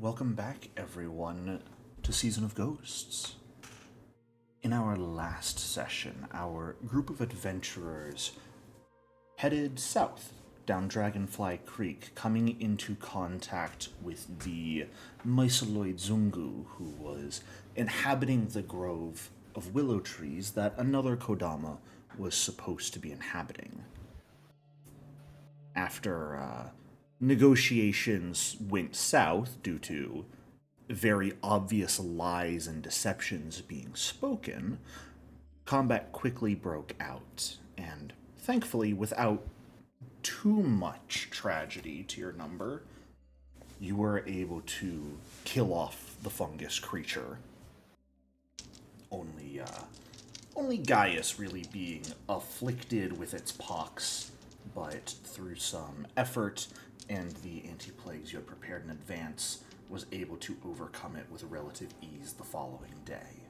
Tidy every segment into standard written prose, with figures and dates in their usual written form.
Welcome back, everyone, to Season of Ghosts. In our last session, our group of adventurers headed south down Dragonfly Creek, coming into contact with the Myceloid Zungu, who was inhabiting the grove of willow trees that another Kodama was supposed to be inhabiting. After negotiations went south due to very obvious lies and deceptions being spoken, combat quickly broke out, and thankfully, without too much tragedy to your number, you were able to kill off the fungus creature. Only Gaius really being afflicted with its pox, but through some effort and the anti-plagues you had prepared in advance, was able to overcome it with relative ease the following day.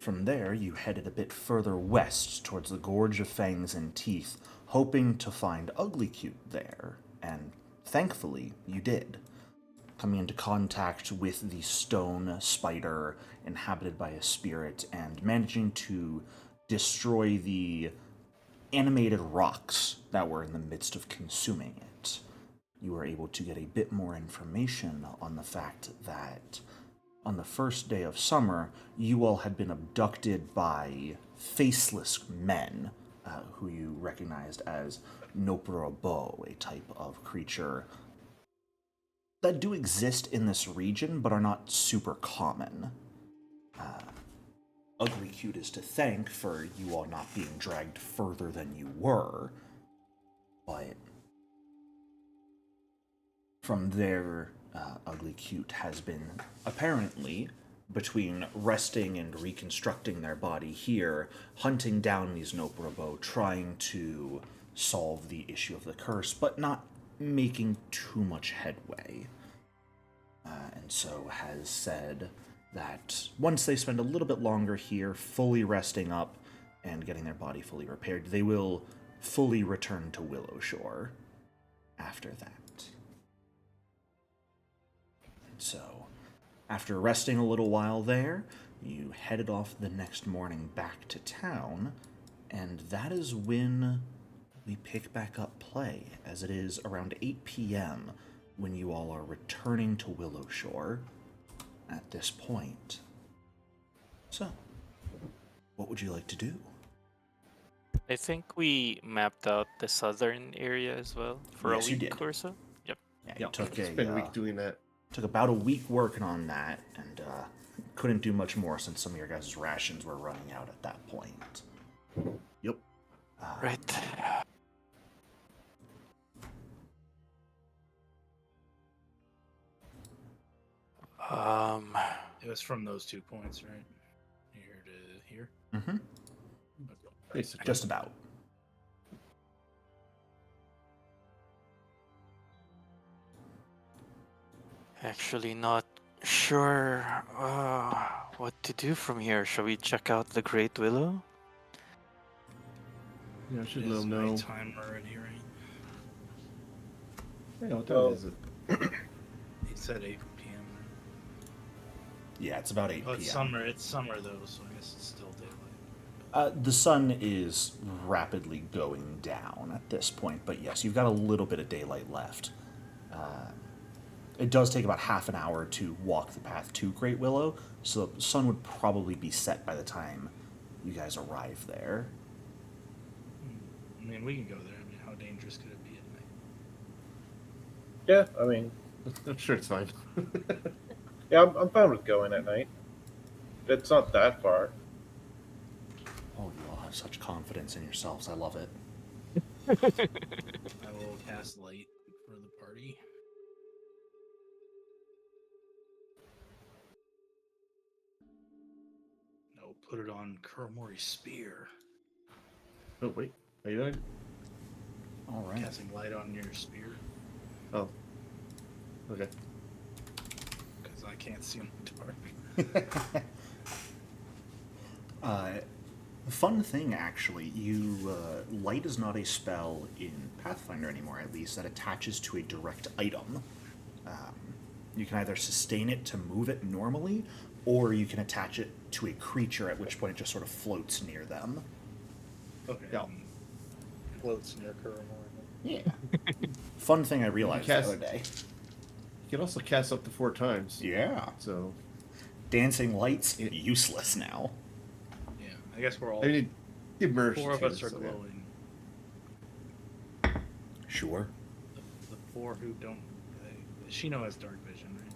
From there, you headed a bit further west towards the Gorge of Fangs and Teeth, hoping to find Ugly Cute there, and thankfully, you did. Coming into contact with the stone spider inhabited by a spirit and managing to destroy the animated rocks that were in the midst of consuming it. You were able to get a bit more information on the fact that on the first day of summer, you all had been abducted by faceless men, who you recognized as Noporobo, a type of creature that do exist in this region, but are not super common. Ugly Cute is to thank for you all not being dragged further than you were, but from there, Ugly Cute has been apparently, between resting and reconstructing their body here, hunting down these Noporobo, trying to solve the issue of the curse, but not making too much headway. And so has said that once they spend a little bit longer here, fully resting up and getting their body fully repaired, they will fully return to Willowshore after that. And so, after resting a little while there, you headed off the next morning back to town, and that is when we pick back up play, as it is around 8 p.m. when you all are returning to Willowshore at this point. So, what would you like to do? I think we mapped out the southern area as well for Yes, a you week did. or so. Yep. Yeah, you took It's been a week doing that. took about a week working on that, and couldn't do much more since some of your guys' rations were running out at that point. Yep. Right. It was from those 2 points, right? Here to here. Mm-hmm. Basically. Just about. Actually, not sure what to do from here. Shall we check out the Great Willow? Yeah, I should Is let them my know. timer already right? Yeah, what time is it? He said 8 p.m. Yeah, it's about 8 Oh, p.m. it's summer. It's summer though, so I guess it's still daylight. The sun is rapidly going down at this point, but yes, you've got a little bit of daylight left. It does take about half an hour to walk the path to Great Willow, so the sun would probably be set by the time you guys arrive there. I mean, we can go there. I mean, how dangerous could it be at night? Yeah, I mean, I'm sure it's fine. yeah, I'm fine with going at night. It's not that far. Oh, you all have such confidence in yourselves. I love it. I will cast light for the party. No, put it on Kuramori's spear. Oh, wait. Are you doing? All right. Casting light on your spear Oh. Okay. because I can't see in the dark. Fun thing, actually, light is not a spell in Pathfinder anymore, at least, that attaches to a direct item. You can either sustain it to move it normally, or you can attach it to a creature, at which point it just sort of floats near them. Okay. Yeah. Floats near Kuramori. Yeah. Fun thing I realized the cast- other day. You can also cast up to 4 times. Yeah. So, Dancing lights, useless now. Yeah, I guess we're all. I mean, immersed. 4 of too, us are so, yeah. glowing. Sure. The 4 who don't. Shino has dark vision, right?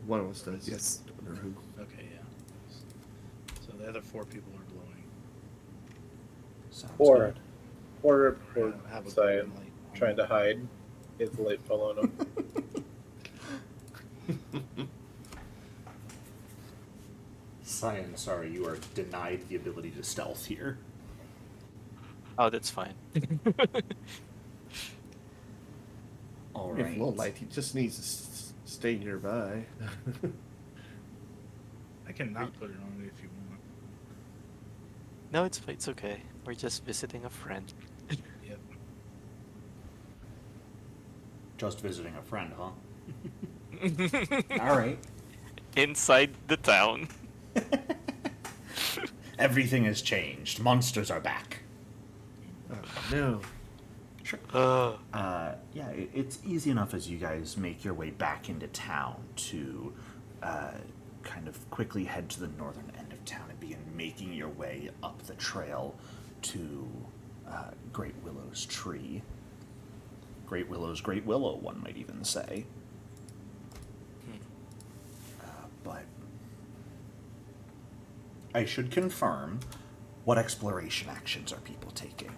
One of us does, yes. Or who? Okay, yeah. So the other 4 people are glowing. Sounds Or good. Have a Cyan glowing light. trying to hide. His light fell on him. Cyan, sorry, you are denied the ability to stealth here. Oh, that's fine. All If right. low light, he just needs to stay nearby. I can not put it on if you want. No, it's okay. We're just visiting a friend. Yep. Just visiting a friend, huh? All right. Inside the town. Everything has changed. Monsters are back. Oh, no. Sure. Uh, Yeah, it's easy enough as you guys make your way back into town to kind of quickly head to the northern end of town and begin making your way up the trail to Great Willow's tree. Great Willow's Great Willow, one might even say. But I should confirm, what exploration actions are people taking?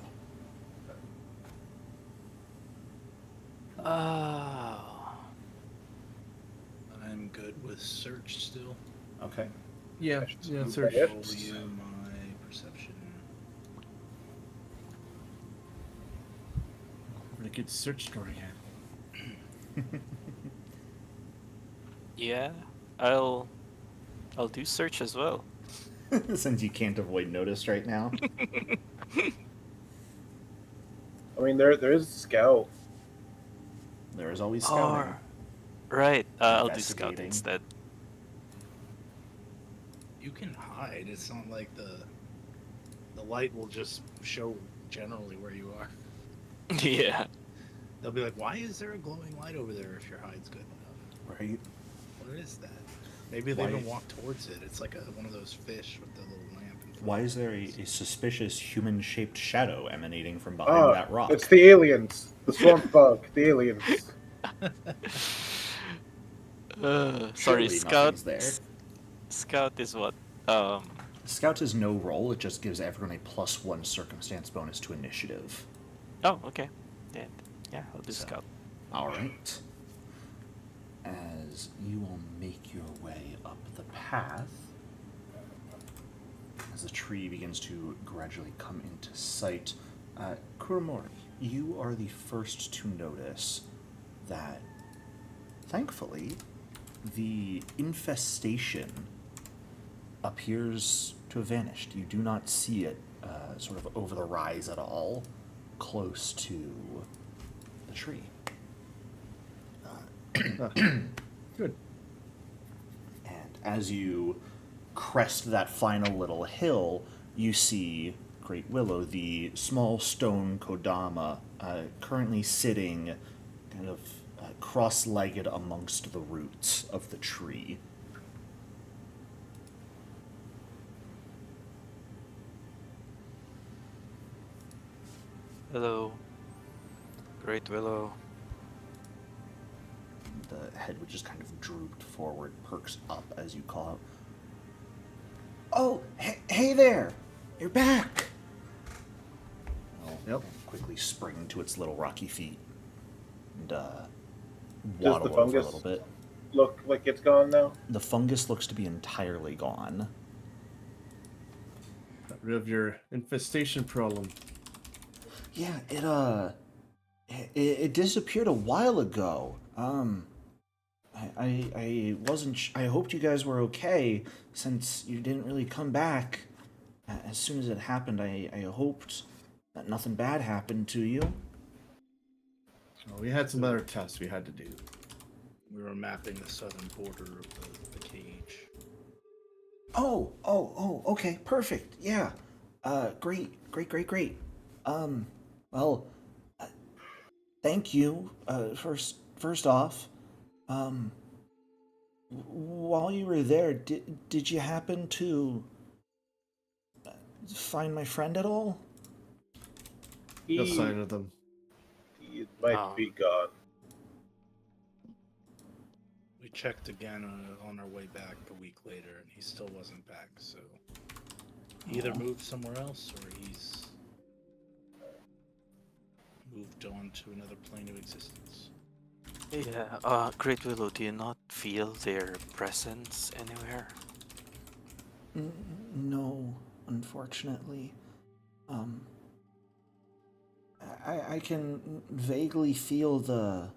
oh. I'm good with search still. Okay. Yeah, yeah, Search. search. Yep. Roll you my perception. Really good search story. Yeah, I'll do search as well. Since you can't avoid notice right now. I mean, there is a scout. There is always scouting. Right, I'll do scout Investigating. instead. You can hide. It's not like the light will just show generally where you are. Yeah. They'll be like, "Why is there a glowing light over there if your hide's good enough? Right? What is that?" Maybe they Why- even walk towards it. It's like one of those fish with the little lamp. In front. Why is there a suspicious human-shaped shadow emanating from behind that rock? It's the aliens. The swamp bug. The aliens. Sorry, Surely scout. nothing's there. Scout is what? Scout is no roll, it just gives everyone a +1 circumstance bonus to initiative. Oh, okay. Then, yeah, I'll do So- scout. Alright. As you will make your way up the path, as the tree begins to gradually come into sight, Kuramori, you are the first to notice that, thankfully, the infestation appears to have vanished. You do not see it sort of over the rise at all, close to the tree. Good. And as you crest that final little hill, you see Great Willow, the small stone Kodama, currently sitting kind of cross-legged amongst the roots of the tree. Hello, Great Willow. The head, which is kind of drooped forward, perks up as you call out, "Oh, hey there! You're back!" It'll Yep. quickly spring to its little rocky feet and Does waddle the over a fungus little bit. look like it's gone now? The fungus looks to be entirely gone. Got rid of your infestation problem. Yeah, it disappeared a while ago. I wasn't. I hoped you guys were okay, since you didn't really come back. As soon as it happened, I hoped that nothing bad happened to you. Well, we had some other tests we had to do. We were mapping the southern border of the cage. Oh, okay, perfect. Yeah. Great. Well, thank you. First off, while you were there, did you happen to find my friend at all? No He, sign of them. he might Oh. be gone. We checked again on our way back a week later, and he still wasn't back. So he either moved somewhere else, or he's moved on to another plane of existence. Yeah, Great Willow, do you not feel their presence anywhere? No, unfortunately. Um, I can vaguely feel the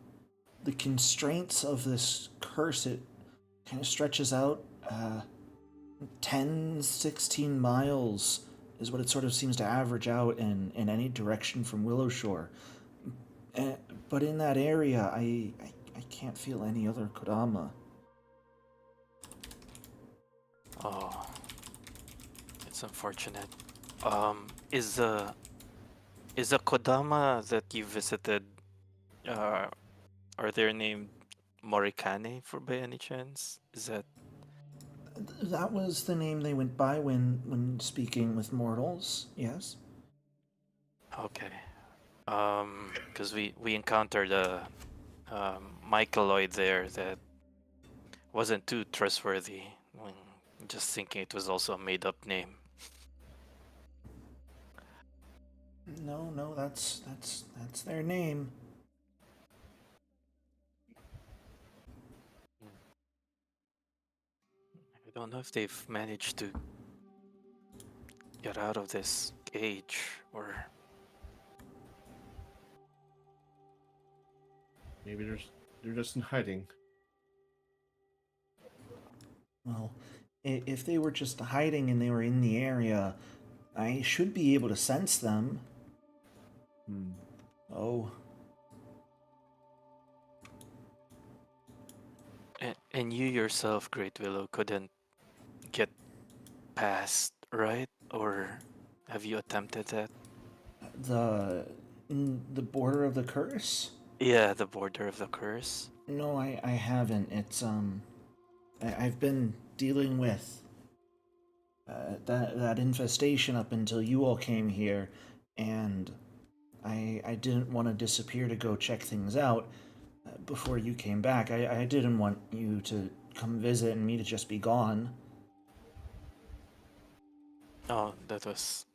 constraints of this curse. It kind of stretches out 10, 16 miles is what it sort of seems to average out in any direction from Willowshore. Uh, but in that area, I can't feel any other Kodama. Oh, it's unfortunate. Is the Kodama that you visited, uh, are they named Morikane for by any chance? Is that That was the name they went by when speaking with mortals, yes? okay? Because we encountered a Myceloid there that wasn't too trustworthy. When just thinking it was also a made-up name. No, that's their name. I don't know if they've managed to get out of this cage or. Maybe they're just in hiding. Well, if they were just hiding and they were in the area, I should be able to sense them. Hmm. Oh, And you yourself, Great Willow, couldn't get past, right? Or have you attempted that? the border of the curse? Yeah, the border of the curse. No, I haven't. It's I've been dealing with that infestation up until you all came here, and I didn't want to disappear to go check things out before you came back. I didn't want you to come visit and me to just be gone. Oh, that was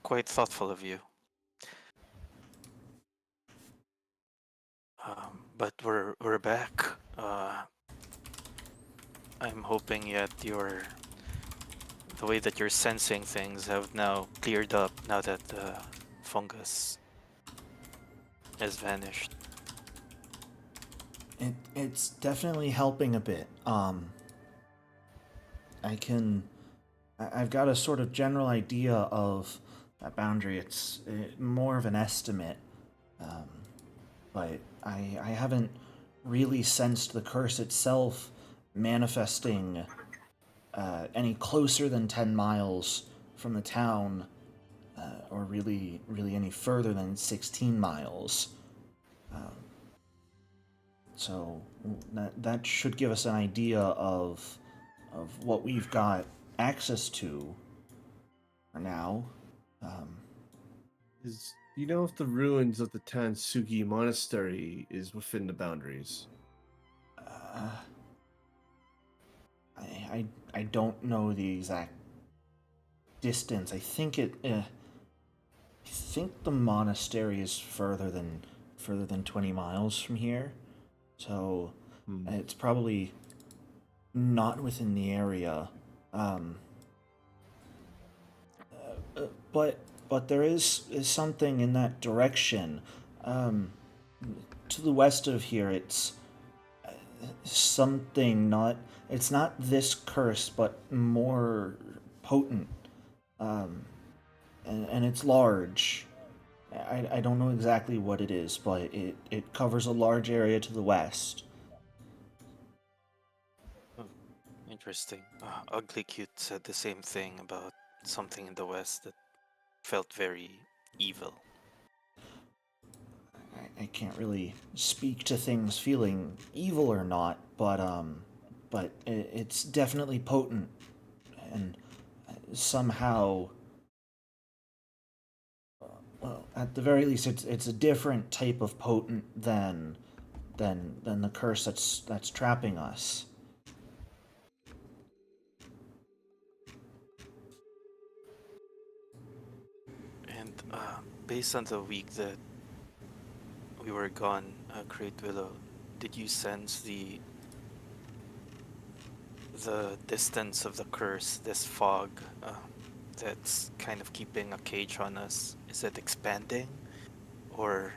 quite thoughtful of you. But we're back. I'm hoping yet the way that you're sensing things have now cleared up now that the fungus has vanished. It's definitely helping a bit. I've got a sort of general idea of that boundary. It's more of an estimate, but I haven't really sensed the curse itself manifesting any closer than 10 miles from the town, or really any further than 16 miles. So that should give us an idea of what we've got access to for now. Do you know if the ruins of the Tansugi Monastery is within the boundaries? I don't know the exact distance. I think I think the monastery is further than 20 miles from here. So it's probably not within the area. But there is something in that direction. To the west of here, it's something not. It's not this curse, but more potent. And it's large, I don't know exactly what it is, but it covers a large area to the west. Oh, interesting. Ugly Cute said the same thing about something in the west that felt very evil. I can't really speak to things feeling evil or not, but it's definitely potent, and somehow, well, at the very least, it's a different type of potent than the curse that's trapping us. And based on the week that we were gone, Great Willow, did you sense the distance of the curse, this fog that's kind of keeping a cage on us? Is it expanding, or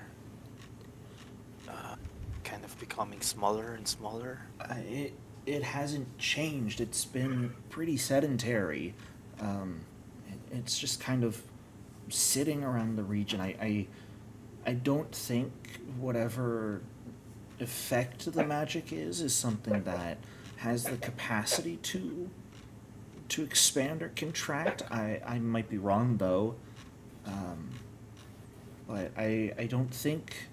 kind of becoming smaller and smaller? It hasn't changed. It's been pretty sedentary. It's just kind of sitting around the region. I don't think whatever effect the magic is something that has the capacity to expand or contract. I might be wrong though, but I don't think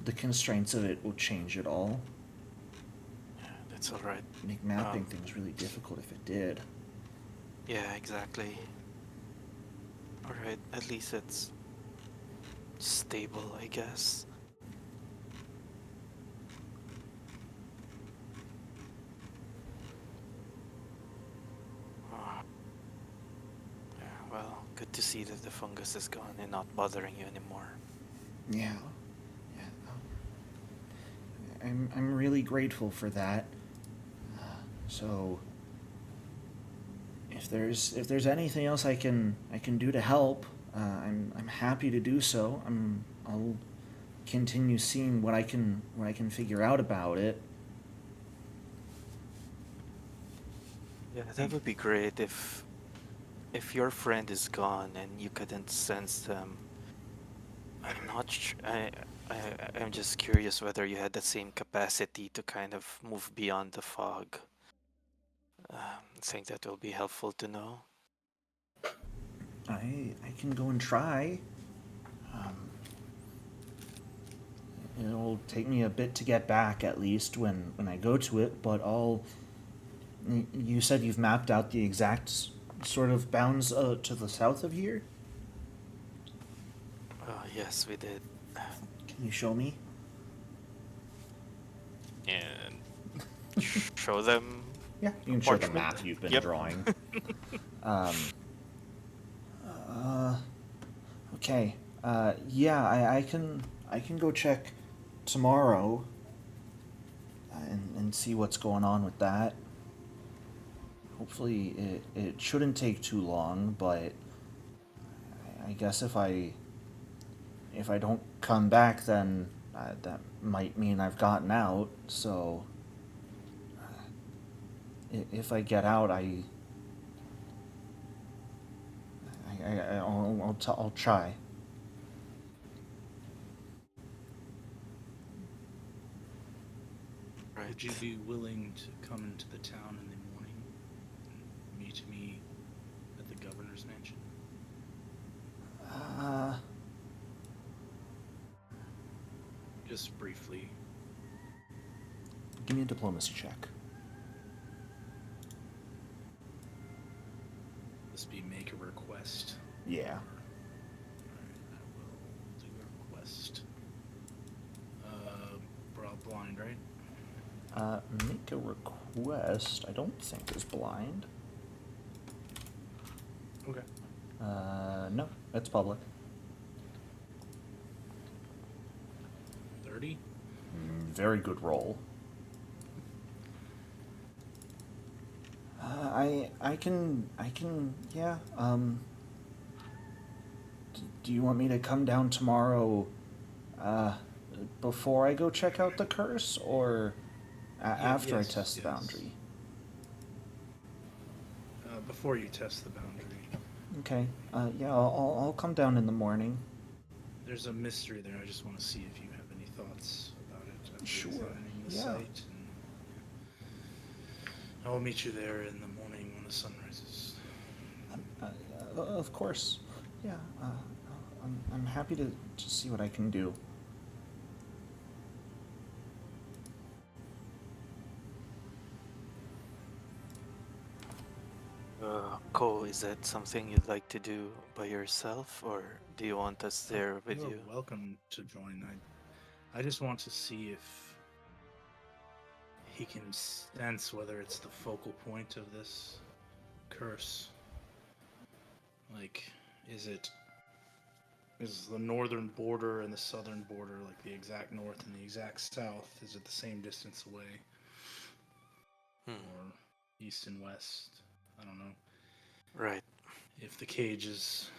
the constraints of it will change at all. That's all right. Make mapping things really difficult if it did. Yeah, exactly. All right, at least it's stable, I guess. Yeah, well, good to see that the fungus is gone and not bothering you anymore. Yeah, yeah. I'm really grateful for that. So if there's anything else I can do to help, I'm happy to do so. I'll continue seeing what I can figure out about it. Yeah, that would be great if your friend is gone and you couldn't sense them. I'm not sure. I'm just curious whether you had the same capacity to kind of move beyond the fog. I think that will be helpful to know. I can go and try. It'll take me a bit to get back, at least when I go to it. But I'll. You said you've mapped out the exact sort of bounds to the south of here. Yes, we did. Can you show me? And show them. Yeah, you can show the Parchment? map you've been Yep. drawing. Okay. Yeah, I can go check tomorrow and see what's going on with that. Hopefully it shouldn't take too long, but I guess if I don't come back, then that might mean I've gotten out. So if I get out, I'll try. Right. Would you be willing to come into the town in the morning and meet me at the governor's mansion? Just briefly. Give me a diplomacy check. This be make a request. Yeah. Alright, I will do a request. Blind, right? Make a request. I don't think is blind. Okay. No, it's public. 30? Very good roll. I can, yeah. Do you want me to come down tomorrow, before I go check out the curse, or after I yes, test the yes. boundary? Before you test the boundary. Okay. Yeah, I'll come down in the morning. there's a mystery there. I just want to see if you have any thoughts about it. After Sure, examining the yeah. site, and I will meet you there in the morning when the sun rises. Of course. Yeah, I'm happy to see what I can do. Ko, is that something you'd like to do by yourself, or do you want us there with You're you? welcome to join. I just want to see if he can sense whether it's the focal point of this curse. Like, is the northern border and the southern border, like the exact north and the exact south, is it the same distance away? Or east and west? I don't know. Right. If the cage is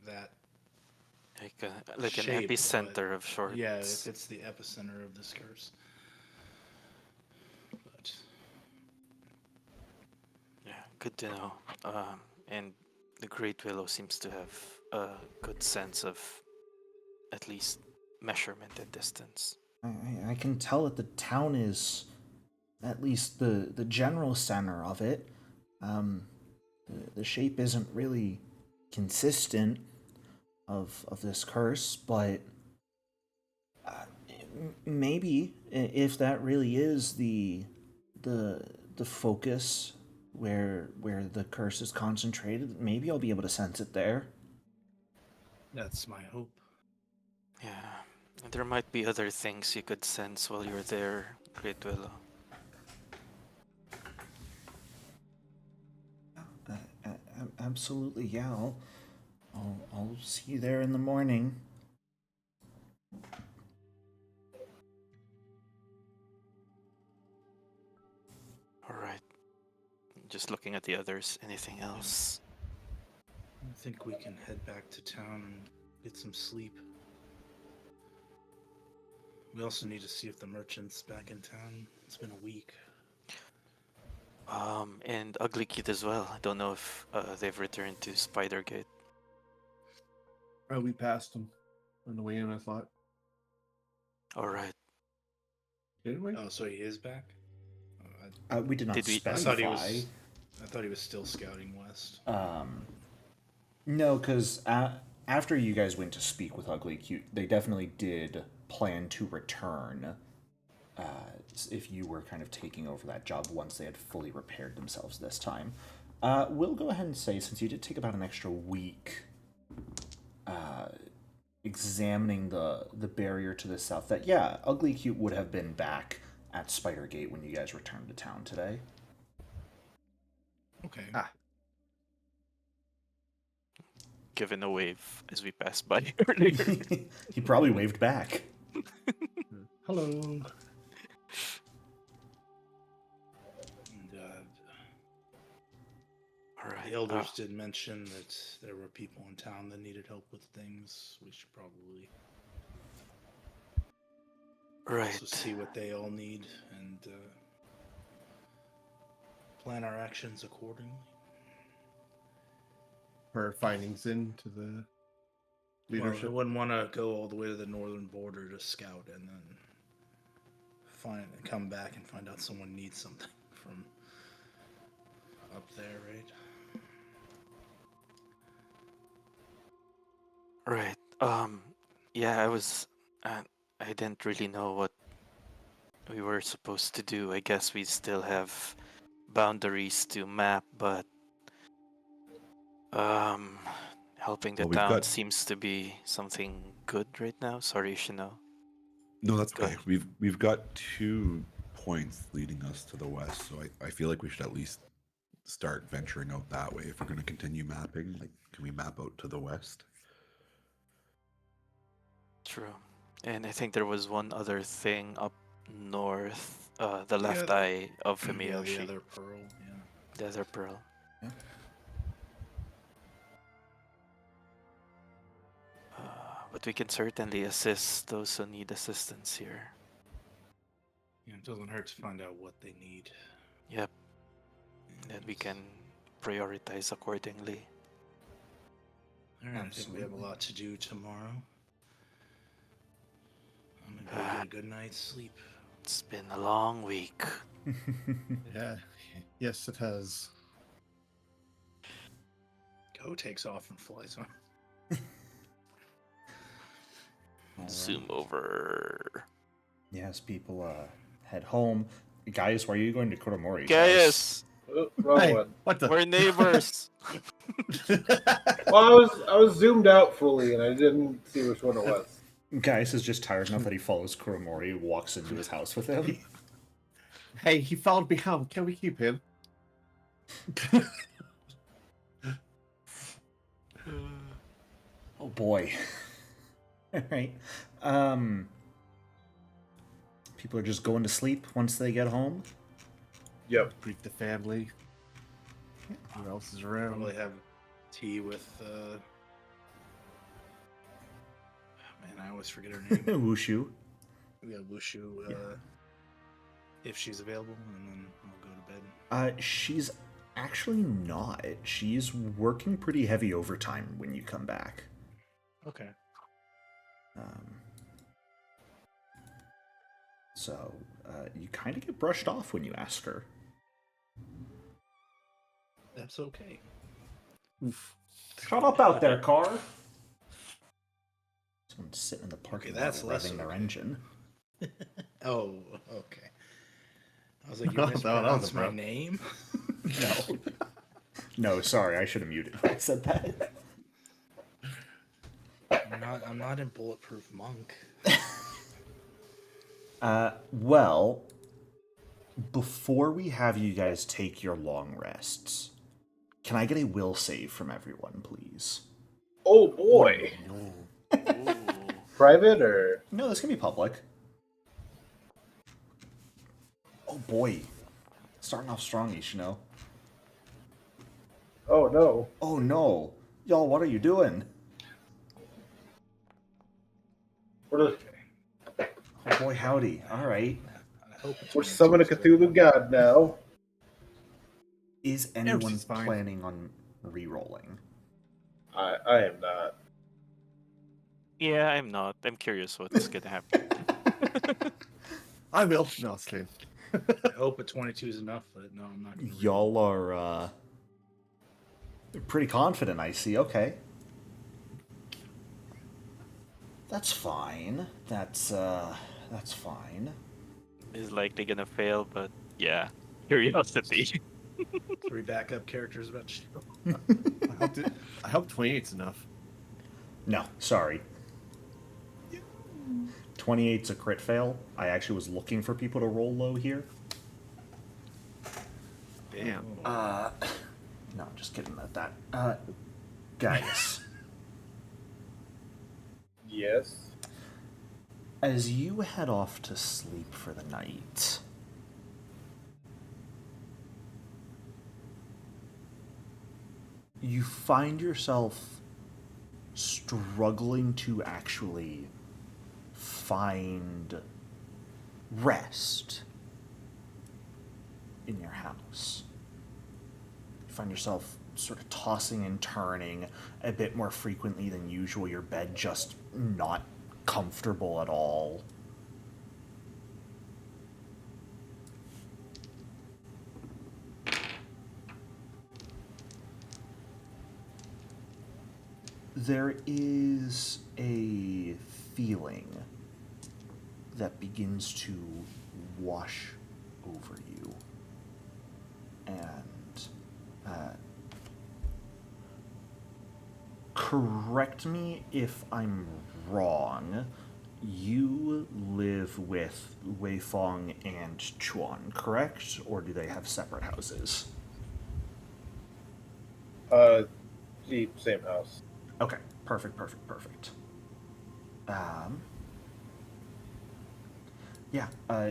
that Like an shape, epicenter of sorts. yeah, if it's the epicenter of this curse. But Yeah, good to know. And the Great Willow seems to have a good sense of at least measurement and distance. I can tell that the town is at least the general center of it. The shape isn't really consistent of this curse, but maybe if that really is the focus where the curse is concentrated, maybe I'll be able to sense it there. that's my hope. Yeah, and there might be other things you could sense while you're there, Great Willow. Absolutely, yeah. I'll see you there in the morning. All right. Just looking at the others. Anything else? I think we can head back to town and get some sleep. We also need to see if the merchant's back in town. It's been a week. And Ugly Kid as well. I don't know if they've returned to Spidergate. Oh, we passed him on the way in, I thought. All right. Didn't we? Oh, so he is back? We did not Did we- I specify. thought he was still scouting west. No, because after you guys went to speak with Ugly Cute, they definitely did plan to return. If you were kind of taking over that job once they had fully repaired themselves this time. We'll go ahead and say, since you did take about an extra week examining the barrier to the south, that, yeah, Ugly Cute would have been back at Spidergate when you guys returned to town today. Okay. Given a wave as we passed by earlier. He probably waved back. Hello. And, All right. the elders did mention that there were people in town that needed help with things. We should probably Right. also see what they all need and plan our actions accordingly. Her findings into the leadership. Well, I wouldn't want to go all the way to the northern border to scout and then come back and find out someone needs something from up there, right? Right. Yeah, I didn't really know what we were supposed to do. I guess we still have boundaries to map, but helping the Well, we've town got- seems to be something good right now. Sorry, Shino. No, that's Go okay. We've got 2 points leading us to the west, so I feel like we should at least start venturing out that way. If we're going to continue mapping, like, can we map out to the west? True. And I think there was one other thing up north, the left Yeah, eye of Yeah, Fumiyoshi, the other pearl, yeah. the other pearl. Yeah. But we can certainly assist those who need assistance here. Yeah, it doesn't hurt to find out what they need. Yep. And then we can prioritize accordingly. All right, I think we have a lot to do tomorrow. I'm gonna go get a good night's sleep. It's been a long week. Yeah. Yes, it has. Go takes off and flies on. All Zoom right. over. Yes, people head home. Guys, why are you going to Kuromori's house? Gaius, Oh, wrong Hey, one. what the? we're neighbors. Well, I was zoomed out fully, and I didn't see which one it was. Gaius is just tired enough that he follows Kuromori, walks into his house with him. Hey, he followed me home. Can we keep him? Oh boy. Alright. People are just going to sleep once they get home. Yep. Greet the family. Who else is around? Probably have tea with. Man, I always forget her name. Wushu. We got Wushu. If she's available, and then I'll go to bed. She's actually not. She's working pretty heavy overtime when you come back. Okay. So you kind of get brushed off when you ask her. That's okay. Oof. Shut up out there, car. Someone's sitting in the parking Okay, lot that's less revving their okay. engine. Oh, okay. I was like, you That was a mispronounced my bro. name? No. No, sorry, I should have muted when I said that. I'm not in Bulletproof Monk. Well, before we have you guys take your long rests, can I get a will save from everyone, please? Oh boy. Ooh. Private or? No, this can be public. Oh boy. Starting off strong, Ishino. Oh no. Oh no. Y'all, what are you doing? What is? Oh boy, howdy. Alright. I hope it's We're summoning a Cthulhu god now. Is anyone Everything's fine. planning on re-rolling? I am not. Yeah, I'm not. I'm curious what's gonna happen. I will. No, it's kidding. I hope a 22 is enough, but no, I'm not gonna. Y'all are pretty confident, I see. Okay. That's fine. That's fine. Is likely gonna fail, but yeah, curiosity. 3 backup characters about to show. I hope 28's enough. No, sorry. 28's a crit fail. I actually was looking for people to roll low here. Damn. No, just kidding about that. Guys, Yes. as you head off to sleep for the night, you find yourself struggling to actually find rest in your house. You find yourself sort of tossing and turning a bit more frequently than usual, your bed just not comfortable at all. There is a feeling that begins to wash over you. And correct me if I'm wrong. You live with Wei Fong and Chuan, correct? Or do they have separate houses? The same house. Okay, perfect.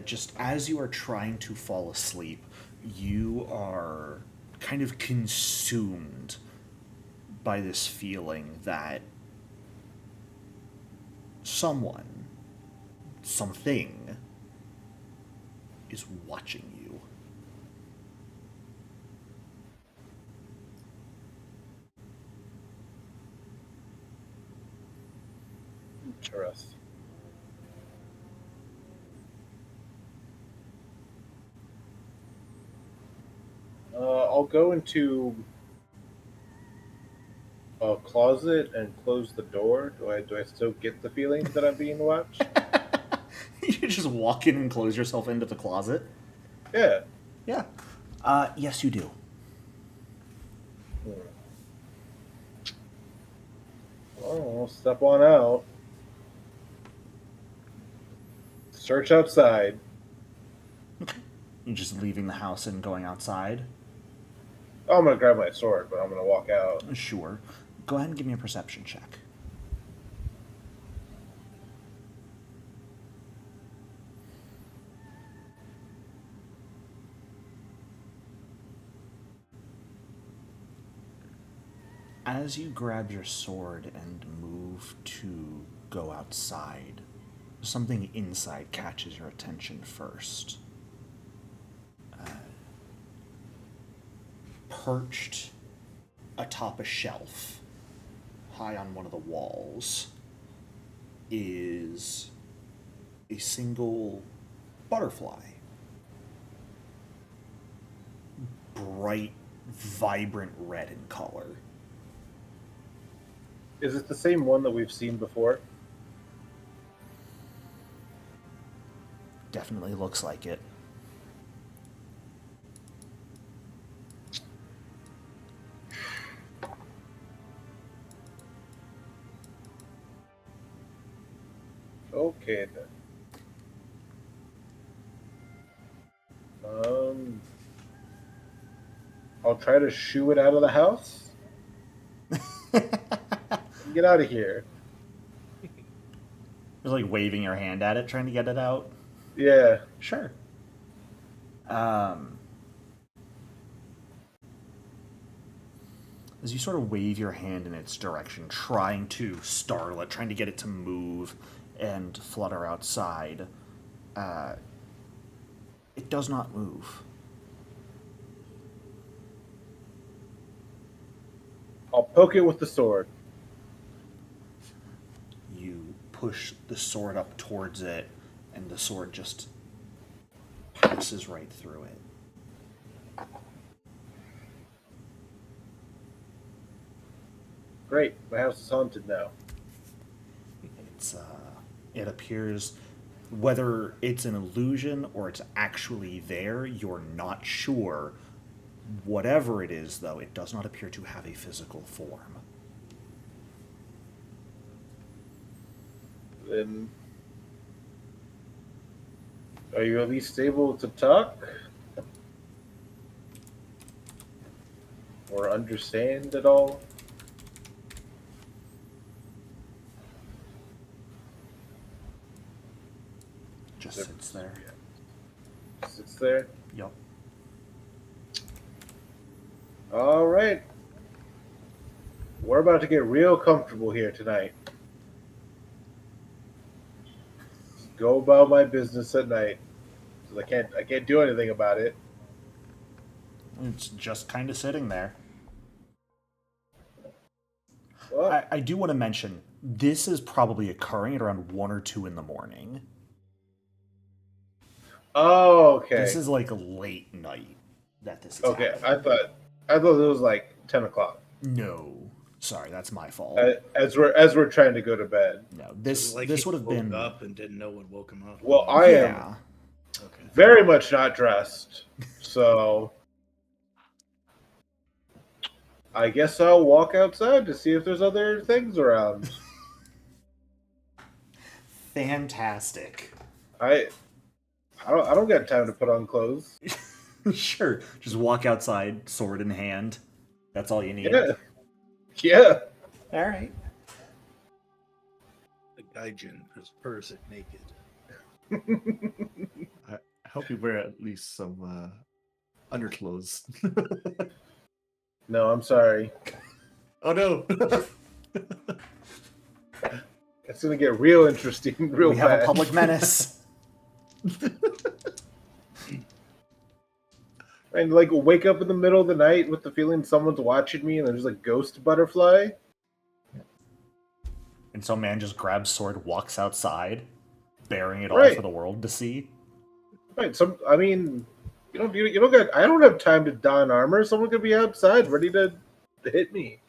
Just as you are trying to fall asleep, you are kind of consumed by this feeling that someone, something, is watching you. Interesting. I'll go into a closet and close the door. Do I still get the feeling that I'm being watched? You just walk in and close yourself into the closet? Yeah. Yeah. Yes, you do. Well, I'll step on out. Search outside. You're just leaving the house and going outside? Oh, I'm gonna grab my sword, but I'm gonna walk out. Sure. Go ahead and give me a perception check. As you grab your sword and move to go outside, something inside catches your attention first. Perched atop a shelf, high on one of the walls, is a single butterfly. Bright, vibrant red in color. Is it the same one that we've seen before? Definitely looks like it. Okay then. I'll try to shoo it out of the house. Get out of here. Just like waving your hand at it, trying to get it out. Yeah. Sure. As you sort of wave your hand in its direction, trying to startle it, trying to get it to move and flutter outside, it does not move. I'll poke it with the sword. You push the sword up towards it, and the sword just passes right through it. Great, my house is haunted now. It appears, whether it's an illusion or it's actually there, you're not sure. Whatever it is, though, it does not appear to have a physical form. Then, are you at least able to talk? Or understand at all? Just sits there. Sits there? Yup. All right. We're about to get real comfortable here tonight. Go about my business at night. 'Cause I can't do anything about it. It's just kind of sitting there. Well, I do want to mention, this is probably occurring at around 1 or 2 in the morning. oh, okay. This is like late night that this is Okay, happening. I thought it was like 10 o'clock. No. Sorry, that's my fault. As we're trying to go to bed. No, So this like this he would have woke been... up and didn't know what woke him up. Well, I am Yeah. Okay. very much not dressed, so I guess I'll walk outside to see if there's other things around. Fantastic. I don't got time to put on clothes. Sure. Just walk outside, sword in hand. That's all you need. Yeah. All right. The gaijin is perfect naked. I hope you wear at least some underclothes. No, I'm sorry. Oh no! It's gonna get real interesting real We have fast. a public menace. And like wake up in the middle of the night with the feeling someone's watching me and there's a ghost butterfly. And some man just grabs sword, walks outside, bearing it all Right. for the world to see. Right. I mean, you don't get. I don't have time to don armor. Someone could be outside ready to hit me.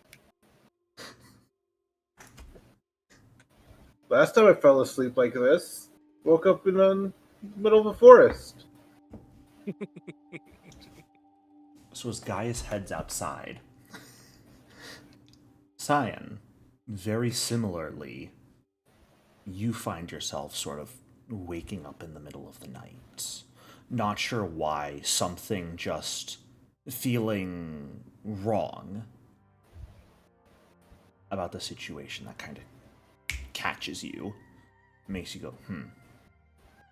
Last time I fell asleep like this, woke up in the middle of a forest. So as Gaius heads outside, Cyan, very similarly, you find yourself sort of waking up in the middle of the night. Not sure why, something just feeling wrong about the situation that kind of catches you, makes you go,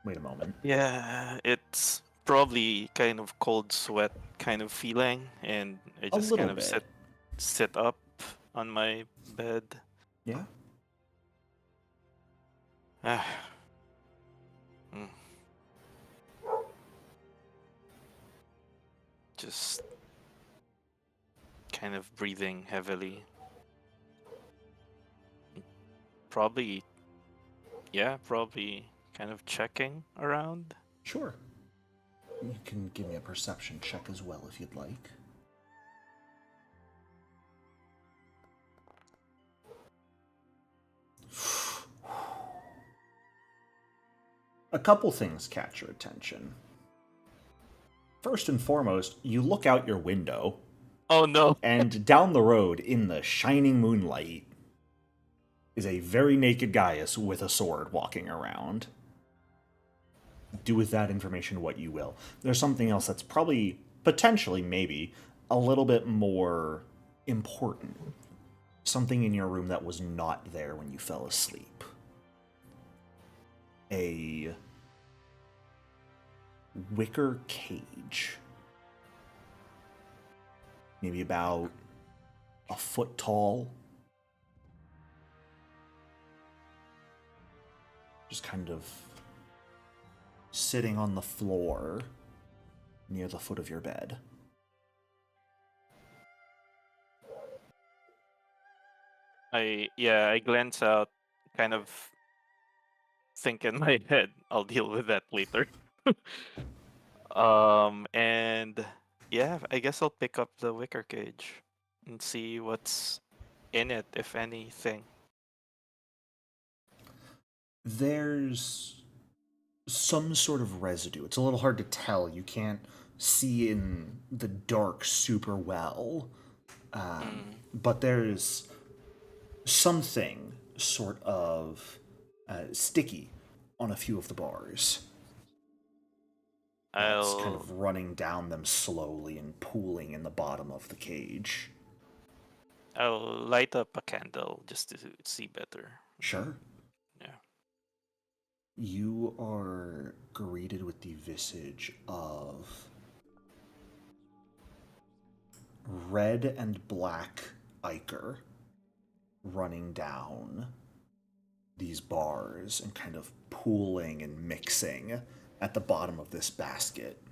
wait a moment. Yeah, it's probably kind of cold sweat kind of feeling, and I A just little kind of bit. sit up on my bed. Yeah? Ah. Mm. Just kind of breathing heavily. Probably kind of checking around. Sure. You can give me a perception check as well if you'd like. A couple things catch your attention. First and foremost, you look out your window, Oh no. and down the road, in the shining moonlight, is a very naked Gaius with a sword walking around. Do with that information what you will. There's something else that's probably, potentially, maybe, a little bit more important. Something in your room that was not there when you fell asleep. A wicker cage. Maybe about a foot tall. Just kind of sitting on the floor near the foot of your bed. I glance out, kind of think in my head, I'll deal with that later. And yeah, I guess I'll pick up the wicker cage and see what's in it, if anything. There's some sort of residue. It's a little hard to tell. You can't see in the dark super well. But there's something sort of sticky on a few of the bars. That's kind of running down them slowly and pooling in the bottom of the cage. I'll light up a candle just to see better. Sure. Yeah. You are greeted with the visage of red and black ichor running down these bars and kind of pooling and mixing at the bottom of this basket.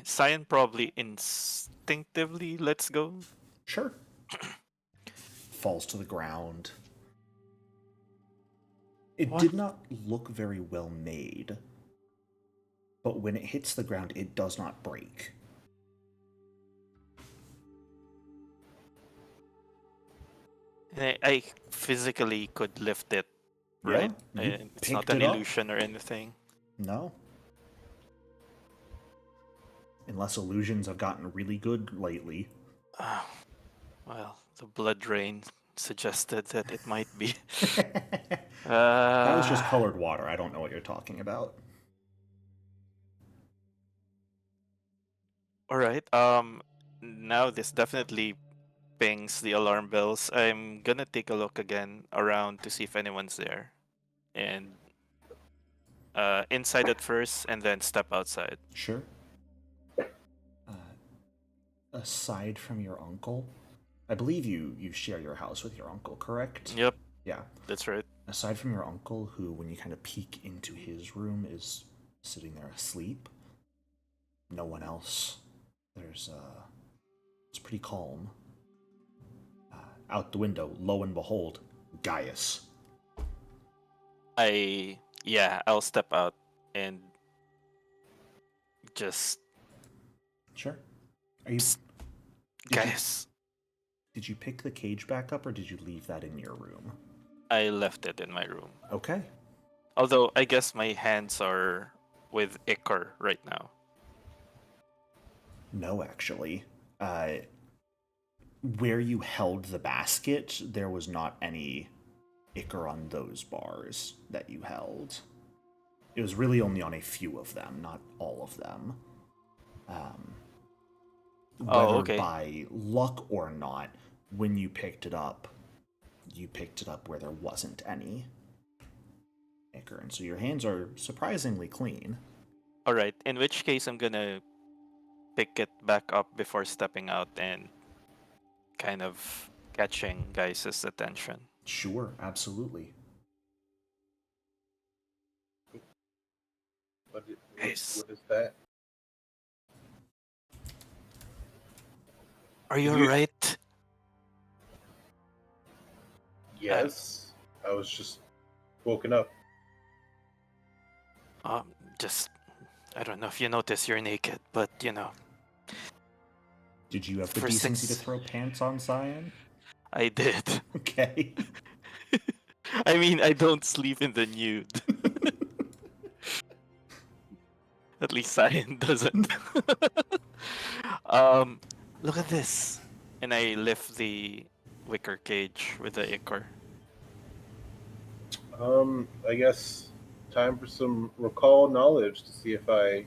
Cyan probably instinctively lets go. Sure. Falls to the ground. It What? did not look very well made, but when it hits the ground, it does not break. I physically could lift it, right? Yeah, you And it's not picked an it up. illusion or anything. No. Unless illusions have gotten really good lately. Well, the blood rain suggested that it might be. That was just colored water. I don't know what you're talking about. All right. Now this definitely pings the alarm bells. I'm gonna take a look again around to see if anyone's there, and inside at first, and then step outside. Sure. Aside from your uncle, I believe you share your house with your uncle, correct? Yep, Yeah. that's right. Aside from your uncle, who, when you kind of peek into his room, is sitting there asleep, no one else. It's pretty calm. out the window, lo and behold, Gaius. I'll step out and just Sure. Are you? Guys, Did you pick the cage back up, or did you leave that in your room? I left it in my room. Okay. Although I guess my hands are with Icar right now. No, actually. Where you held the basket, there was not any ichor on those bars that you held. It was really only on a few of them, not all of them. Whether okay. by luck or not, when you picked it up where there wasn't any ichor, and so your hands are surprisingly clean. Alright, in which case I'm gonna pick it back up before stepping out and kind of catching guys' attention. Sure, absolutely. What Yes. is that? Are you You- alright? Yes. I was just woken up. Just I don't know if you notice you're naked, but you know, Did you have the For decency to six- throw pants on Cyan? I did. Okay. I mean, I don't sleep in the nude. At least Cyan doesn't. Look at this. And I lift the wicker cage with the ichor. I guess time for some recall knowledge to see if I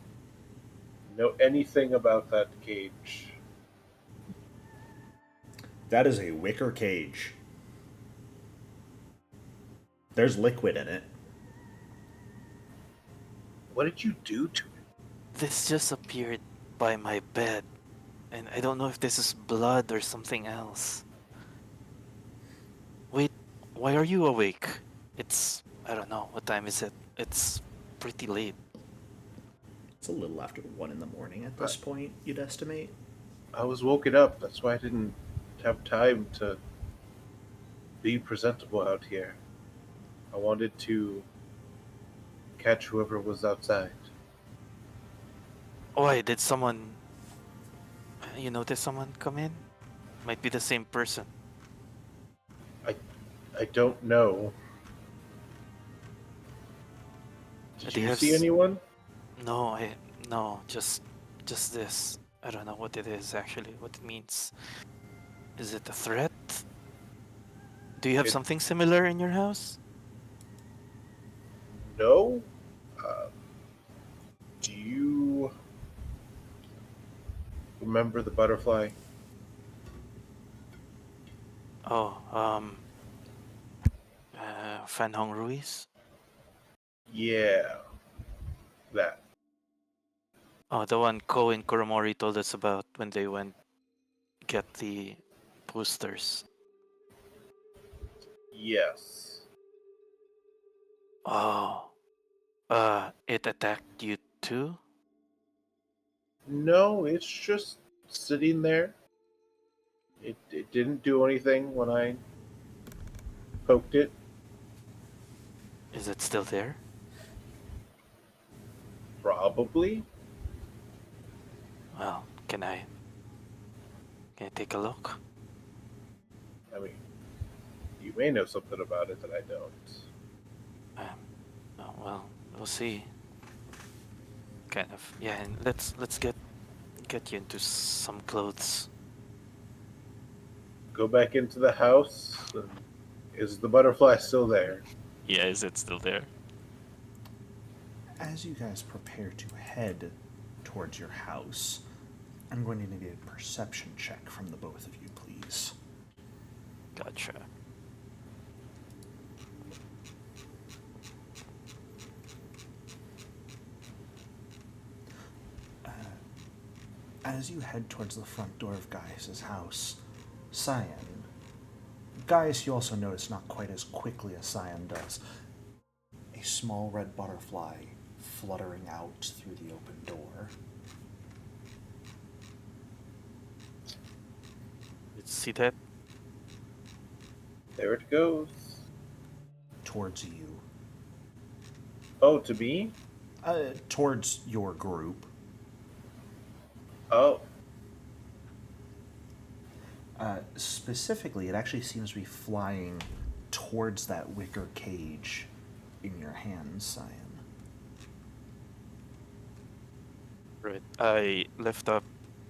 know anything about that cage. That is a wicker cage. There's liquid in it. What did you do to it? This just appeared by my bed. And I don't know if this is blood or something else. Wait, why are you awake? I don't know, what time is it? It's pretty late. It's a little after 1 in the morning at this point, you'd estimate. I was woken up. That's why I didn't have time to be presentable out here. I wanted to catch whoever was outside. Oh, wait, did someone... You notice someone come in? Might be the same person. I don't know. Did Do you you have see anyone? No, just this. I don't know what it is actually, what it means. Is it a threat? Do you have something similar in your house? No. Do you remember the butterfly? Oh, Fan Hong Ruiz? Yeah. That. Oh, the one Ko and Kuromori told us about when they went get the boosters. Yes. Oh, it attacked you too? No, it's just sitting there. It didn't do anything when I poked it. Is it still there? Probably. Well, can I take a look? I mean, you may know something about it that I don't. Oh, well, we'll see. Kind of, yeah. And let's get you into some clothes. Go back into the house. Is the butterfly still there? Yeah, is it still there? As you guys prepare to head towards your house, I'm going to need a perception check from the both of you, please. Gotcha. As you head towards the front door of Gaius' house, Cyan. Gaius, you also notice not quite as quickly as Cyan does. A small red butterfly fluttering out through the open door. See that? There it goes. towards you. Oh, to me? Towards your group. Oh. Specifically, it actually seems to be flying towards that wicker cage in your hands, Cyan. Right. I lift up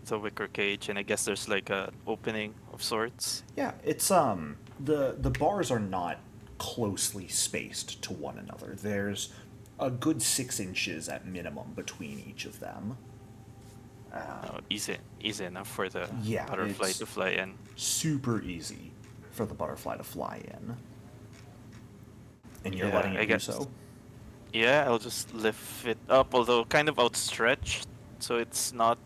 the wicker cage, and I guess there's like an opening of sorts. Yeah, it's the bars are not closely spaced to one another. There's a good 6 inches at minimum between each of them. Easy enough for the Yeah, butterfly it's to fly in. super easy for the butterfly to fly in. And you're Yeah, letting I it do guess. so? Yeah, I'll just lift it up, although kind of outstretched, so it's not.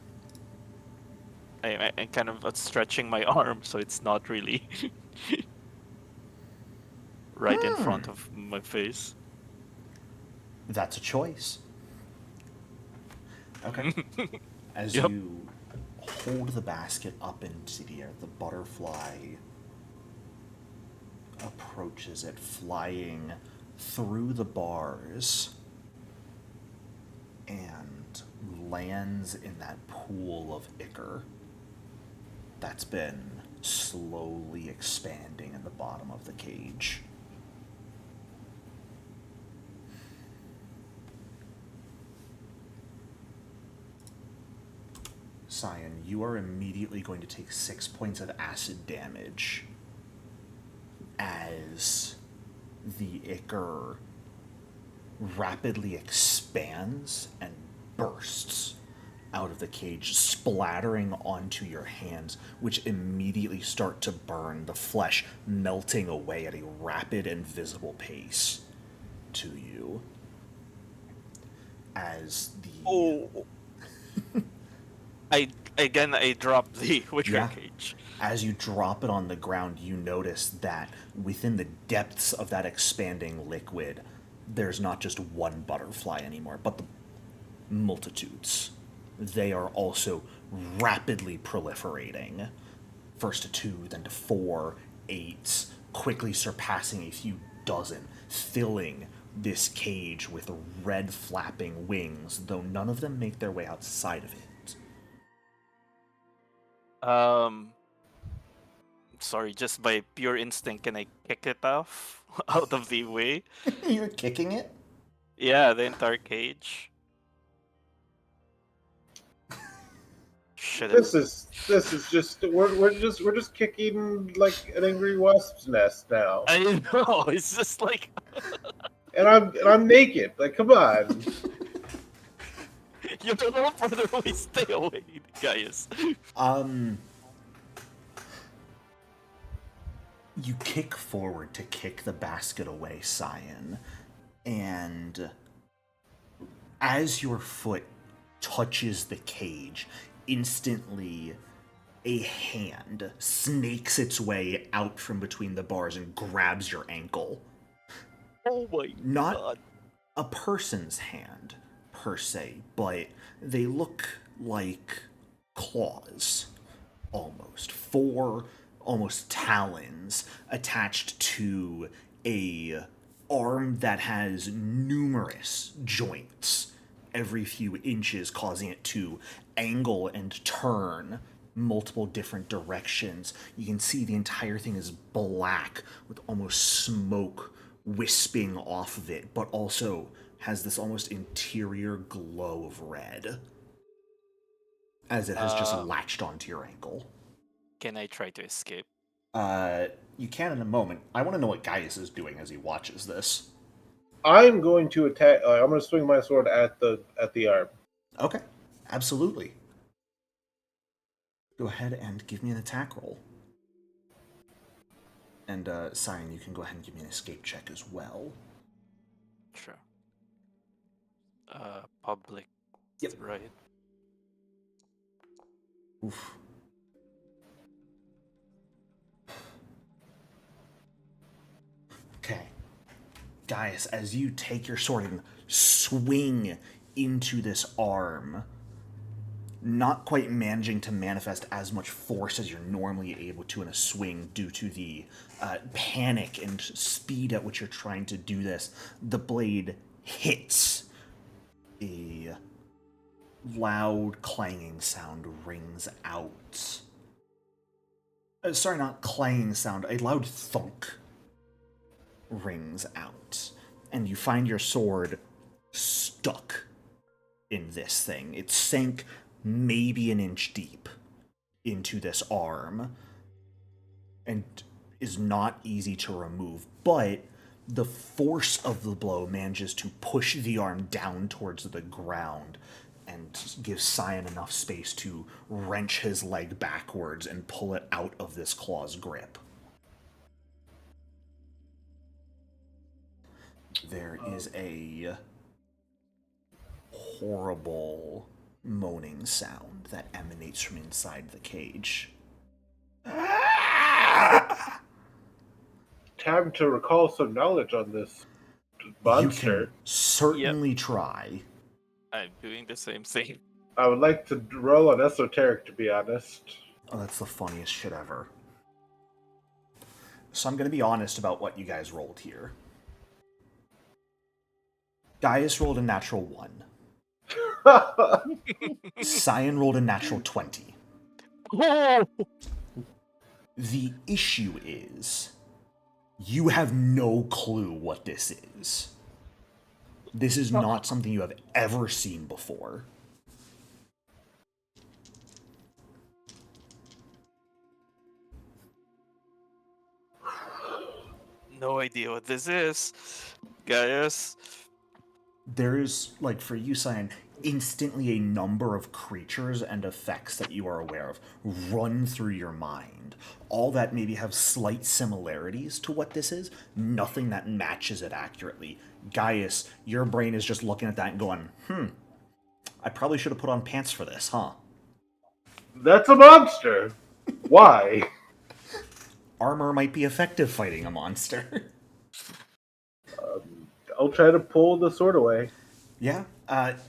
I'm kind of outstretching my arm, so it's not really right in front of my face. That's a choice. Okay. As Yep. you hold the basket up into the air, the butterfly approaches it, flying through the bars, and lands in that pool of ichor that's been slowly expanding in the bottom of the cage. Cyan, you are immediately going to take 6 points of acid damage as the ichor rapidly expands and bursts out of the cage, splattering onto your hands, which immediately start to burn, the flesh melting away at a rapid and visible pace to you. As the... Oh. I drop the wicker cage. As you drop it on the ground, you notice that within the depths of that expanding liquid, there's not just one butterfly anymore, but the multitudes. They are also rapidly proliferating. First to 2, then to 4, 8, quickly surpassing a few dozen, filling this cage with red flapping wings, though none of them make their way outside of it. Sorry, just by pure instinct, can I kick it off out of the way? You're kicking it? Yeah, the entire cage. Shit. This is just we're just kicking like an angry wasp's nest now. I know. It's just like. And I'm naked. Like, come on. You're a little further away. Stay away, guys. You kick forward to kick the basket away, Cyan, and as your foot touches the cage, instantly a hand snakes its way out from between the bars and grabs your ankle. Oh my Not god. a person's hand, per se, but they look like claws, almost. 4 almost talons attached to a arm that has numerous joints every few inches, causing it to angle and turn multiple different directions. You can see the entire thing is black with almost smoke wisping off of it, but also has this almost interior glow of red as it has just latched onto your ankle. Can I try to escape? You can in a moment. I want to know what Gaius is doing as he watches this. I'm going to attack. I'm going to swing my sword at the arm. Okay, absolutely. Go ahead and give me an attack roll. And Cyan, you can go ahead and give me an escape check as well. Sure. Public. Yep. Right. Oof. Okay. Gaius, as you take your sword and swing into this arm, not quite managing to manifest as much force as you're normally able to in a swing due to the panic and speed at which you're trying to do this. The blade hits. A loud clanging sound rings out. Sorry, not clanging sound, a loud thunk rings out. And you find your sword stuck in this thing. It sank maybe an inch deep into this arm and is not easy to remove, but the force of the blow manages to push the arm down towards the ground and gives Cyan enough space to wrench his leg backwards and pull it out of this claw's grip. There is a horrible moaning sound that emanates from inside the cage. Time to recall some knowledge on this monster. You can certainly try. I'm doing the same thing. I would like to roll on esoteric, to be honest. Oh, that's the funniest shit ever. So I'm going to be honest about what you guys rolled here. Gaius rolled a natural 1. Cyan rolled a natural 20. Oh! The issue is, you have no clue what this is. This is not something you have ever seen before. No idea what this is, Gaius. There's, like, for you, Cyan, instantly a number of creatures and effects that you are aware of run through your mind. All that maybe have slight similarities to what this is, nothing that matches it accurately. Gaius, your brain is just looking at that and going, I probably should have put on pants for this, huh? That's a monster! Why? Armor might be effective fighting a monster. I'll try to pull the sword away. Yeah,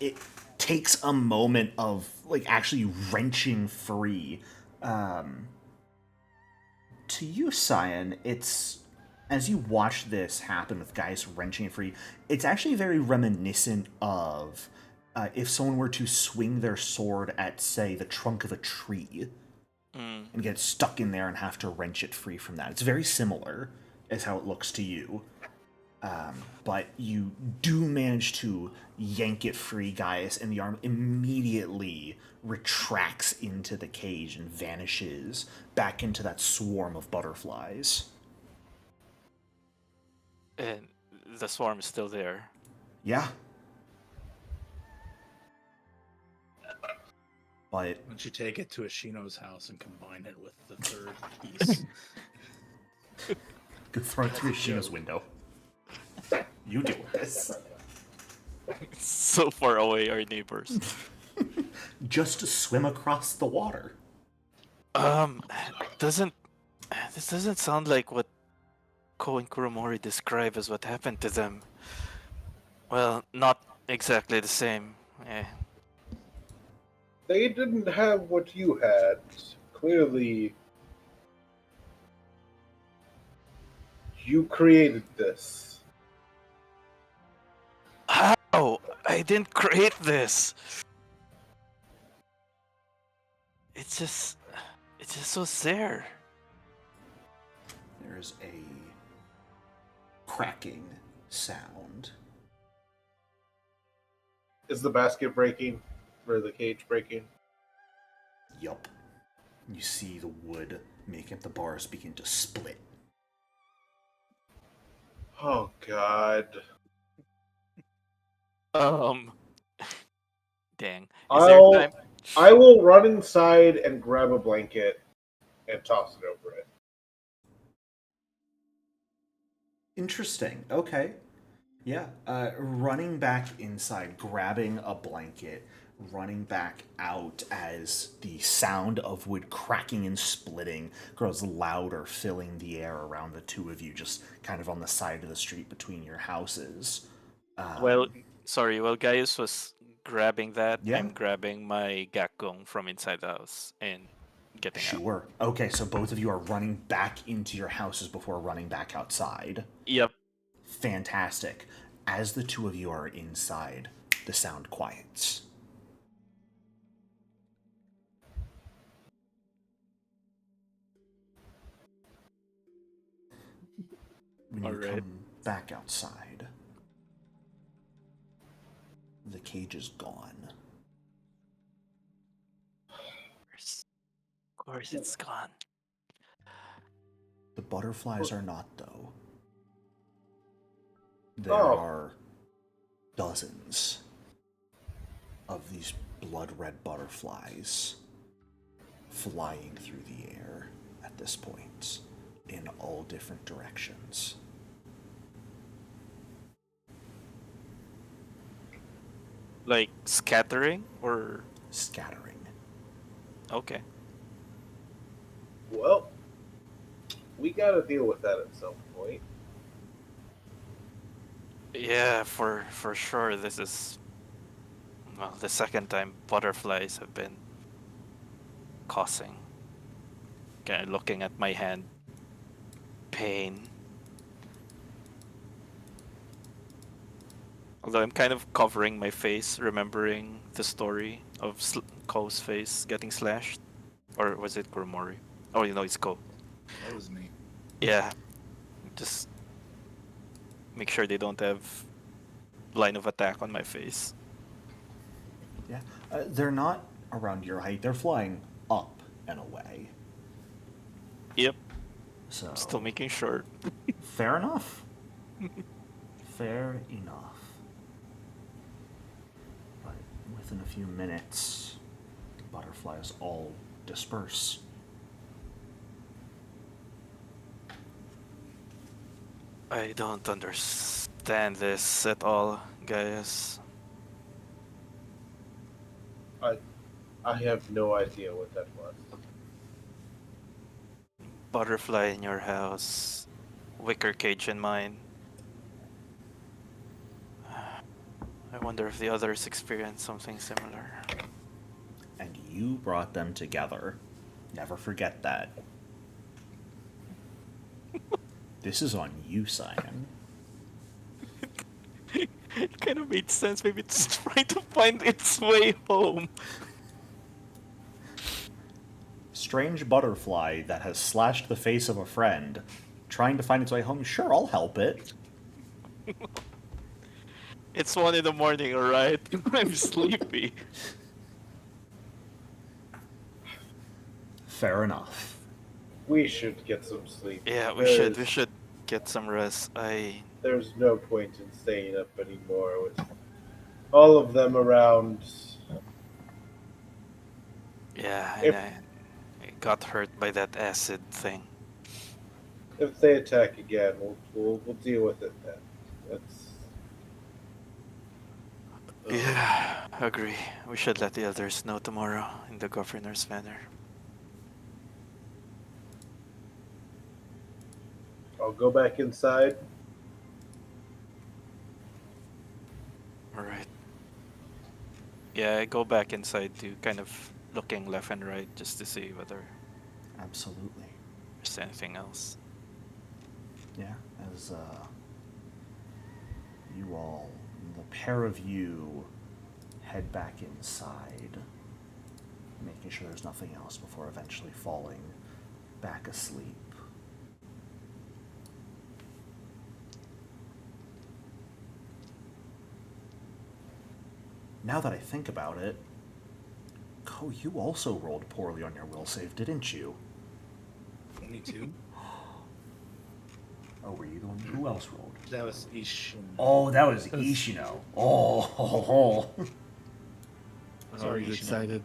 it takes a moment of, like, actually wrenching free. To you, Cyan, it's, as you watch this happen with guys wrenching it free, it's actually very reminiscent of if someone were to swing their sword at, say, the trunk of a tree and get stuck in there and have to wrench it free from that. It's very similar as how it looks to you. But you do manage to yank it free, Gaius, and the arm immediately retracts into the cage and vanishes back into that swarm of butterflies. And the swarm is still there. Yeah. But Why don't you take it to Ashino's house and combine it with the third piece? go throw it through Shina's window. You do this. It's so far away, our neighbors. Just to swim across the water. Doesn't this doesn't sound like what Ko and Kuromori describe as what happened to them. Well, not exactly the same. They didn't have what you had. Clearly, you created this. How? I didn't create this. It's just so there. There's a cracking sound. Is the basket breaking? Or the cage breaking? Yup. You see the wood making up the bars begin to split. Oh, God. Dang. Is I'll- there time? I will run inside and grab a blanket and toss it over it. Interesting. Okay. Yeah. Running back inside, grabbing a blanket, running back out as the sound of wood cracking and splitting grows louder, filling the air around the two of you, just kind of on the side of the street between your houses. Well, Gaius was grabbing that, Yeah. I'm grabbing my Gakgong from inside the house and getting out. Sure. Okay, so both of you are running back into your houses before running back outside. Yep. Fantastic. As the two of you are inside, the sound quiets. When you Alright. come back outside, the cage is gone. Of course it's gone. The butterflies are not, though. There Oh. are dozens of these blood red butterflies flying through the air at this point in all different directions. Like scattering or Scattering. okay. Well, we gotta deal with that at some point. Yeah, for sure. This is the second time butterflies have been causing. Okay, looking at my hand, pain. Although I'm kind of covering my face, remembering the story of Ko's face getting slashed, or was it Kuromori? Oh, it's Ko. That was me. Yeah, just make sure they don't have line of attack on my face. Yeah. They're not around your height, they're flying up and away. Yep, So, still making sure. fair enough. Fair enough. But within a few minutes, the butterflies all disperse. I don't understand this at all, guys. I have no idea what that was. Butterfly in your house, wicker cage in mine. I wonder if the others experienced something similar. And you brought them together. Never forget that. This is on you, Cyan. It kind of made sense. Maybe it's trying to find its way home. Strange butterfly that has slashed the face of a friend, trying to find its way home. Sure, I'll help it. It's 1 in the morning, alright? I'm sleepy. Fair enough. We should get some sleep. Yeah, we should get some rest. There's no point in staying up anymore with all of them around. Yeah, If- and I got hurt by that acid thing. If they attack again, we'll deal with it then. That's Yeah, agree. We should let the others know tomorrow in the governor's manor. I'll go back inside. Alright. Yeah, I go back inside to kind of looking left and right just to see whether Absolutely. there's anything else. Yeah, as you all, the pair of you, head back inside, making sure there's nothing else before eventually falling back asleep. Now that I think about it, Ko, you also rolled poorly on your will save, didn't you? 22. Oh, were you the one? Who else rolled? That was Ish. Oh, that was Ishino. Oh, Sorry, he's Ishino. excited.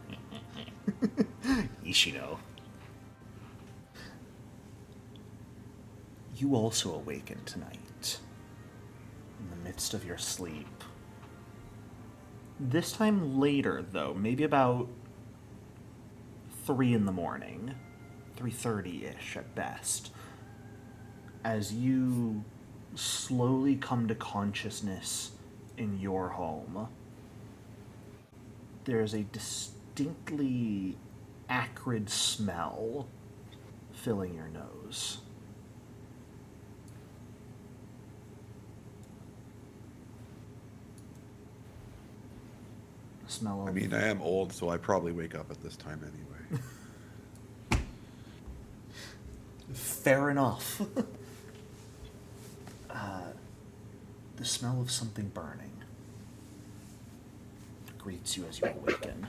Ishino. You also awaken tonight, in the midst of your sleep. This time later, though, maybe about 3 in the morning, 3:30-ish at best, as you slowly come to consciousness in your home. there's a distinctly acrid smell filling your nose. The smell of... I mean, I am old, so I probably wake up at this time anyway. Fair enough. The smell of something burning greets you as you awaken.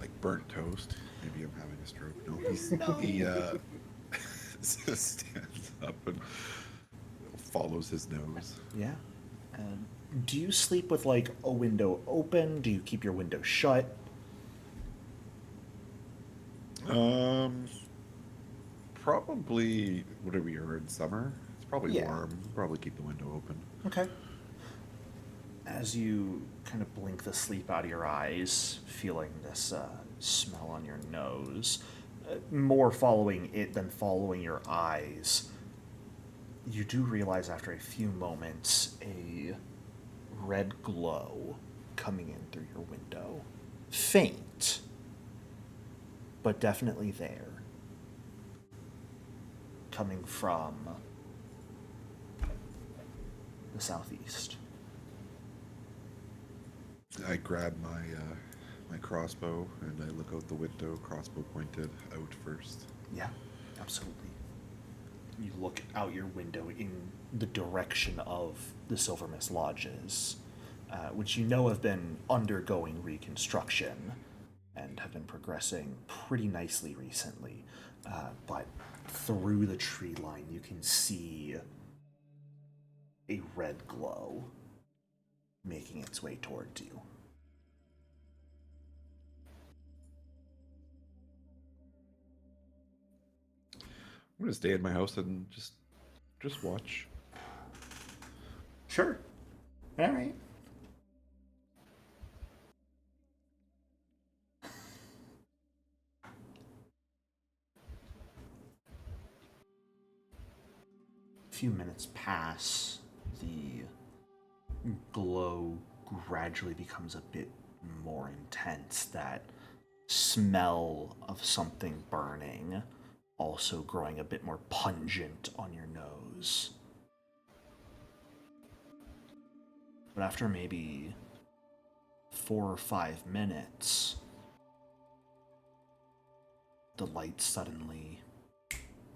Like burnt toast. Maybe I'm having a stroke. He stands up and follows his nose. Yeah. Do you sleep with, like, a window open? Do you keep your window shut? Probably, what are we in summer? It's probably Yeah. warm. Probably keep the window open. Okay. As you kind of blink the sleep out of your eyes, feeling this smell on your nose, more following it than following your eyes, you do realize after a few moments a red glow coming in through your window. Faint, but definitely there. Coming from the southeast. I grab my crossbow and I look out the window, crossbow pointed out first. Yeah, absolutely. You look out your window in the direction of the Silver Mist Lodges, which you know have been undergoing reconstruction and have been progressing pretty nicely recently. But through the tree line, you can see a red glow making its way towards you. I'm gonna stay in my house and just watch. Sure. All right. A few minutes pass. The glow gradually becomes a bit more intense. That smell of something burning also growing a bit more pungent on your nose. But after maybe 4 or 5 minutes, the light suddenly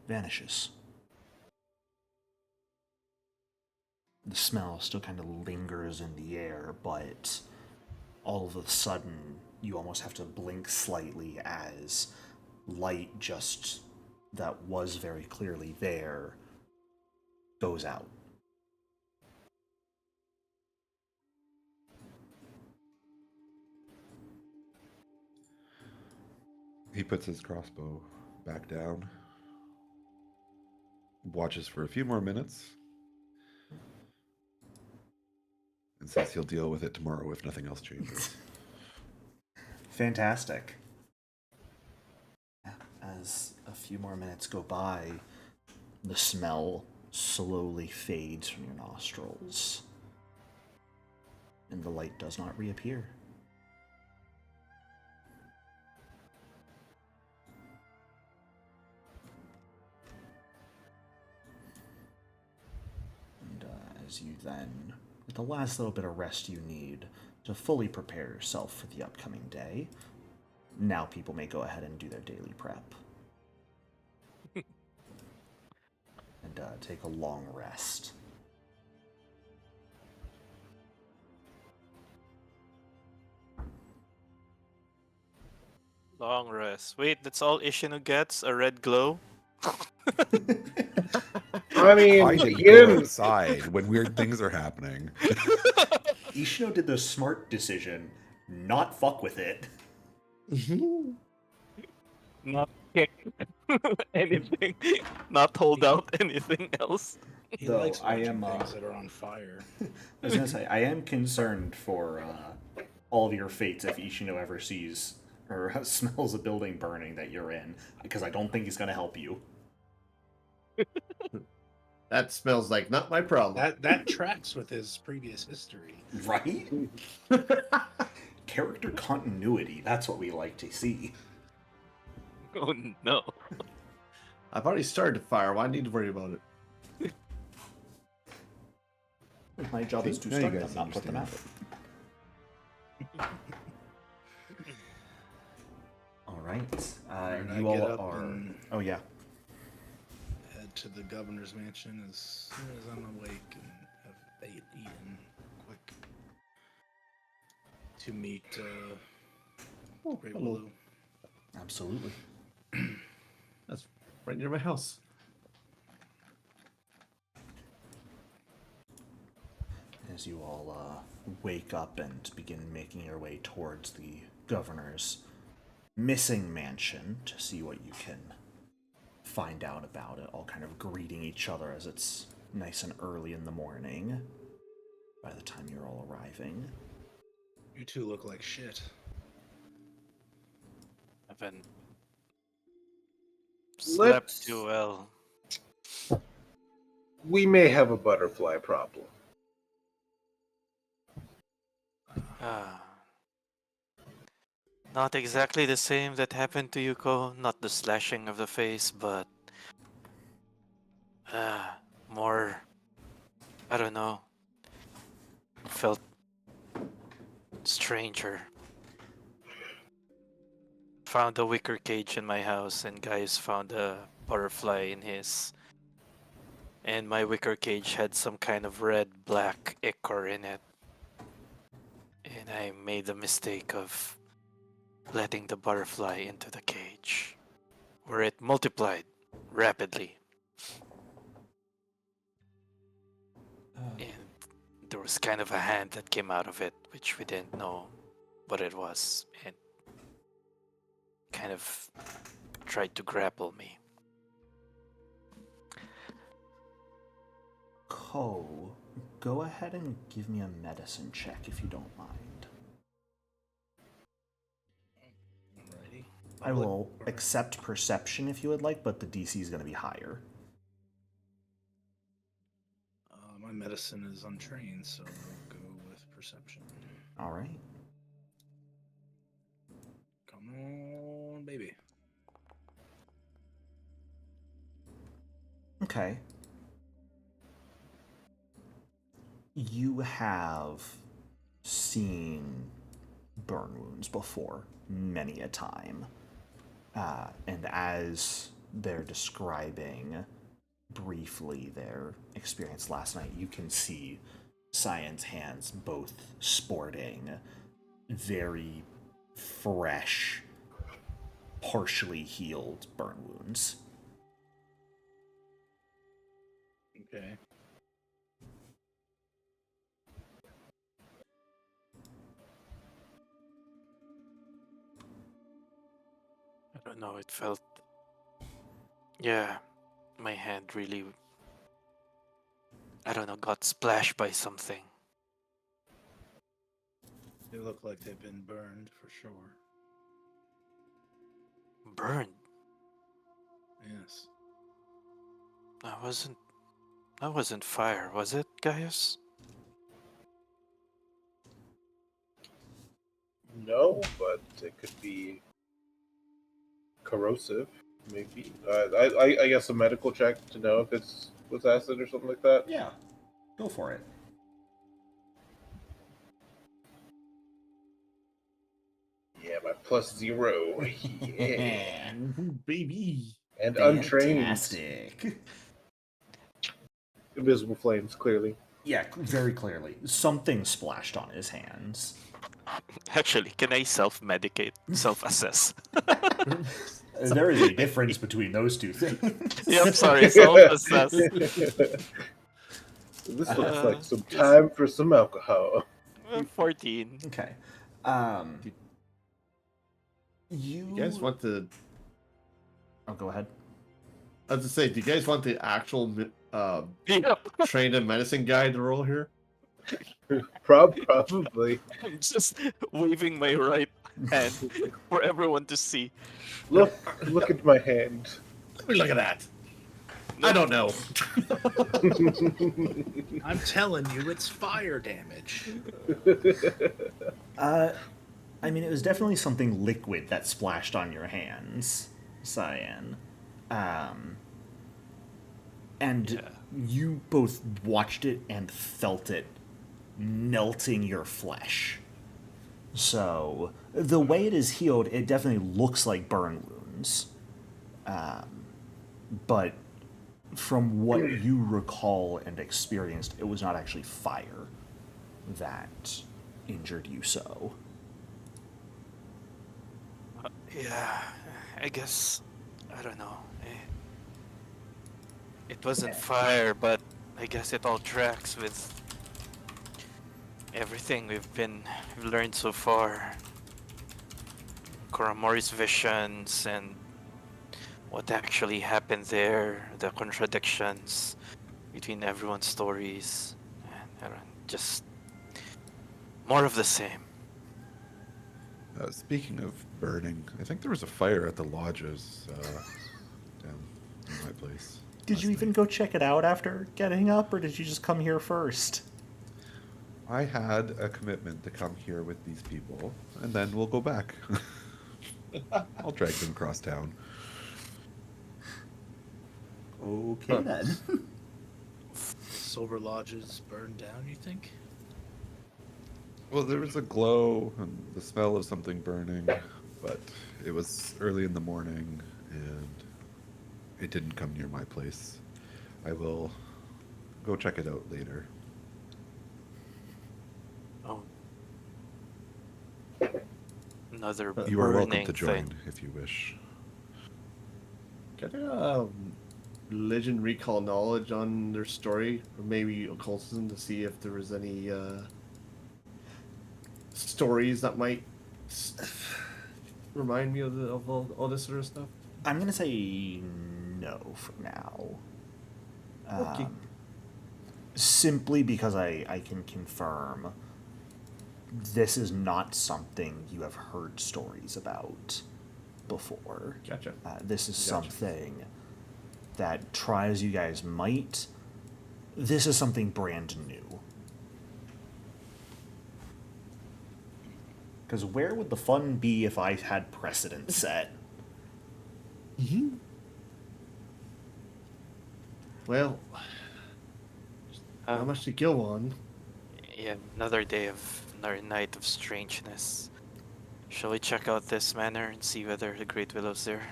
vanishes. The smell still kind of lingers in the air, but all of a sudden, you almost have to blink slightly as light just that was very clearly there goes out. He puts his crossbow back down, watches for a few more minutes, and says he'll deal with it tomorrow if nothing else changes. Fantastic. As a few more minutes go by, the smell slowly fades from your nostrils, and the light does not reappear. And as you then, with the last little bit of rest you need to fully prepare yourself for the upcoming day, now people may go ahead and do their daily prep. And take a long rest. Long rest. Wait, that's all Ishinu gets? A red glow? I mean, I you didn't go didn't. outside when weird things are happening. Ishino did the smart decision, not fuck with it. Not kick anything. Not hold out anything else. He Though likes I watching am, things that are on fire. I was gonna say, I am concerned for all of your fates if Ishino ever sees or smells a building burning that you're in, because I don't think he's gonna help you. That smells like not my problem. That tracks with his previous history. Right? Character continuity. That's what we like to see. Oh no. I've already started the fire. Why do I need to worry about it? My job is to Now you start guys them, not put them out. All right. And I You get all up are. and Oh yeah. head to the governor's mansion as soon as I'm awake and have eaten quick to meet Great hello. Willow. Absolutely. That's right near my house. As you all wake up and begin making your way towards the governor's missing mansion to see what you can find out about it, all kind of greeting each other as it's nice and early in the morning by the time you're all arriving. You two look like shit. Haven't slept Let's- too well. We may have a butterfly problem. Ah. Not exactly the same that happened to Yuko. Not the slashing of the face, but more. I don't know. Felt stranger. Found a wicker cage in my house, and guys found a butterfly in his. And my wicker cage had some kind of red-black ichor in it. And I made the mistake of letting the butterfly into the cage, where it multiplied rapidly. And there was kind of a hand that came out of it, which we didn't know what it was, and kind of tried to grapple me. Ko, go ahead and give me a medicine check if you don't mind. Alrighty. I will accept perception if you would like, but the DC is going to be higher. My medicine is untrained, so I'll go with perception. All right. Come on, baby. Okay. You have seen burn wounds before, many a time. And as they're describing briefly their experience last night, you can see Cyan's hands both sporting very fresh, partially healed burn wounds. Okay. I don't know, it felt. Yeah, my hand really. I don't know, got splashed by something. They look like they've been burned for sure. Burned. Yes. That wasn't fire, was it, Gaius? No, but it could be corrosive, maybe. I guess a medical check to know if it's with acid or something like that. Yeah, go for it. Yeah, my +0. Yeah. Baby. And untrained. Fantastic. Invisible flames, clearly. Yeah, very clearly. Something splashed on his hands. Actually, can I self-medicate, self-assess? There is a difference between those two things. Yep, sorry, self-assess. This looks like some time for some alcohol. 14. Okay. You guys want the? Oh, go ahead. I was to say, do you guys want the actual Yep. trained in medicine guy to roll here? Probably. I'm just waving my right hand for everyone to see. Look at my hand. Look at that. I don't know. I'm telling you, it's fire damage. I mean, it was definitely something liquid that splashed on your hands, Cyan. And Yeah. you both watched it and felt it melting your flesh. So, the way it is healed, it definitely looks like burn wounds. But from what you recall and experienced, it was not actually fire that injured you so. Yeah, I guess, I don't know. It wasn't fire, but I guess it all tracks with everything we've learned so far. Koramori's visions and what actually happened there, the contradictions between everyone's stories, and I don't know, just more of the same. Speaking of burning, I think there was a fire at the lodges down in my place. Did you even go check it out after getting up, or did you just come here first? I had a commitment to come here with these people, and then we'll go back. I'll drag them across town. Okay, then. Silver lodges burned down, you think? Well, there was a glow and the smell of something burning, but it was early in the morning, and it didn't come near my place. I will go check it out later. Oh. Another You are welcome burning to join thing. if you wish. Get a religion recall knowledge on their story, or maybe occultism, to see if there was any stories that might remind me of all this sort of stuff. I'm gonna say no for now. Okay. Simply because I can confirm this is not something you have heard stories about before. Gotcha. This is Gotcha. something that, try as you guys might, this is something brand new. Because where would the fun be if I had precedent set? Well, not much to go on. Yeah, another night of strangeness. Shall we check out this manor and see whether the Great Willow's there?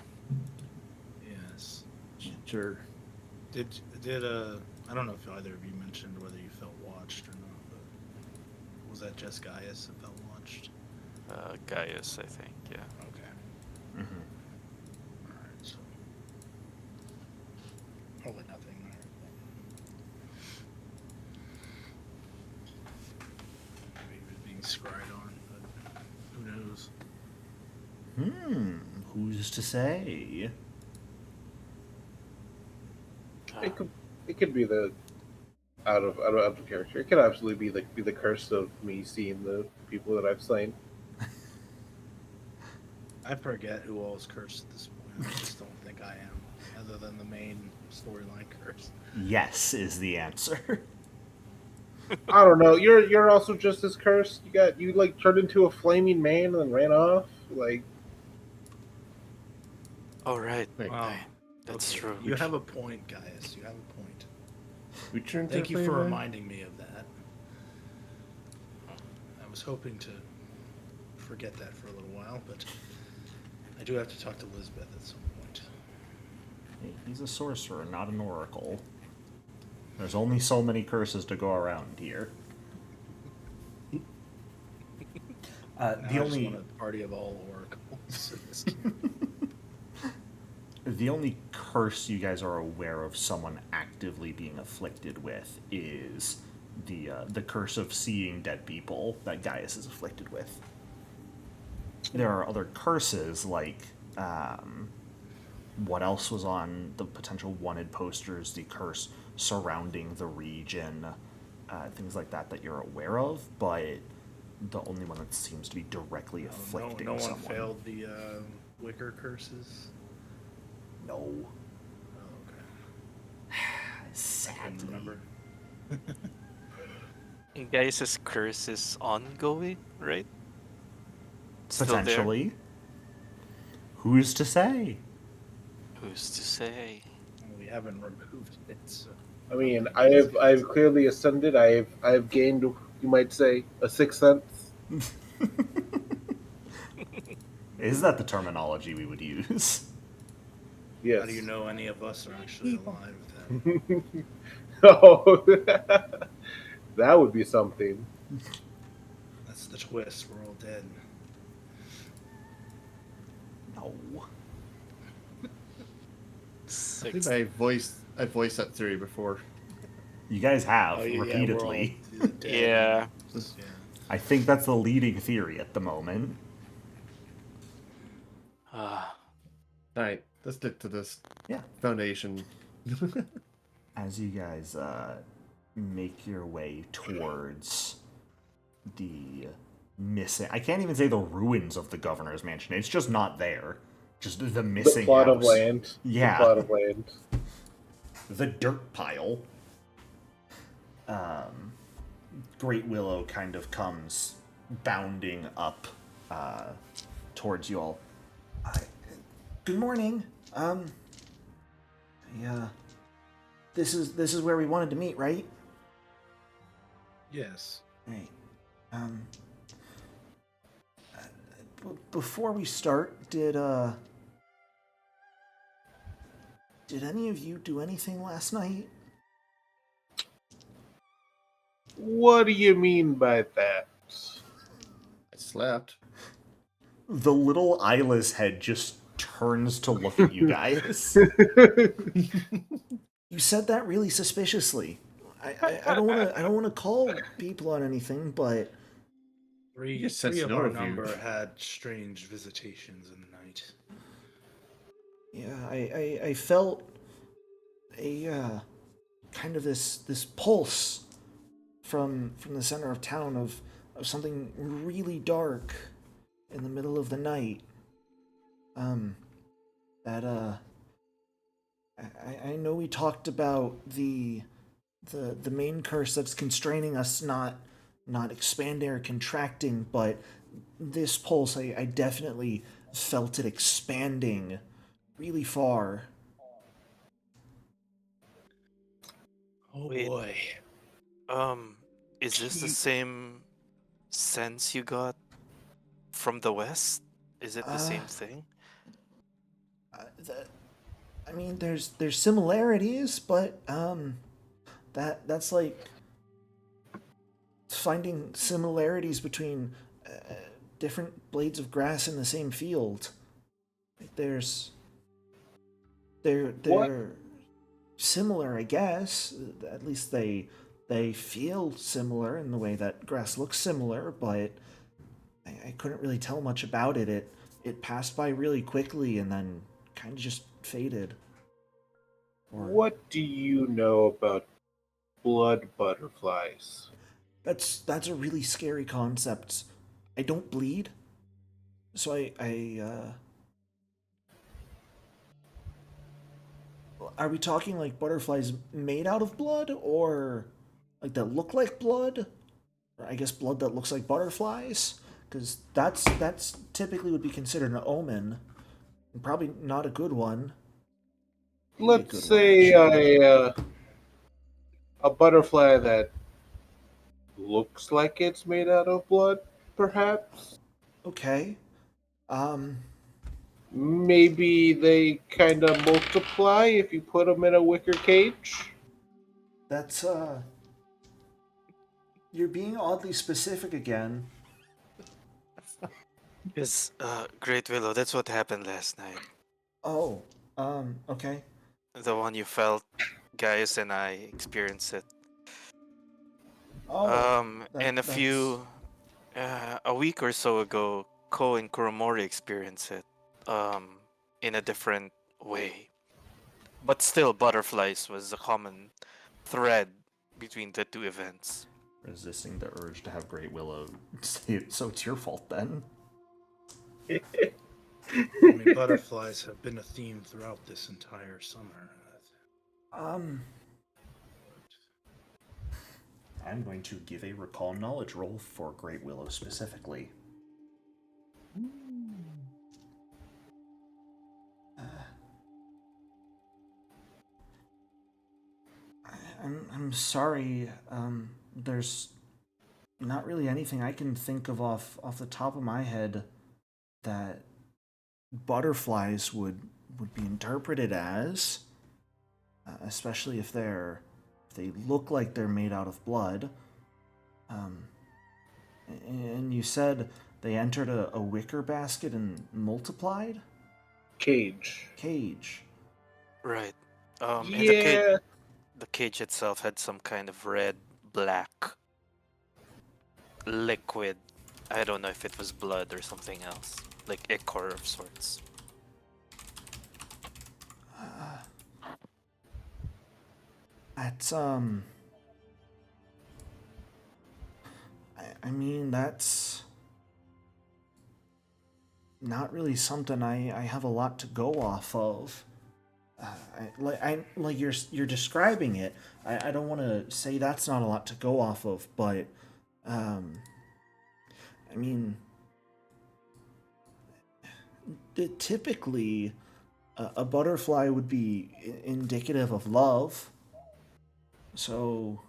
Yes. Sure. Did I don't know if either of you mentioned whether you felt watched or not, but was that just Gaius that felt watched? Gaius, I think, yeah. Okay. Mm-hmm. Alright, so probably nothing there. Maybe he was being scried on, but who knows? Who's to say? It could be the out of character. It could absolutely be the curse of me seeing the people that I've slain. I forget who all is cursed at this point. I just don't think I am, other than the main storyline curse. Yes is the answer. I don't know. You're also just as cursed. You like turned into a flaming man and then ran off. Like, Oh, right. Wait. Wow. That's Okay, true. You have a point, Gaius. You have a point. We turned Thank to you for flavor? reminding me of that. I was hoping to forget that for a little while, but I do have to talk to Elizabeth at some point. Hey, he's a sorcerer, not an oracle. There's only so many curses to go around here. Now The I just only want a party of all oracles in this game. the only curse you guys are aware of someone actively being afflicted with is the curse of seeing dead people that Gaius is afflicted with. There are other curses like what else was on the potential wanted posters, the curse surrounding the region, things like that you're aware of, but the only one that seems to be directly afflicting no one someone. failed the Wicker curses? No. Oh, okay. couldn't remember. Guys' curse is ongoing, right? Still there? Potentially. Who's to say? Who's to say? Well, we haven't removed it, so I mean, I've clearly ascended. I've gained, you might say, a sixth sense. Is that the terminology we would use? Yes. how do you know any of us are actually alive then? Oh, that would be something. That's the twist. We're all dead. No. I think Six. I voiced that theory before. You guys have, Oh, yeah, repeatedly. we're all dead. Yeah. Yeah. I think that's the leading theory at the moment. Alright, let's stick to this Yeah. foundation. As you guys make your way towards the missing... I can't even say the ruins of the governor's mansion. It's just not there. Just the missing The plot house. of land. Yeah. The plot of land. The dirt pile. Great Willow kind of comes bounding up towards you all. Good morning. Yeah. This is where we wanted to meet, right? Yes. Right. Before we start, did any of you do anything last night? What do you mean by that? I slept. The little eyeless head just turns to look at you guys. You said that really suspiciously. I don't want to call people on anything, but Three Yes, that's of no our review. number had strange visitations in the night. yeah, I felt a kind of this pulse from the center of town of something really dark in the middle of the night. I know we talked about the main curse that's constraining us not expanding or contracting, but this pulse I definitely felt it expanding really far. Oh Wait. boy. Is this the same sense you got from the west? Is it the same thing? I mean, there's similarities, but that's like finding similarities between different blades of grass in the same field. Like they're similar, I guess. At least they feel similar in the way that grass looks similar, but I couldn't really tell much about it. It passed by really quickly and then kind of just faded. What do you know about blood butterflies? That's a really scary concept. I don't bleed, so are we talking like butterflies made out of blood, or like that look like blood? Or I guess blood that looks like butterflies, because that's typically would be considered an omen, and probably not a good one. Maybe a Let's good one, say actually. a butterfly that looks like it's made out of blood, perhaps. Okay. Maybe they kind of multiply if you put them in a wicker cage. That's you're being oddly specific again. Yes, Great Willow, that's what happened last night. Oh, okay. The one you felt, guys, and I experienced it. Oh, And a week or so ago, Ko and Kuromori experienced it, in a different way. But still, butterflies was a common thread between the two events. Resisting the urge to have Great Willow say it, so it's your fault then. I mean, butterflies have been a theme throughout this entire summer. I'm going to give a recall knowledge roll for Great Willow specifically. I'm sorry. There's not really anything I can think of off the top of my head that butterflies would be interpreted as, especially if they look like they're made out of blood. And you said they entered a wicker basket and multiplied? Cage. Cage. Right. Yeah. The cage itself had some kind of red, black liquid. I don't know if it was blood or something else, like ichor of sorts. That's I mean, that's not really something I have a lot to go off of. Like you're describing it. I don't want to say that's not a lot to go off of, but I mean, typically a butterfly would be indicative of love. So,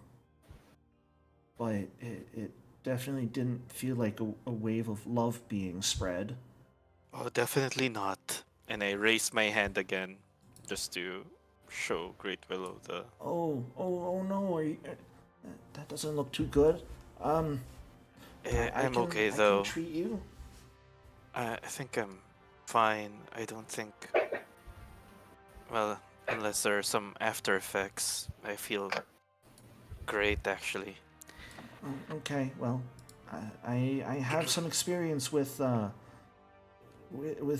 but it definitely didn't feel like a wave of love being spread. Oh, definitely not. And I raised my hand again, just to show Great Willow the. Oh no! That doesn't look too good. I I'm can okay I can though. treat you. I think I'm fine. I don't think. Well, unless there are some after effects, I feel great actually. Okay, well, I have some experience with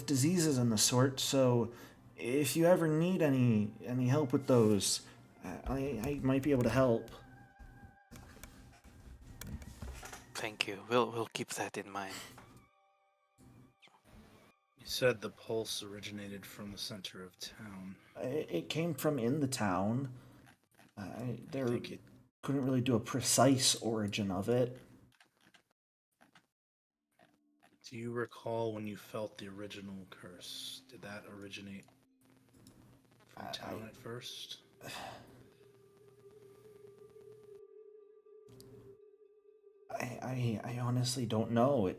diseases and the sort, so if you ever need any help with those, I might be able to help. Thank you. We'll keep that in mind. You said the pulse originated from the center of town. It came from in the town. There think it couldn't really do a precise origin of it. Do you recall when you felt the original curse? Did that originate from town at first? I honestly don't know.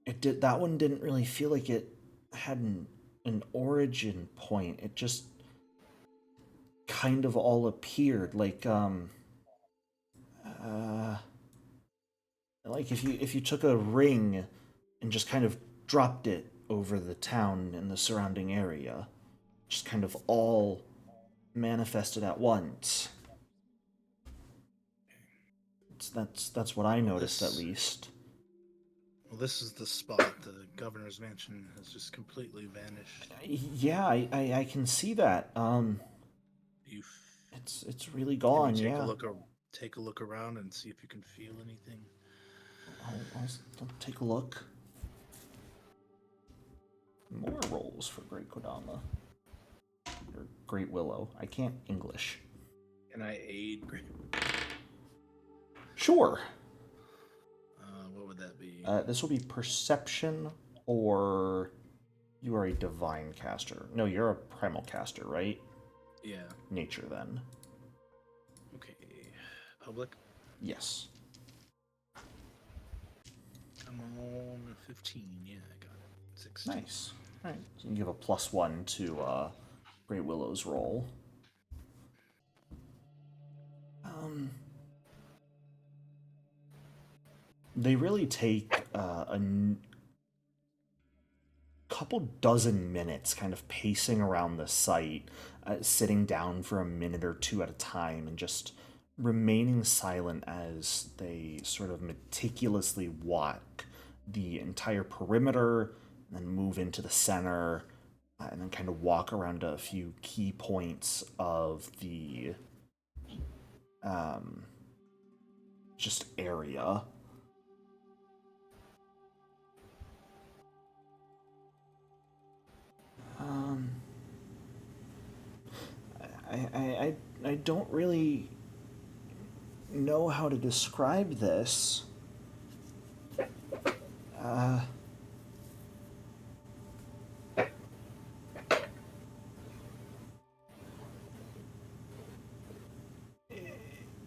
That one didn't really feel like it had an origin point. It just kind of all appeared like if you took a ring and just kind of dropped it over the town and the surrounding area, just kind of all manifested at once. That's what I noticed at least. Well, this is the spot. The governor's mansion has just completely vanished. Yeah, I can see that. You It's really Can gone. you Yeah. take a look around and see if you can feel anything? I'll take a look. More rolls for Great Kodama. Or Great Willow. I can't English. Can I aid? Sure. What would that be? This will be perception, or you are a divine caster. No, you're a primal caster, right? Yeah. Nature, then. Okay. Public? Yes. I'm on 15. Yeah, I got it. 16. Nice. All right. So you give a +1 to Great Willow's roll. They really take a couple dozen minutes kind of pacing around the site, sitting down for a minute or two at a time and just remaining silent as they sort of meticulously walk the entire perimeter and then move into the center and then kind of walk around a few key points of the just area. I don't really know how to describe this.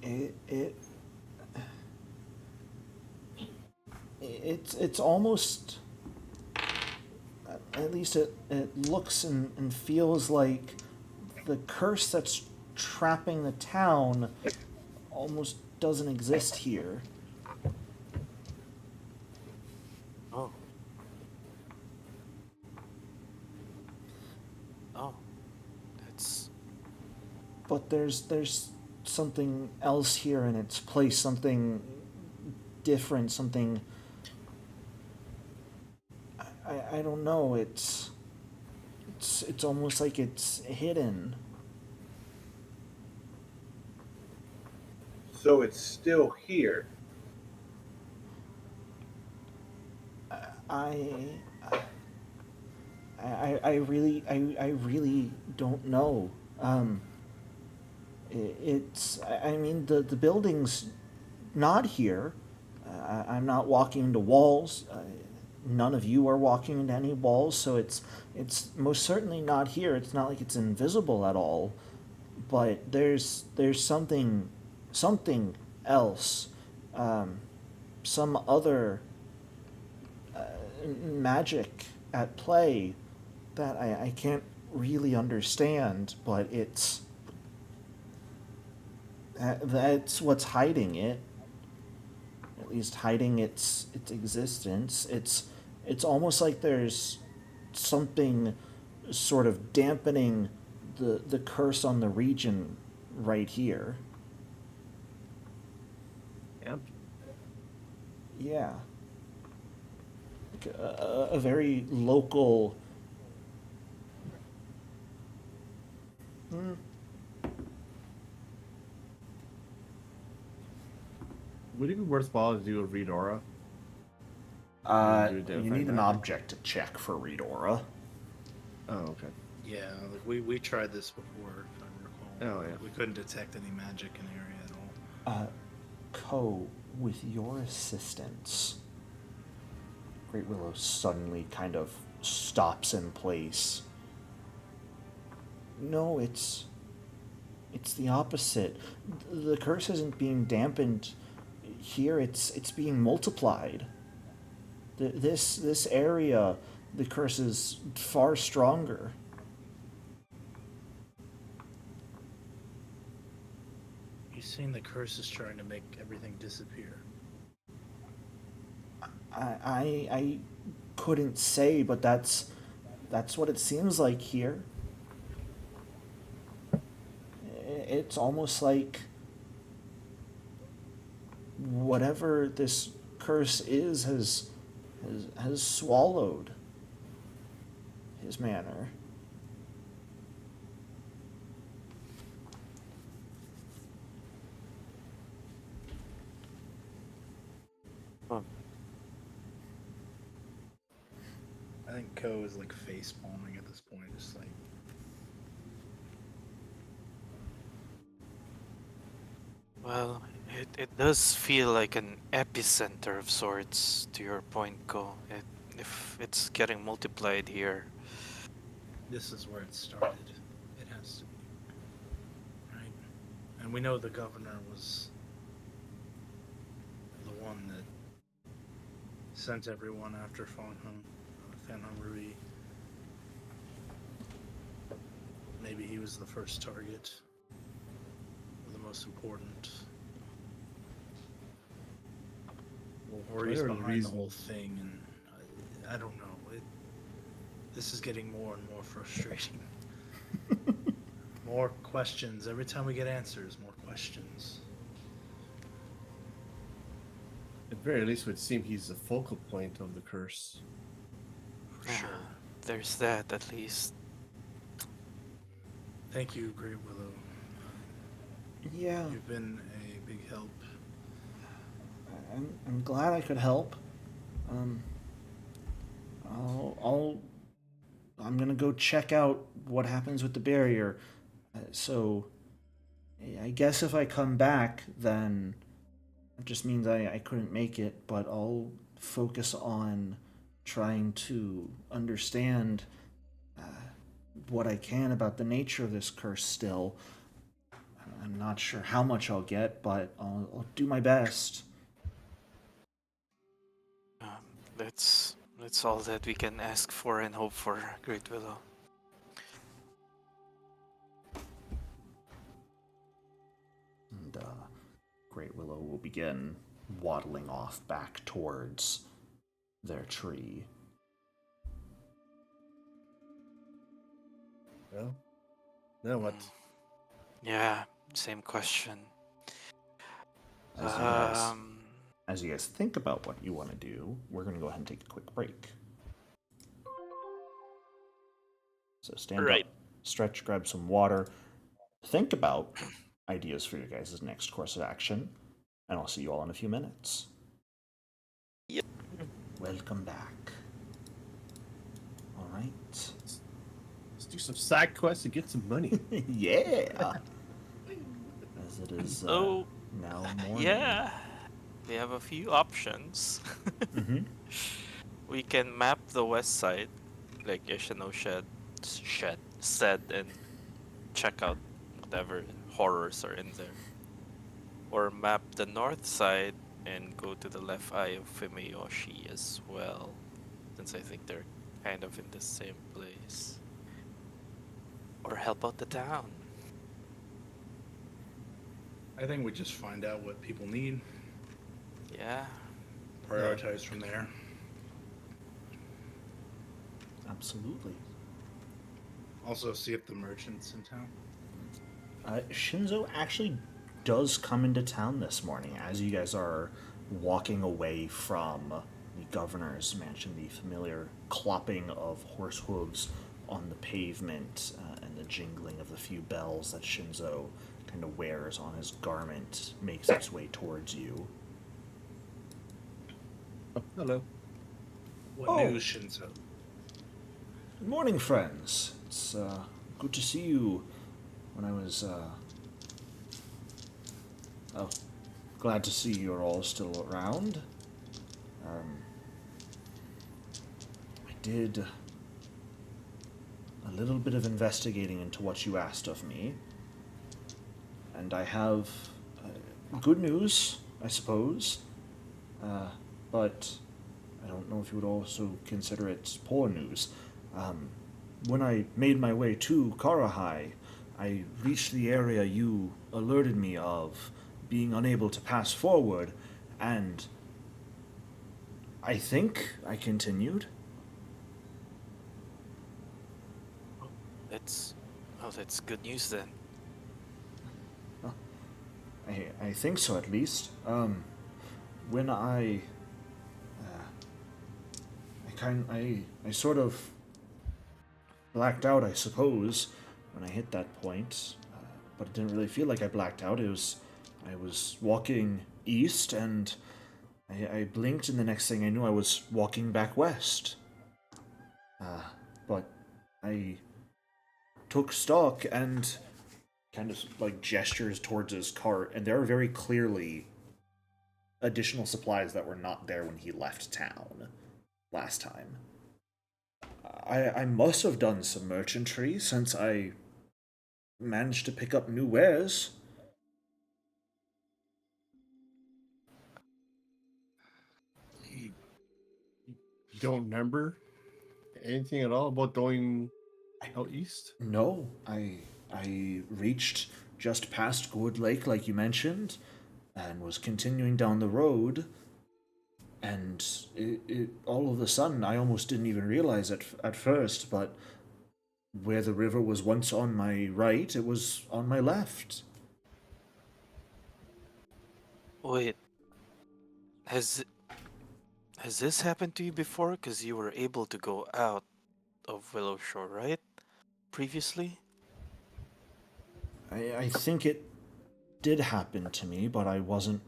It, it it's almost, at least it looks and feels like the curse that's trapping the town almost doesn't exist here. Oh. Oh. That's But there's something else here in its place, something different, something I don't know, it's almost like it's hidden. So it's still here. I I really don't know. I mean, the building's not here. I'm not walking into walls. None of you are walking into any walls, so it's most certainly not here. It's not like it's invisible at all. But there's something else, some other magic at play that I can't really understand, but that's what's hiding it. At least hiding its existence. It's almost like there's something sort of dampening the curse on the region right here. Yep. Yeah. Like a very local. Would it be worthwhile to do a read aura? You need an object to check for read aura. Oh, okay. Yeah, like we tried this before, if I recall. Oh, yeah. We couldn't detect any magic in the area at all. Ko, with your assistance, Great Willow suddenly kind of stops in place. No, it's the opposite. The curse isn't being dampened here. It's being multiplied. This area, the curse is far stronger. You've seen the curse is trying to make everything disappear. I couldn't say, but that's what it seems like here. It's almost like whatever this curse is has swallowed his manner. I think Ko is like face palming at this point, just like. well, it does feel like an epicenter of sorts, to your point, Ko. If it's getting multiplied here. This is where it started. It has to be. Right? And we know the governor was the one that sent everyone after Fanham Rui. Maybe he was the first target. Or the most important. Or he's Whatever the behind the reason. whole thing, and I don't know. This is getting more and more frustrating. More questions. Every time we get answers, more questions. At the very least, it would seem he's the focal point of the curse. For sure. There's that, at least. Thank you, Great Willow. Yeah, You've been a big help. I'm glad I could help. I'm gonna go check out what happens with the barrier. So, I guess if I come back, then it just means I couldn't make it, but I'll focus on trying to understand what I can about the nature of this curse still. I'm not sure how much I'll get, but I'll do my best. Um, that's all that we can ask for and hope for, Great Willow. And Great Willow will begin waddling off back towards their tree. Well, now what? Yeah, same question. As you guys think about what you want to do, we're going to go ahead and take a quick break. So stand Right. up, stretch, grab some water, think about ideas for your guys' next course of action, and I'll see you all in a few minutes. Yep. Welcome back. All right. Let's do some side quests and get some money. Yeah. As it is Oh, now morning. yeah. We have a few options. Mm-hmm. We can map the west side, like Ishino said, and check out whatever horrors are in there. Or map the north side and go to the left eye of Fumiyoshi as well, since I think they're kind of in the same place. Or help out the town. I think we just find out what people need, Yeah. prioritize from there. Absolutely. Also, see if the merchant's in town. Shinzo actually does come into town this morning as you guys are walking away from the governor's mansion, the familiar clopping of horse hooves on the pavement and the jingling of the few bells that Shinzo kind of wears on his garment makes its way towards you. Oh, hello. What Oh. news, Shinzo? Good morning, friends. It's good to see you. When I was glad to see you're all still around. I did a little bit of investigating into what you asked of me, and I have good news, I suppose, but I don't know if you would also consider it poor news. When I made my way to Karahai, I reached the area you alerted me of being unable to pass forward, and I think I continued. That's good news then. I think so, at least. When I sort of blacked out, I suppose, when I hit that point, but it didn't really feel like I blacked out. I was walking east, and I blinked, and the next thing I knew, I was walking back west. But I took stock and kind of like gestures towards his cart, and there are very clearly additional supplies that were not there when he left town last time. I must have done some merchantry since I managed to pick up new wares. You don't remember anything at all about going out east? No, I reached just past Gourd Lake, like you mentioned, and was continuing down the road, and it all of a sudden, I almost didn't even realize it at first, but where the river was once on my right, it was on my left. Wait, has this happened to you before? Because you were able to go out of Willowshore, right? Previously? I think it did happen to me, but I wasn't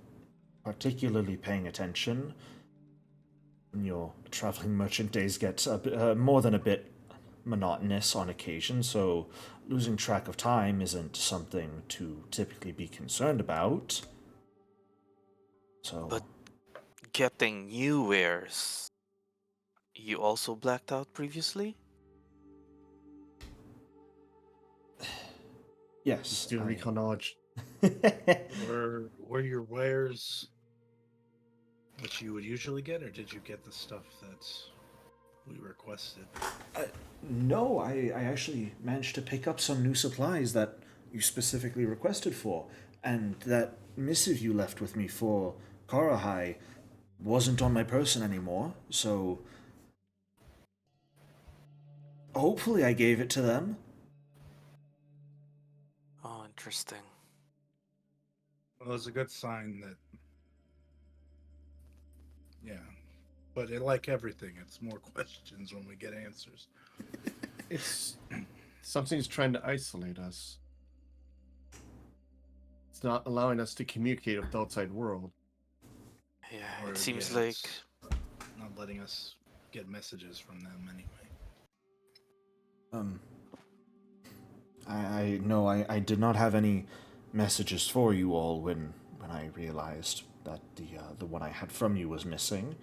particularly paying attention. Your traveling merchant days get more than a bit monotonous on occasion, so losing track of time isn't something to typically be concerned about. So, But getting new wares. You also blacked out previously? yes. Doing recall knowledge. Were your wares what you would usually get, or did you get the stuff that we requested? No, I actually managed to pick up some new supplies that you specifically requested for, and that missive you left with me for Karahai wasn't on my person anymore, so hopefully I gave it to them. Oh, interesting. Well, it's a good sign that. Yeah, but like everything, it's more questions when we get answers. It's something's trying to isolate us. It's not allowing us to communicate with the outside world. Yeah, Or, it seems yeah, like it's not letting us get messages from them anyway. I no, I did not have any messages for you all when I realized that the one I had from you was missing.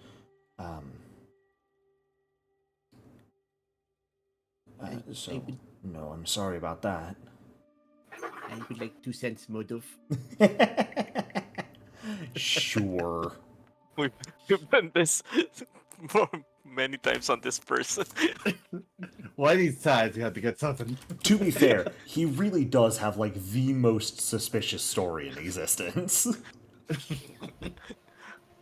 So no, I'm sorry about that. I would like 2 cents motive. Sure. we've done this many times on this person. Why these times you have to get something? To be fair, he really does have like the most suspicious story in existence.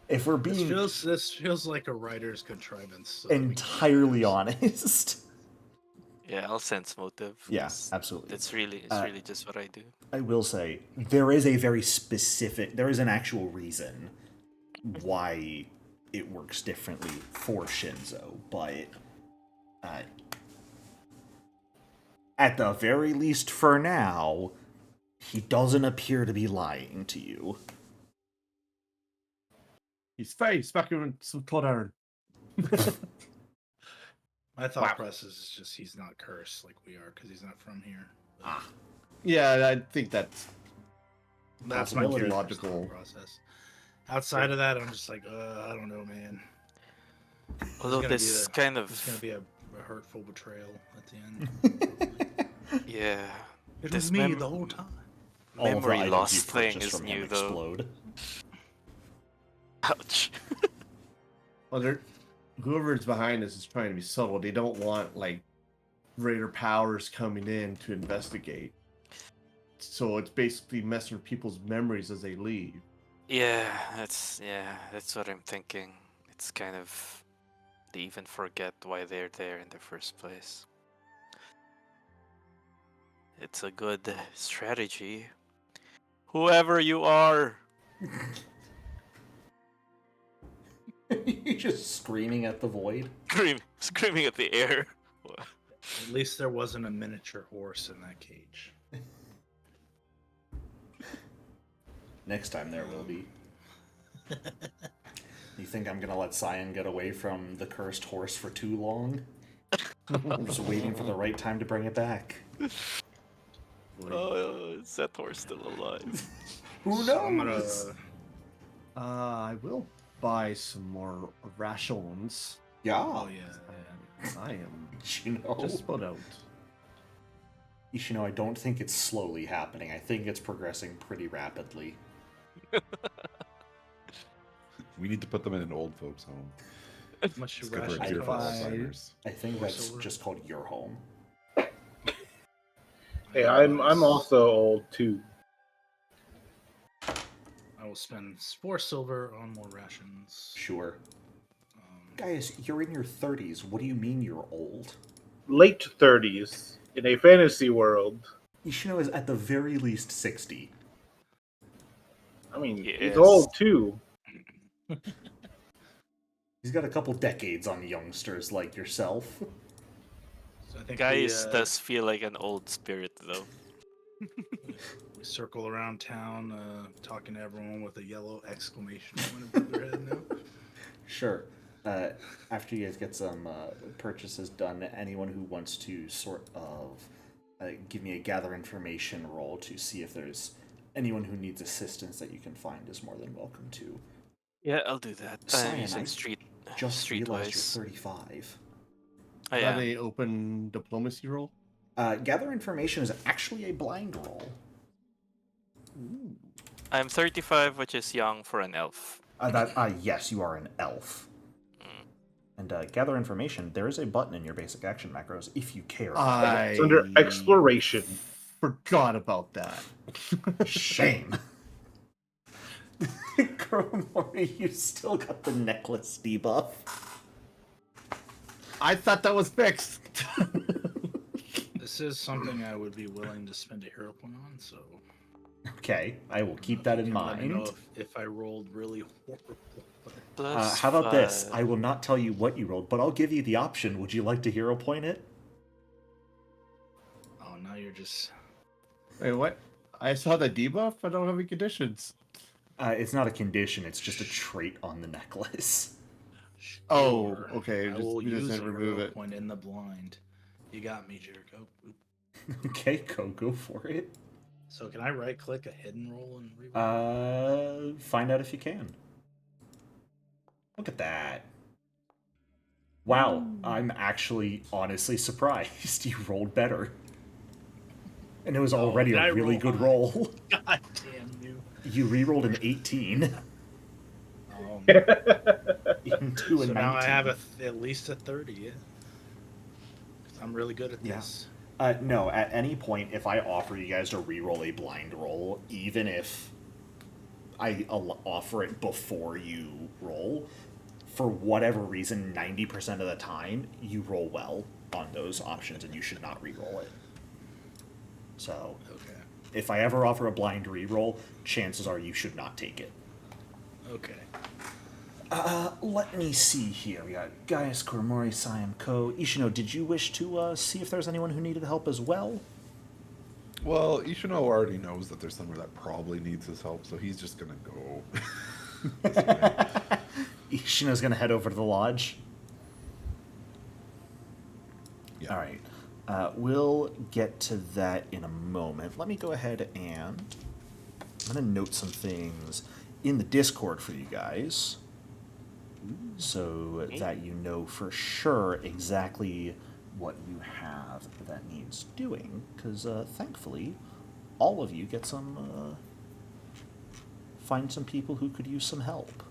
If we're being This feels like a writer's contrivance. So entirely honest. Yeah, I'll sense motive. Yeah, 'cause absolutely. It's really just what I do. I will say, there is a very specific, there is an actual reason why it works differently for Shinzo, but at the very least for now, he doesn't appear to be lying to you. He's face back in some cold iron. My thought process is just he's not cursed like we are because he's not from here. Yeah, I think that's That's my possibility. first Logical thought process. Outside of that, I'm just like, I don't know, man. Although this kind It's gonna of be a hurtful betrayal at the end. yeah, It this was me the whole time. All of the memory items loss you thing purchased is from him new though. explode. Ouch. well, whoever's behind this is trying to be subtle. They don't want like greater powers coming in to investigate. So it's basically messing with people's memories as they leave. Yeah, that's what I'm thinking. It's kind of they even forget why they're there in the first place. It's a good strategy. Whoever you are. You're just screaming at the void. Screaming at the air. At least there wasn't a miniature horse in that cage. Next time there will be. You think I'm gonna let Cyan get away from the cursed horse for too long? I'm just waiting for the right time to bring it back. Oh, is that horse still alive? Who So I'm knows? I will buy some more rations. Yeah. Oh yeah. I am You know. just about out. You know, I don't think it's slowly happening. I think it's progressing pretty rapidly. We need to put them in an old folks' home. Much It's good for rations a cure for cost? Alzheimer's. I think Or that's silver. just called your home. Hey, I'm also old too. I will spend 4 silver on more rations. Sure. Guys, you're in your 30s. What do you mean you're old? Late 30s in a fantasy world. Ishino is at the very least 60. I mean, Yes. he's old too. He's got a couple decades on youngsters like yourself. So I think Guys does feel like an old spirit though. we circle around town, talking to everyone with a yellow exclamation point above their head now. Sure. After you guys get some purchases done, anyone who wants to sort of give me a gather information roll to see if there's anyone who needs assistance that you can find is more than welcome to. Yeah, I'll do that. I'm Cyan, using I just realized you're streetwise. 35. I Is that am. a open diplomacy roll? Gather information is actually a blind roll. I'm 35, which is young for an elf. Yes, you are an elf. And gather information, there is a button in your basic action macros if you care. It's under exploration. Forgot about that. Shame. Kuromori, you still got the necklace debuff. I thought that was fixed. This is something I would be willing to spend a hero point on, so. Okay, I will keep that in Let me know mind. if I rolled really horrible. Plus How about this? 5. I will not tell you what you rolled, but I'll give you the option. Would you like to hero point it? Oh, now you're just. Wait, what? I saw the debuff. I don't have any conditions. It's not a condition, it's just a trait on the necklace. Oh, Sure. okay, I just- will we just use a didn't remove hero it. point in the blind. You got me, Jericho. Oop. Okay, go for it. So can I right click a hidden roll and reroll? Find out if you can. Look at that. Wow, I'm actually honestly surprised you rolled better. And it was already did I a really roll good high? roll. God damn you. You re-rolled an 18 Um, into a 19. so now I have at least a 30, yeah. 'Cause I'm really good at Yeah. this. No, at any point, if I offer you guys to re-roll a blind roll, even if I offer it before you roll, for whatever reason, 90% of the time, you roll well on those options, and you should not re-roll it. So, Okay. if I ever offer a blind re-roll, chances are you should not take it. Okay. Let me see here. We got Gaius, Kuromori, Cyan, Ko. Ishino, did you wish to see if there's anyone who needed help as well? Well, Ishino already knows that there's someone that probably needs his help, so he's just gonna go. Ishino's gonna head over to the lodge. Yeah. All right. We'll get to that in a moment. Let me go ahead and I'm gonna note some things in the Discord for you guys, so that you know for sure exactly what you have that needs doing. Because thankfully, all of you get some find some people who could use some help.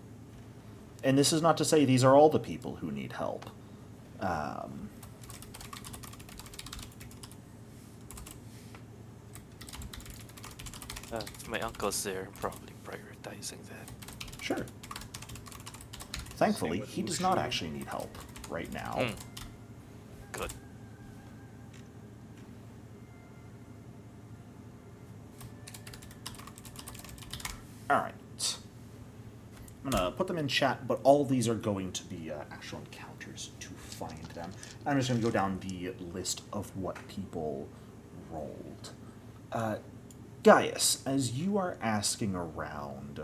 And this is not to say these are all the people who need help. If my uncle's there, I'm probably prioritizing that. Sure. Thankfully, with he does not Wuxi. actually need help right now. Hmm. Good. Alright. I'm going to put them in chat, but all of these are going to be actual encounters to find them. I'm just going to go down the list of what people rolled. Gaius, as you are asking around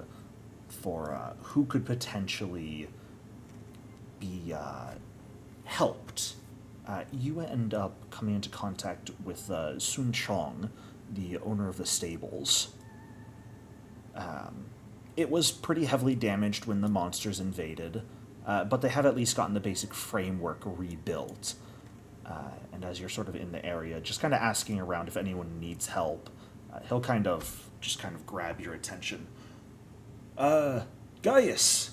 for who could potentially be helped, you end up coming into contact with Sun Chong, the owner of the stables. It was pretty heavily damaged when the monsters invaded, but they have at least gotten the basic framework rebuilt. And as you're sort of in the area, just kind of asking around if anyone needs help, he'll just grab your attention. Gaius,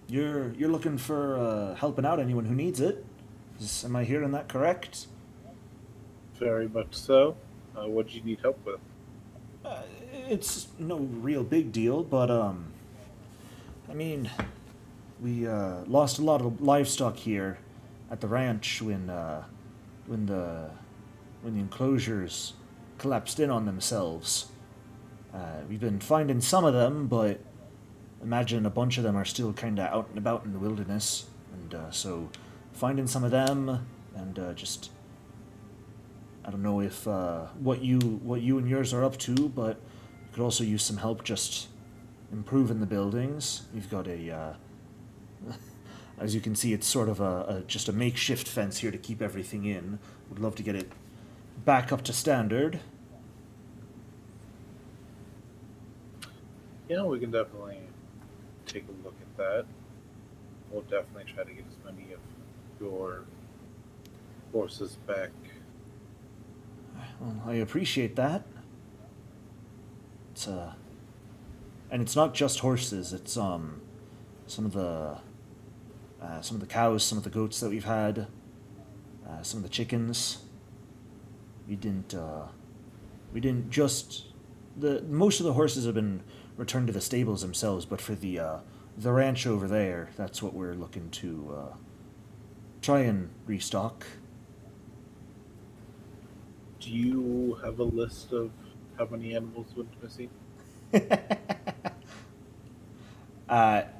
you're looking for helping out anyone who needs it. Am I hearing that correct? Very much so. What do you need help with? It's no real big deal, but I mean, we lost a lot of livestock here at the ranch when the enclosures collapsed in on themselves. We've been finding some of them, but imagine a bunch of them are still kind of out and about in the wilderness, and so finding some of them and just I don't know if what you and yours are up to, but could also use some help just improving the buildings. We've got a, as you can see, it's sort of just a makeshift fence here to keep everything in. Would love to get it back up to standard. Yeah, we can definitely take a look at that. We'll definitely try to get as many of your horses back. Well, I appreciate that. It's and it's not just horses. It's some of the cows, some of the goats that we've had, some of the chickens. We didn't just the most of the horses have been returned to the stables themselves, but for the ranch over there, that's what we're looking to try and restock. Do you have a list of how many animals went missing?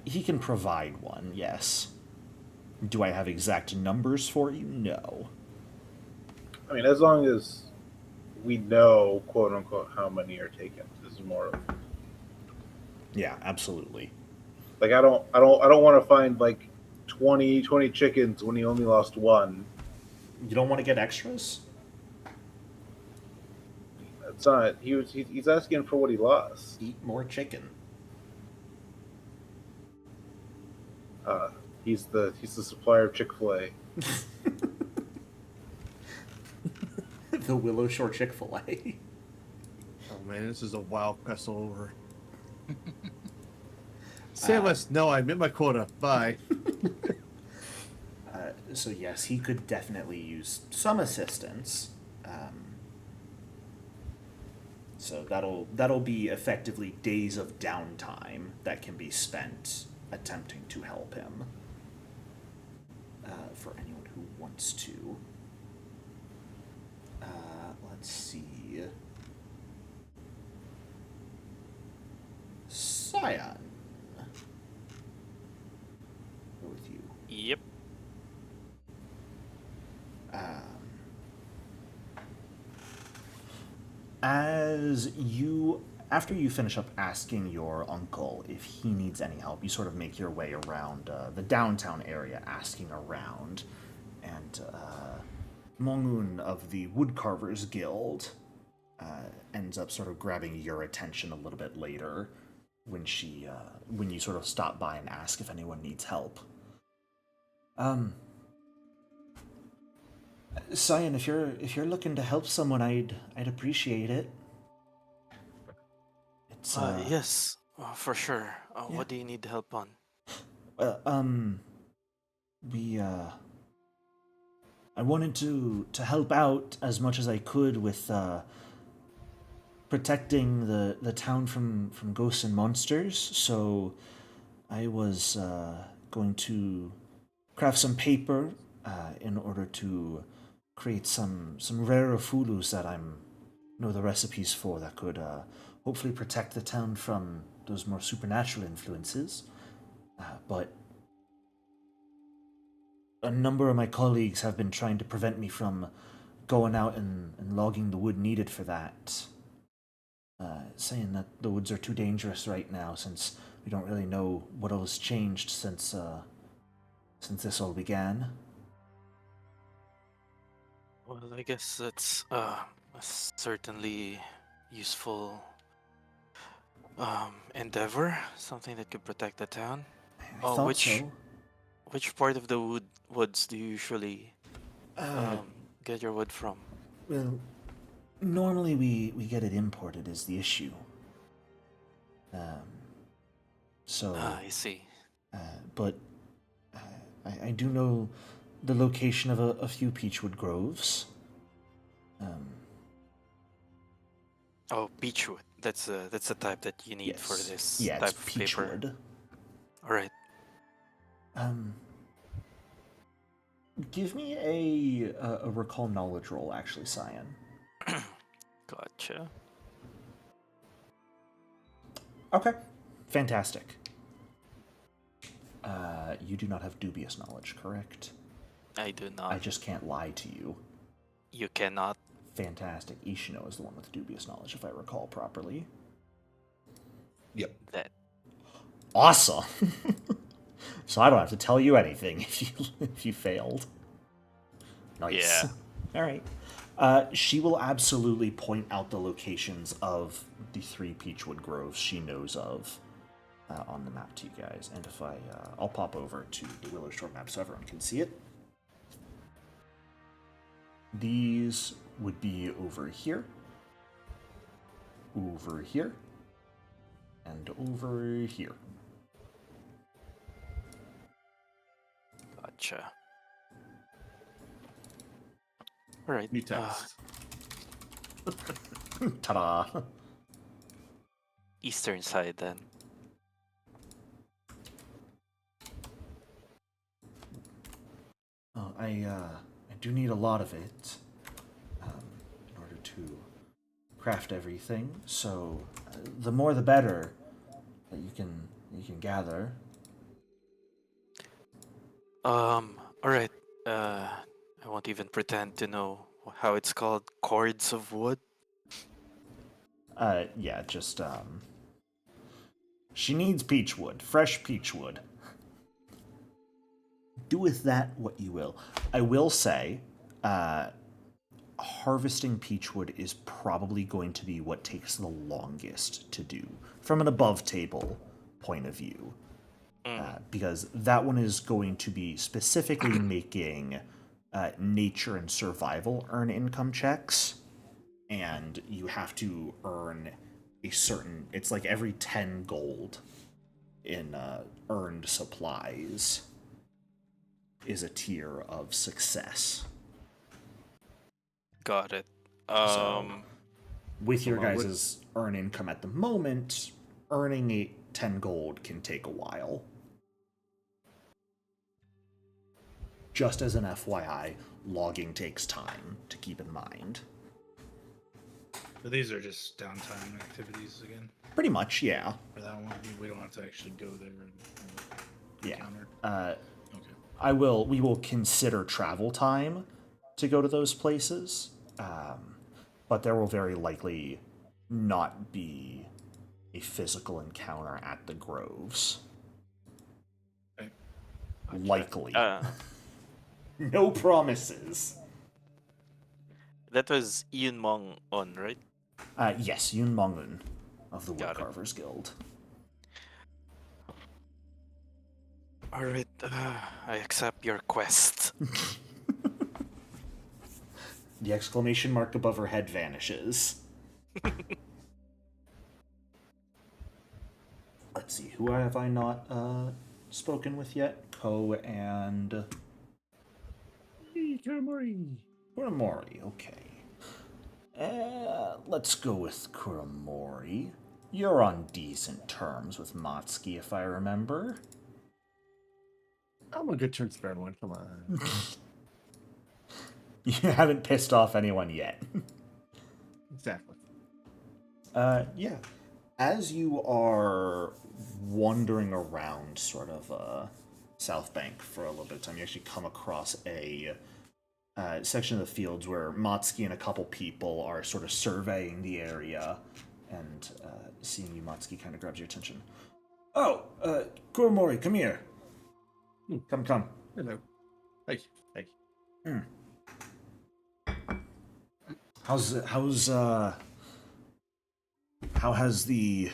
He can provide one, yes. Do I have exact numbers for you? No. I mean, as long as we know, quote unquote, how many are taken, this is more of Yeah, absolutely. like I don't want to find like 20 chickens when he only lost one. You don't want to get extras? It's not. He's asking for what he lost. Eat more chicken. He's the supplier of Chick-fil-A. The Willowshore Chick-fil-A. Oh man, this is a wild quest all over. Samus, no, I met my quota. Bye. So yes, he could definitely use some assistance. So that'll be effectively days of downtime that can be spent attempting to help him. For anyone who wants to. Let's see. Cyan. Go with you. Yep. After you finish up asking your uncle if he needs any help, you sort of make your way around the downtown area, asking around, and Mongun of the Woodcarvers Guild ends up sort of grabbing your attention a little bit later when you sort of stop by and ask if anyone needs help. Cyan, if you're looking to help someone, I'd appreciate it. It's Yes, for sure. yeah. What do you need help on? We I wanted to help out as much as I could with protecting the town from ghosts and monsters. So I was going to craft some paper in order to create some rare fulus that I know the recipes for that could hopefully protect the town from those more supernatural influences. But a number of my colleagues have been trying to prevent me from going out and logging the wood needed for that. Saying that the woods are too dangerous right now since we don't really know what all has changed since this all began. Well, I guess that's a certainly useful endeavor. Something that could protect the town. I thought which so. which part of the woods do you usually get your wood from? Well, normally we get it imported is the issue. So, I see. but I do know the location of a few peachwood groves. Oh, beechwood. That's the type that you need for Yes. this Yeah, type it's of paper. peachwood. All right. Give me a recall knowledge roll, actually, Cyan. Gotcha. Okay, fantastic. You do not have dubious knowledge, correct? I do not. I just can't lie to you. You cannot. Fantastic. Ishino is the one with dubious knowledge, if I recall properly. Yep. That. Awesome. So I don't have to tell you anything if you failed. Nice. Yeah. All right. She will absolutely point out the locations of the 3 Peachwood Groves she knows of on the map to you guys. And if I'll pop over to the Willowshore map so everyone can see it. These would be over here, and over here. Gotcha. All right. New text. Ta-da! Eastern side then. I do need a lot of it in order to craft everything. So the more the better that you can gather. All right. I won't even pretend to know how it's called. Cords of wood. Yeah, just she needs peachwood, fresh peachwood. Do with that what you will. I will say, harvesting peachwood is probably going to be what takes the longest to do from an above table point of view. Because that one is going to be specifically making nature and survival earn income checks. And you have to earn a certain... It's like every 10 gold in earned supplies is a tier of success. Got it. With your guys' earn income at the moment, earning 10 gold can take a while. Just as an FYI, logging takes time to keep in mind. But these are just downtime activities again. Pretty much, yeah. For that one, we don't have to actually go there and Yeah. encounter. Okay. We will consider travel time to go to those places, but there will very likely not be a physical encounter at the groves. Okay. Likely. No promises. That was Ian Mong on, right? Yes, Yun Mongun of the Got it. Woodcarvers Guild. All right. I accept your quest. The exclamation mark above her head vanishes. Let's see, who have I not spoken with yet? Ko and... Kuramori, okay. Let's go with Kuramori. You're on decent terms with Matsuki, if I remember. I'm on good terms with everyone. Come on. You haven't pissed off anyone yet. Exactly. Yeah. As you are wandering around sort of South Bank for a little bit of time, you actually come across a section of the fields where Matsuki and a couple people are sort of surveying the area, and seeing you, Matsuki kind of grabs your attention. Oh, Kuramori, come here. Come. Hello. Hey. How has the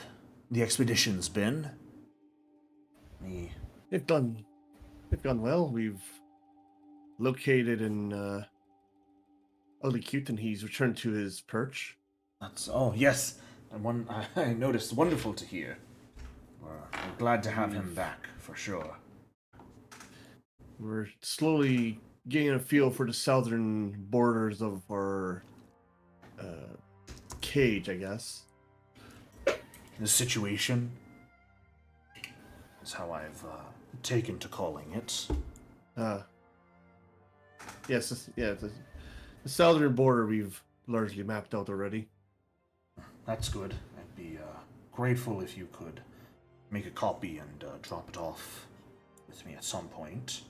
expeditions been? They've gone well. We've located an ugly cute, and he's returned to his perch. Yes, I noticed. Wonderful to hear. We're glad to have him back for sure. We're slowly getting a feel for the southern borders of our cage, I guess. The situation is how I've taken to calling it. Yes, the southern border we've largely mapped out already. That's good. I'd be grateful if you could make a copy and drop it off with me at some point.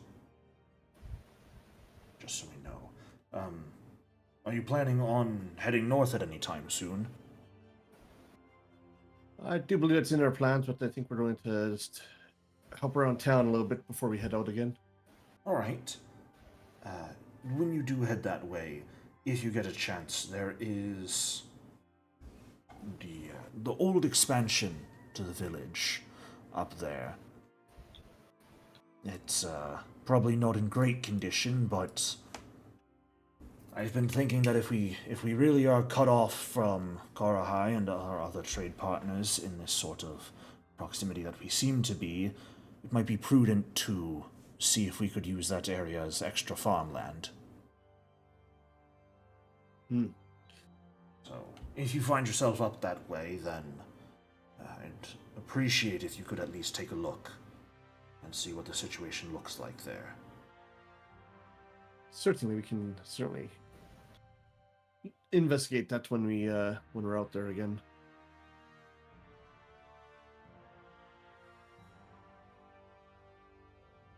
Just so we know. Are you planning on heading north at any time soon? I do believe it's in our plans, but I think we're going to just help around town a little bit before we head out again. All right. When you do head that way, if you get a chance, there is the old expansion to the village up there. It's probably not in great condition, but I've been thinking that if we really are cut off from Karahai and our other trade partners in this sort of proximity that we seem to be, it might be prudent to see if we could use that area as extra farmland. So, if you find yourself up that way, then I'd appreciate if you could at least take a look and see what the situation looks like there. Certainly, we can investigate that when we're out there again.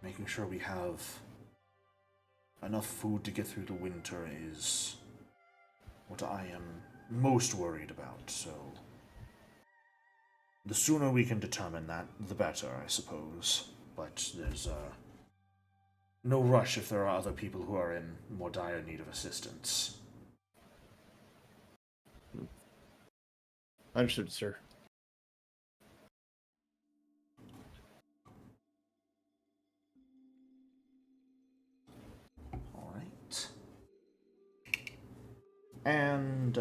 Making sure we have enough food to get through the winter is what I am most worried about, so the sooner we can determine that, the better, I suppose. But there's no rush if there are other people who are in more dire need of assistance. Understood, sir. All right. And,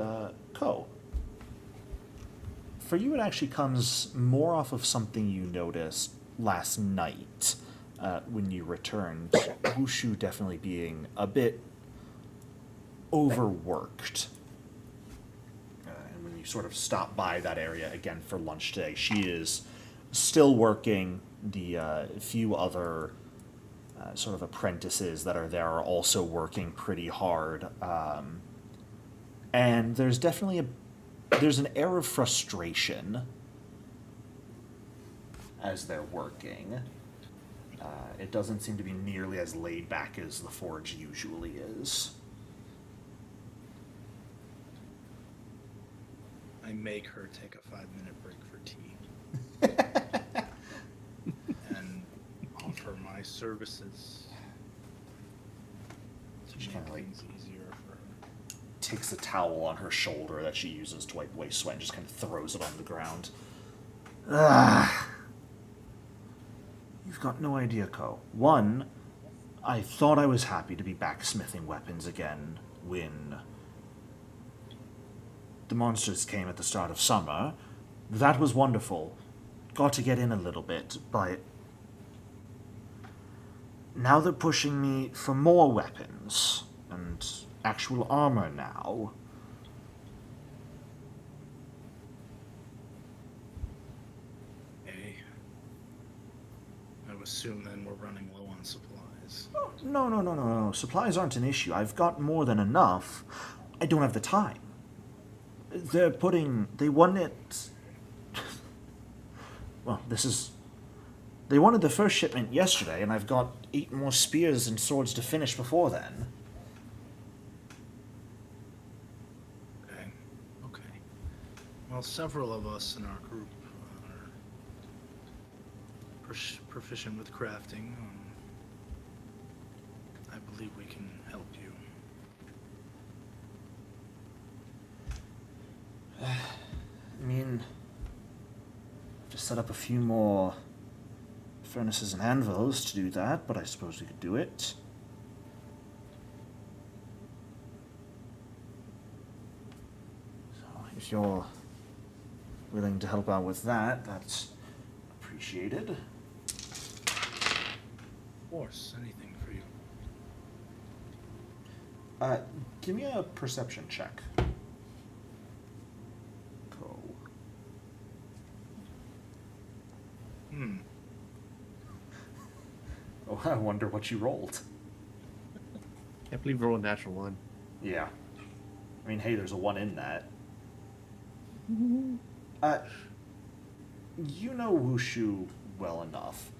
Ko, for you it actually comes more off of something you noticed last night when you returned. Wushu definitely being a bit overworked. And when you sort of stop by that area again for lunch today, she is still working. The few other sort of apprentices that are there are also working pretty hard. And there's definitely there's an air of frustration as they're working. It doesn't seem to be nearly as laid back as the forge usually is. I make her take a 5-minute break for tea. And offer my services to She make kinda, like, things easier for her. Takes a towel on her shoulder that she uses to wipe away sweat and just kind of throws it on the ground. Ah. You've got no idea, Ko. One, I thought I was happy to be backsmithing weapons again when the monsters came at the start of summer. That was wonderful. Got to get in a little bit, but now they're pushing me for more weapons and actual armor now. Hey, I would assume then we're running low on supplies. No. Supplies aren't an issue. I've got more than enough. I don't have the time. They want it. Well, they wanted the first shipment yesterday, and I've got 8 more spears and swords to finish before then. Okay. Well, several of us in our group are proficient with crafting. I believe we can help you. I mean, just set up a few more furnaces and anvils to do that, but I suppose we could do it. So if you're willing to help out with that, that's appreciated. Of course, anything for you. Give me a perception check. Go. Oh, I wonder what you rolled. Can't believe we rolled a natural 1. Yeah. I mean, hey, there's a 1 in that. You know Wushu well enough.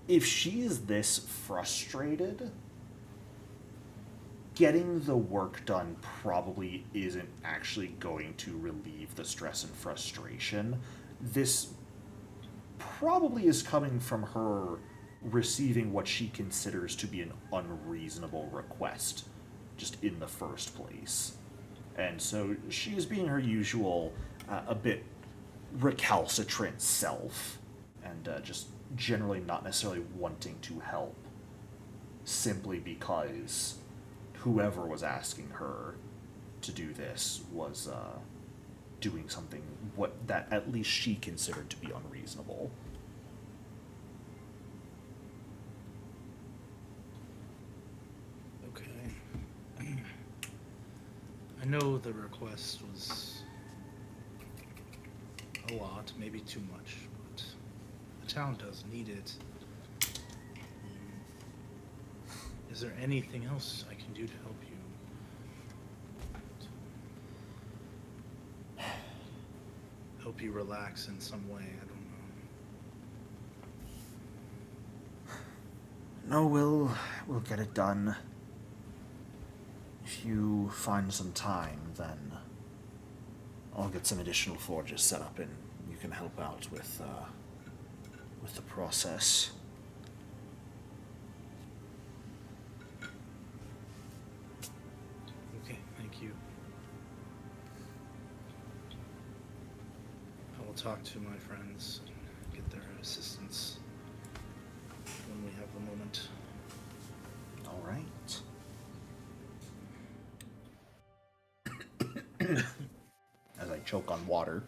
If she is this frustrated, getting the work done probably isn't actually going to relieve the stress and frustration. This probably is coming from her receiving what she considers to be an unreasonable request just in the first place. And so she is being her usual, a bit recalcitrant self, and just generally not necessarily wanting to help, simply because whoever was asking her to do this was doing something that at least she considered to be unreasonable. Okay. I know the request was a lot, maybe too much, but the town does need it. Is there anything else I can do to help you? Help you relax in some way, I don't know. No, we'll get it done. If you find some time, then I'll get some additional forges set up, and you can help out with the process. Okay, thank you. I will talk to my friends and get their assistance when we have the moment. All right. As I choke on water.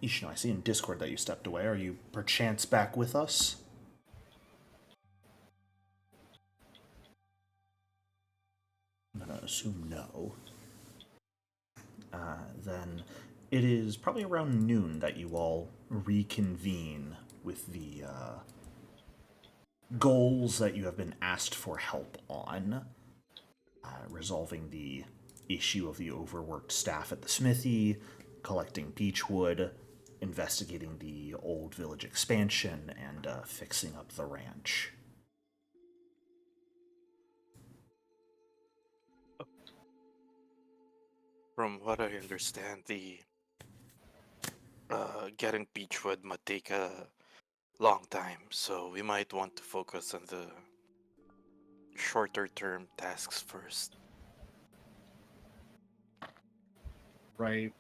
Ishino, I see in Discord that you stepped away. Are you perchance back with us? I'm gonna assume no. Then it is probably around noon that you all reconvene with the goals that you have been asked for help on. Resolving the issue of the overworked staff at the smithy, collecting beechwood, investigating the old village expansion, and fixing up the ranch. From what I understand, the getting beechwood might take a long time, so we might want to focus on the shorter term tasks first. Right.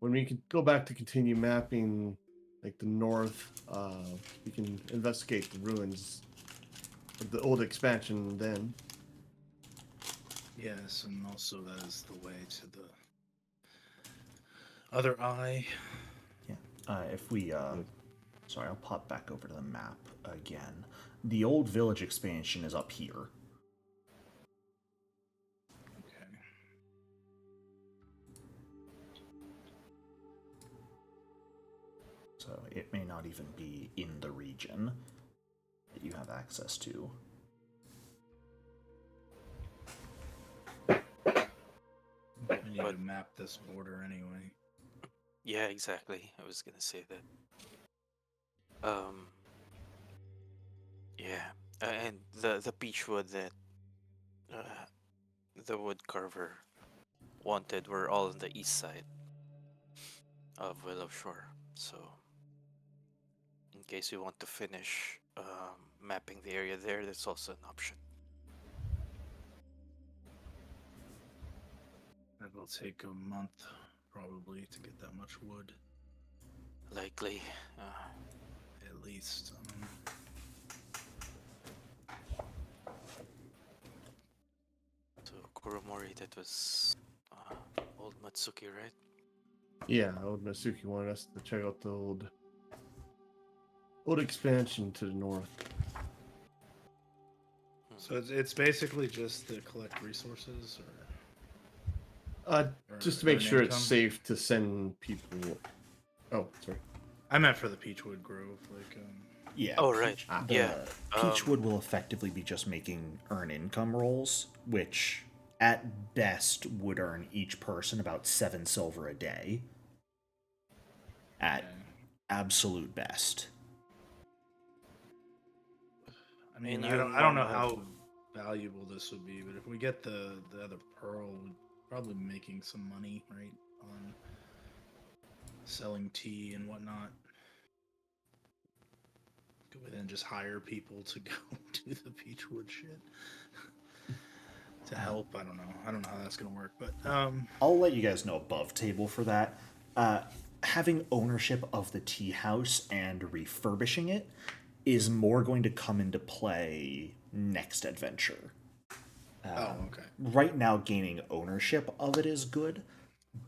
When we can go back to continue mapping, like the north, we can investigate the ruins of the old expansion then. Yes, and also that is the way to the other eye. Yeah. If we, sorry, I'll pop back over to the map again. The old village expansion is up here. Okay. So it may not even be in the region that you have access to. We need to map this border anyway. Yeah, exactly. I was gonna say that. Yeah, and the beechwood that the wood carver wanted were all on the east side of Willowshore. So, in case you want to finish mapping the area there, that's also an option. It will take a month probably to get that much wood, Likely. at least. So Kuromori, that was old Matsuki, right? Yeah, old Matsuki wanted us to check out the old expansion to the north. So it's basically just to collect resources, Just to or make an sure it's income? safe to send people. Oh, sorry. I meant for the Peachwood Grove, like Yeah. Oh, right. The Yeah, Peachwood will effectively be just making earn income rolls, which at best would earn each person about 7 silver a day. At okay. absolute best. I mean, And I you don't know normally how valuable this would be, but if we get the other pearl, we'd probably be making some money, right, on selling tea and whatnot. and then just hire people to go do the Beechwood shit to help. I don't know how that's gonna work, but I'll let you guys know above table for that. Having ownership of the tea house and refurbishing it is more going to come into play next adventure. okay. Right now, gaining ownership of it is good,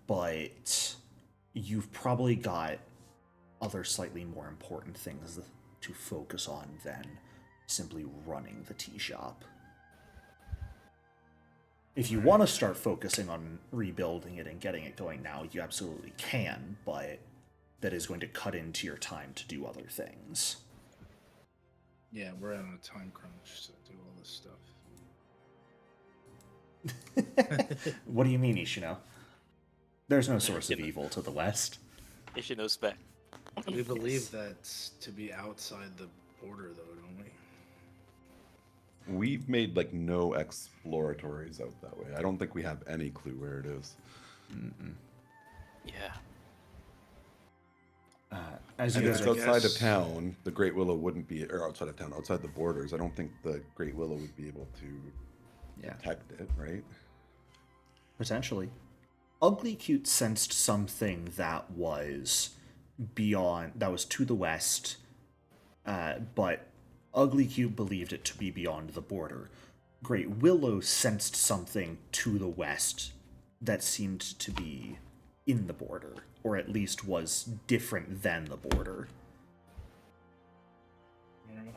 but you've probably got other slightly more important things to focus on than simply running the tea shop. If you want to start focusing on rebuilding it and getting it going now, you absolutely can, but that is going to cut into your time to do other things. Yeah, we're on a time crunch to do all this stuff. What do you mean, Ishino? There's no source of evil to the west. Ishino's back. We believe that's to be outside the border, though, don't we? We've made like no exploratories out that way. I don't think we have any clue where it is. Yeah. As And you if guys it's outside of guess- town, the Great Willow wouldn't be, or outside of town, outside the borders. I don't think the Great Willow would be able to detect it, right? Potentially. Ugly Cute sensed something that was to the west, but Ugly Cute believed it to be beyond the border. Great Willow sensed something to the west that seemed to be in the border, or at least was different than the border.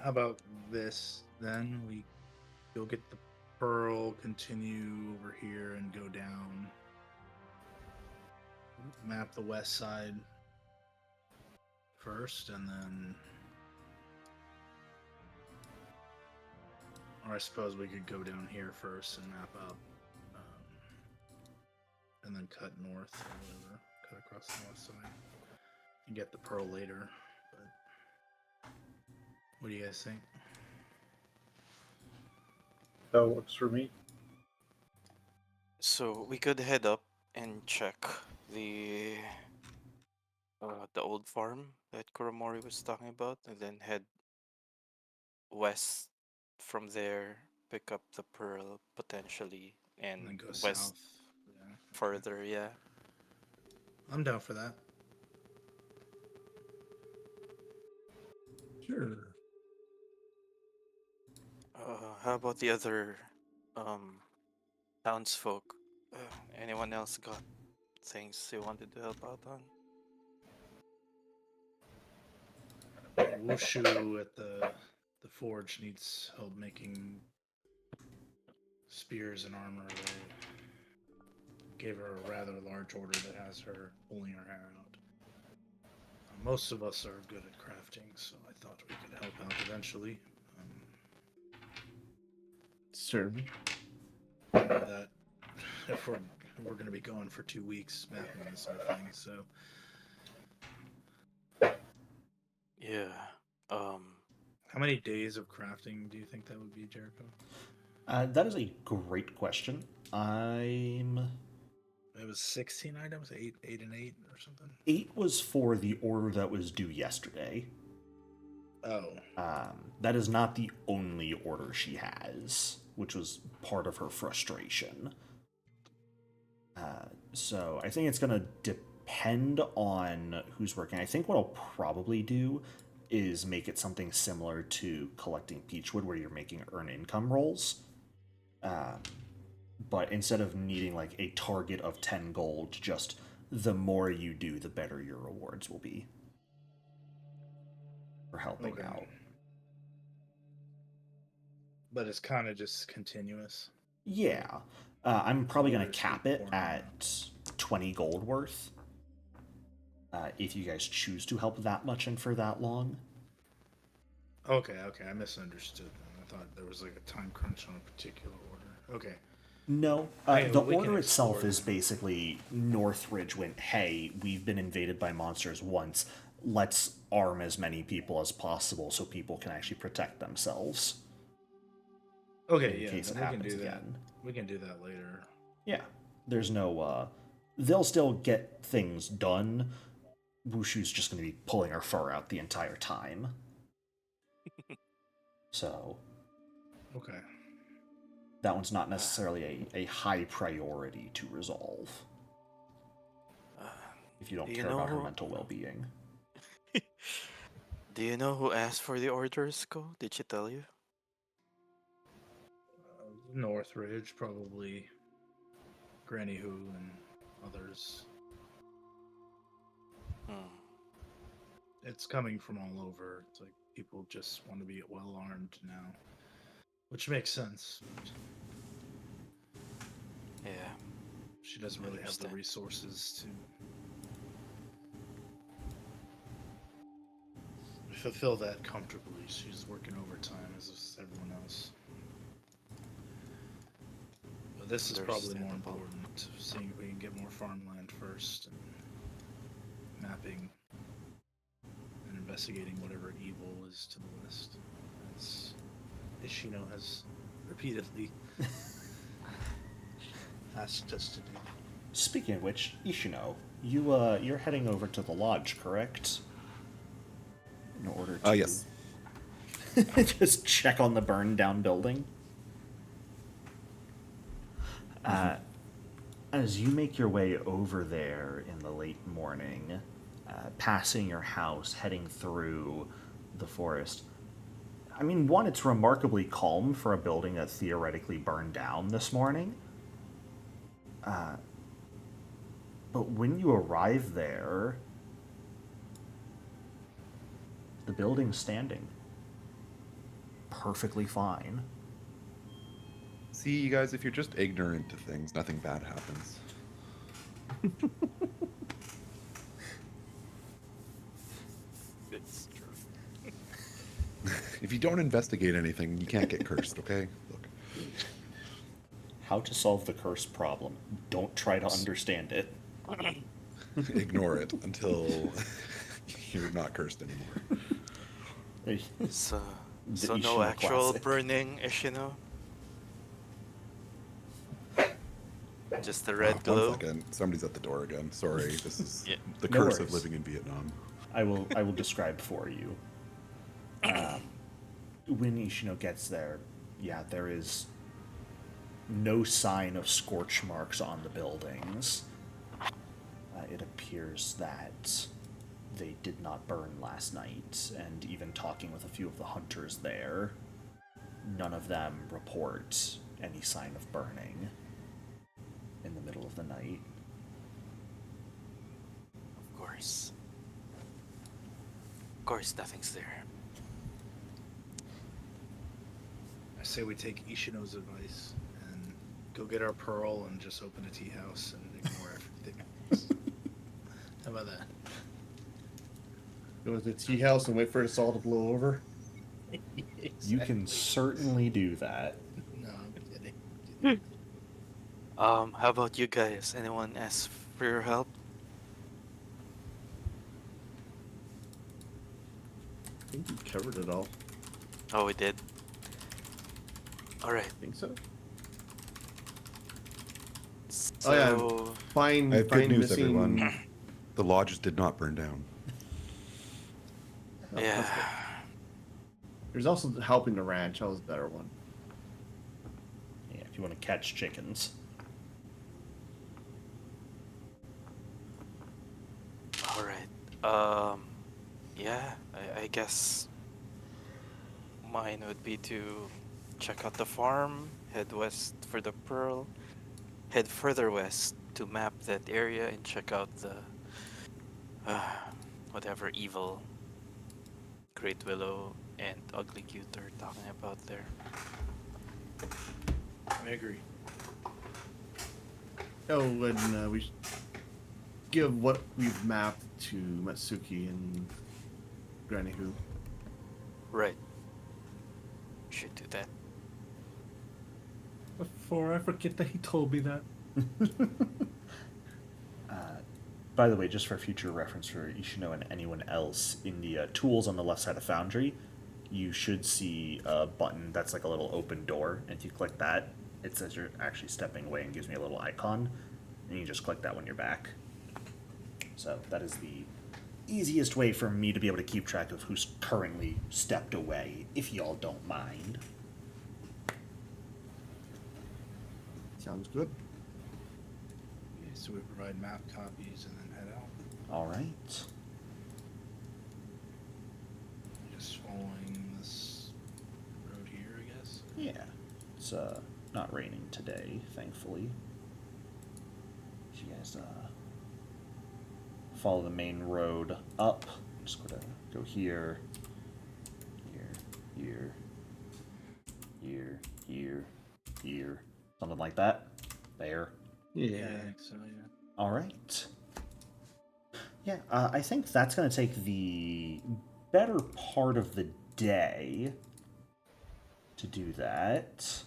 How about this, then? We go get the pearl, continue over here, and go down. Map the west side first, and then... Or I suppose we could go down here first and map up. And then cut north or whatever. Cut across the north side. And get the pearl later. But what do you guys think? That works for me. So we could head up and check the old farm that Kuromori was talking about, and then head west from there, pick up the pearl potentially, and And then go west south. Yeah. further. Yeah. I'm down for that. Sure. How about the other townsfolk? Anyone else got things they wanted to help out on? Wushu at the forge needs help making spears and armor. They gave her a rather large order that has her pulling her hair out. Most of us are good at crafting, so I thought we could help out eventually. Certainly. That if we're going to be going for 2 weeks mapping this whole thing, so Yeah. how many days of crafting do you think that would be, Jericho? That is a great question. It was 16 items, 8 and 8 or something. 8 was for the order that was due yesterday. Oh, That is not the only order she has, which was part of her frustration. So I think it's going to depend on who's working. I think what I'll probably do is make it something similar to collecting Peachwood, where you're making earn income rolls. But instead of needing like a target of 10 gold, just the more you do, the better your rewards will be for helping Okay. out. but it's kind of just continuous. Yeah. I'm probably going to Orders cap keep it pouring at 20 gold worth. If you guys choose to help that much and for that long. Okay, I misunderstood. I thought there was like a time crunch on a particular order. Okay. No, Okay, the well, we can order itself explore is them. basically Northridge went, hey, we've been invaded by monsters once. Let's arm as many people as possible so people can actually protect themselves Okay, in yeah, case it then we can happens do that. again. We can do that later. Yeah, there's no, they'll still get things done. Wushu's just going to be pulling her fur out the entire time. So Okay. that one's not necessarily a high priority to resolve if you don't Do you care about her know- mental well-being. Do you know who asked for the orders, Ko? Did she tell you? Northridge, probably Granny Who and others. Hmm. It's coming from all over. It's like people just want to be well armed now, which makes sense. Yeah. She doesn't really have the Understand. resources to fulfill that comfortably. She's working overtime as is everyone else. But this is probably more Understandable. important. Seeing if we can get more farmland first and mapping and investigating whatever evil is to the west, as Ishino has repeatedly asked us to do. Speaking of which, Ishino, you're heading over to the lodge, correct? In order to Yes. just check on the burned down building. As you make your way over there in the late morning, passing your house, heading through the forest, I mean, one, it's remarkably calm for a building that theoretically burned down this morning. But when you arrive there, the building's standing. Perfectly fine. See, you guys, if you're just ignorant to things, nothing bad happens. It's true. If you don't investigate anything, you can't get cursed, okay? Look. How to solve the curse problem. Don't try to understand it. Ignore it until you're not cursed anymore. So, The so no Ishino actual classic. burning, Ishino? Just the red One glow? second. Somebody's at the door again. Sorry. This is Yeah. the No curse worries. of living in Vietnam. I will describe for you. When Ishino gets there, yeah, there is no sign of scorch marks on the buildings. It appears that they did not burn last night, and even talking with a few of the hunters there, none of them report any sign of burning in the middle of the night. Of course. Of course, nothing's there. I say we take Ishino's advice and go get our pearl and just open a tea house and ignore everything else. How about that? Go to the tea house and wait for us all to blow over. You can certainly do that. No, I'm kidding. How about you guys? Anyone ask for your help? I think we covered it all. Oh, we did. All right. I think so. So, Oh, yeah. Find, I have good find news, missing... everyone. The lodges did not burn down. Oh, yeah. that's good. There's also helping the ranch. That was a better one. Yeah, if you want to catch chickens. All right. Yeah. I guess mine would be to check out the farm, head west for the pearl, head further west to map that area and check out the whatever evil Great Willow and Ugly Cute are talking about there. I agree. Oh, and we should give what we've mapped to Matsuki and Granny Who. Right. Should do that. Before I forget that he told me that. By the way, just for future reference for Ishino and anyone else, in the tools on the left side of Foundry, you should see a button that's like a little open door. And if you click that, it says you're actually stepping away and gives me a little icon. And you just click that when you're back. So that is the easiest way for me to be able to keep track of who's currently stepped away, if y'all don't mind. Sounds good. Okay, so we provide map copies and then head out. All right. Just following this road here, I guess. Yeah. It's not raining today, thankfully. You guys follow the main road up. Just gonna go here, here, here, something like that. There. Yeah, I think so, yeah. All right. Yeah, I think that's going to take the better part of the day to do that.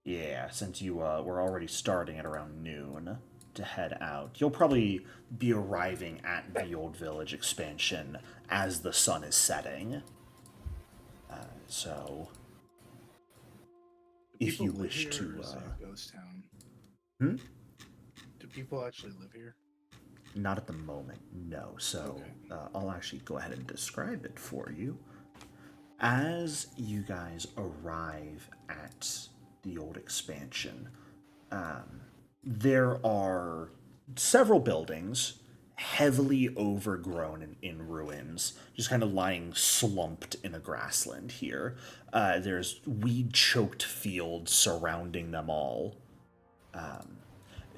Yeah, since you were already starting at around noon to head out. You'll probably be arriving at the Old Village expansion as the sun is setting. So, Do if people you live wish here, to... or is it a ghost town? Do people actually live here? Not at the moment, no. So Okay. I'll actually go ahead and describe it for you. As you guys arrive at the old expansion, there are several buildings heavily overgrown and in ruins, just kind of lying slumped in a grassland here. There's weed-choked fields surrounding them all.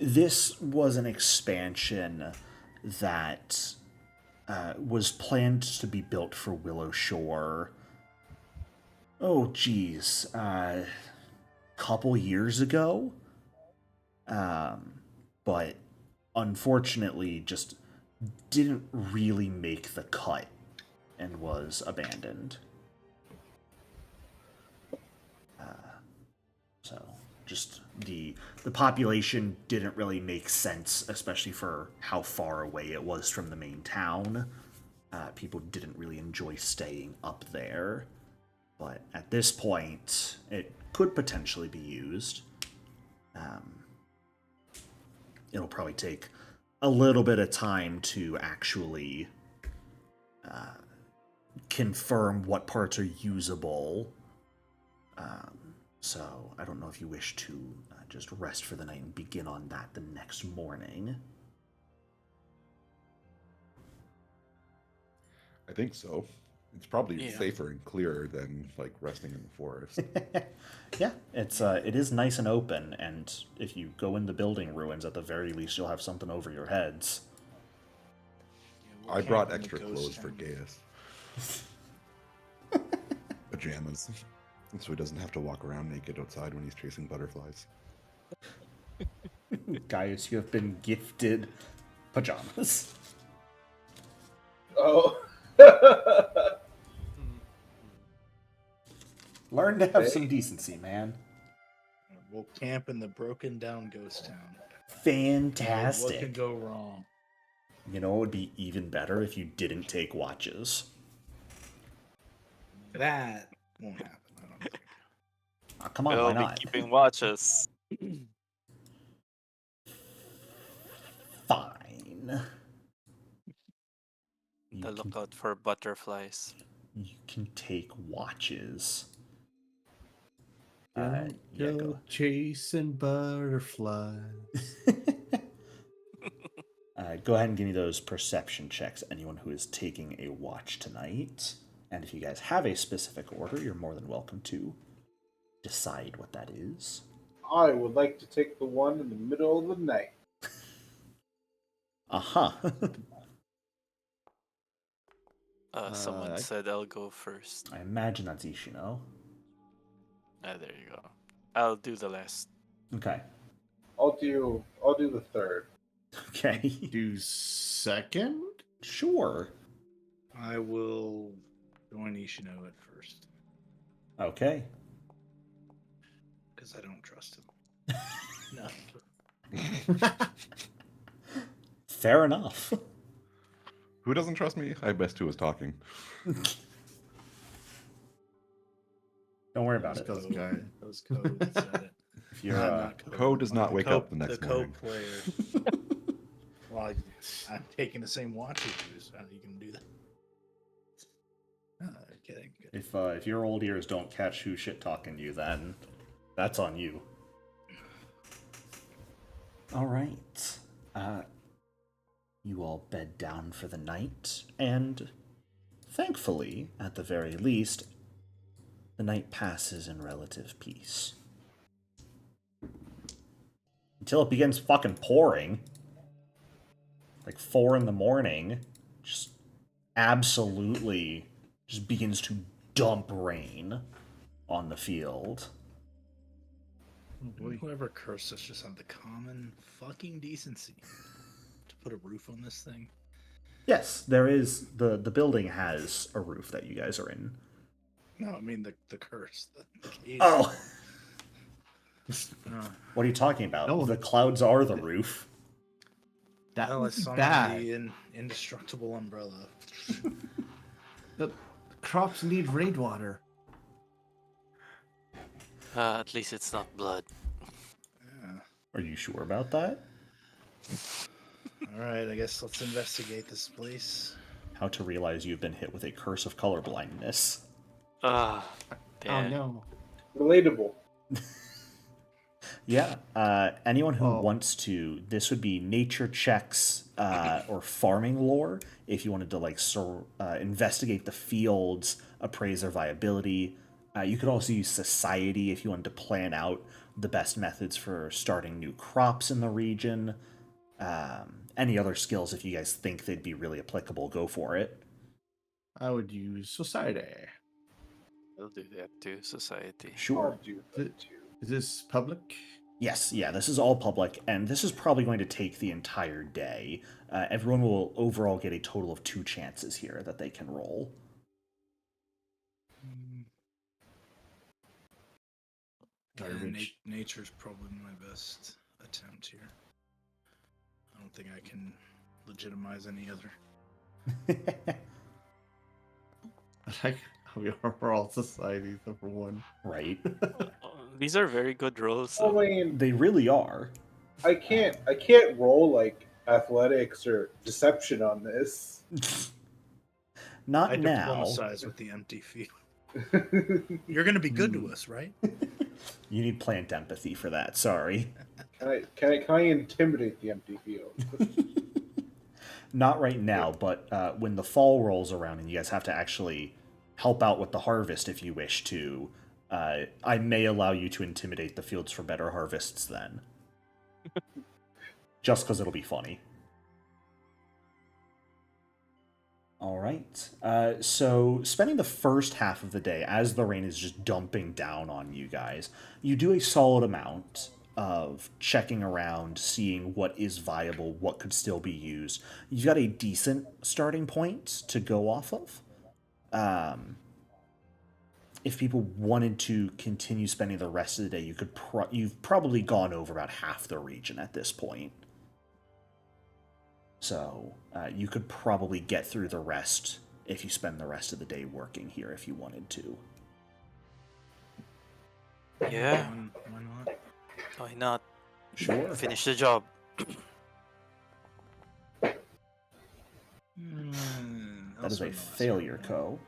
This was an expansion that was planned to be built for Willowshore. Oh, geez, couple years ago. But unfortunately, just didn't really make the cut and was abandoned. So just the population didn't really make sense, especially for how far away it was from the main town. People didn't really enjoy staying up there. But at this point, it could potentially be used. It'll probably take a little bit of time to actually confirm what parts are usable. So I don't know if you wish to just rest for the night and begin on that the next morning. I think so. It's probably Yeah. safer and clearer than like resting in the forest. Yeah, it is nice and open, and if you go in the building ruins, at the very least you'll have something over your heads. Yeah, I we'll brought camp in the extra ghost clothes for town. Gaius. Pajamas. So he doesn't have to walk around naked outside when he's chasing butterflies. Gaius, you have been gifted pajamas. Oh. Learn to have some decency, man. We'll camp in the broken down ghost town. Fantastic. What could go wrong? You know, it would be even better if you didn't take watches. That won't happen, I don't think. Oh, come on, We'll why be not? keeping watches. Fine. You To can, look out for butterflies. you can take watches. Don't Yeah, go go. chasing butterflies. Go ahead and give me those perception checks, anyone who is taking a watch tonight. And if you guys have a specific order, you're more than welcome to decide what that is. I would like to take the one in the middle of the night. Aha. Someone I- said I'll go first. I imagine that's Ishino. There you go. I'll do the last. Okay. I'll do the third. Okay. Do second? Sure. I will join Ishino at first, Okay. because I don't trust him. No. Fair enough. Who doesn't trust me? I best who was talking. Don't worry about Those it. guys. Those codes said it. If you're, Not Code does not The wake up the next the morning. code player. Well, I'm taking the same watch as you, so how are you going to do that? Kidding. If your old ears don't catch who's shit talking you, then that's on you. All right. You all bed down for the night, and thankfully, at the very least, the night passes in relative peace. Until it begins fucking pouring. Like 4 in the morning, just absolutely just begins to dump rain on the field. Whoever cursed us just had the common fucking decency to put a roof on this thing. Yes, there is. The building has a roof that you guys are in. No, I mean the curse. The cage. Oh! Uh, What are you talking about? No, the clouds are the roof. That well, was it's on bad. the indestructible umbrella. The crops need rainwater. At least it's not blood. Yeah. Are you sure about that? All right, I guess let's investigate this place. How to realize you've been hit with a curse of colorblindness. Ah, Oh damn. no. Relatable. Yeah, anyone who Oh. wants to, this would be nature checks or farming lore. If you wanted to investigate the fields, appraise their viability. You could also use society if you wanted to plan out the best methods for starting new crops in the region. Any other skills, if you guys think they'd be really applicable, go for it. I would use society. I'll do that too, society. Sure. I'll do Th- that too. Is this public? Yes, yeah, this is all public, and this is probably going to take the entire day. Everyone will overall get a total of 2 chances here that they can roll. Garbage. Nature's probably my best attempt here. I don't think I can legitimize any other. I like how we are all society except for one. Right? These are very good rolls. I Though. mean, They really are. I can't roll like athletics or deception on this. Not I now. diplomatize with the empty field. You're going to be good to us, right? You need plant empathy for that, sorry. Can I intimidate the empty field? Not right now, but when the fall rolls around and you guys have to actually help out with the harvest if you wish to, I may allow you to intimidate the fields for better harvests then. Just because it'll be funny. All right. So spending the first half of the day as the rain is just dumping down on you guys, you do a solid amount of checking around, seeing what is viable, what could still be used. You've got a decent starting point to go off of. If people wanted to continue spending the rest of the day, you've probably gone over about half the region at this point. So you could probably get through the rest if you spend the rest of the day working here if you wanted to. Yeah, Why not? why not? Sure. Finish the job. That is a failure, Ko.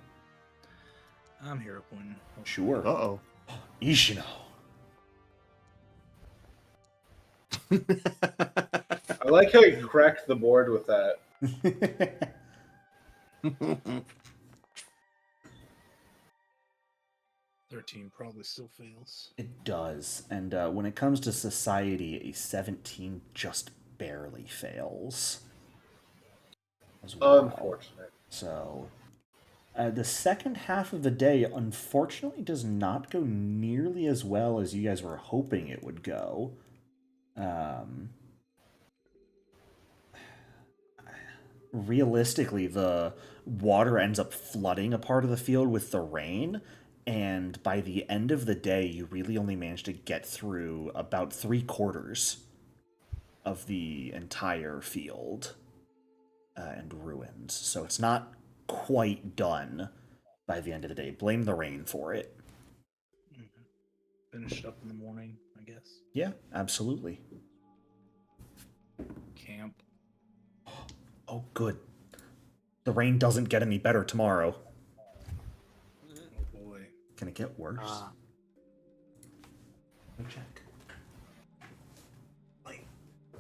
I'm here when. Sure. Uh-oh. Ishino. I like how you cracked the board with that. 13 probably still fails. It does. And when it comes to society, a 17 just barely fails. As well. Unfortunate. So, the second half of the day, unfortunately, does not go nearly as well as you guys were hoping it would go. Realistically, the water ends up flooding a part of the field with the rain, and by the end of the day, you really only manage to get through about 3/4 of the entire field and ruins. So it's not quite done by the end of the day. Blame the rain for it. Finished up in the morning, I guess. Yeah, absolutely. Camp. Oh, good. The rain doesn't get any better tomorrow. Oh boy. Can it get worse? Ah. Let me check. Like,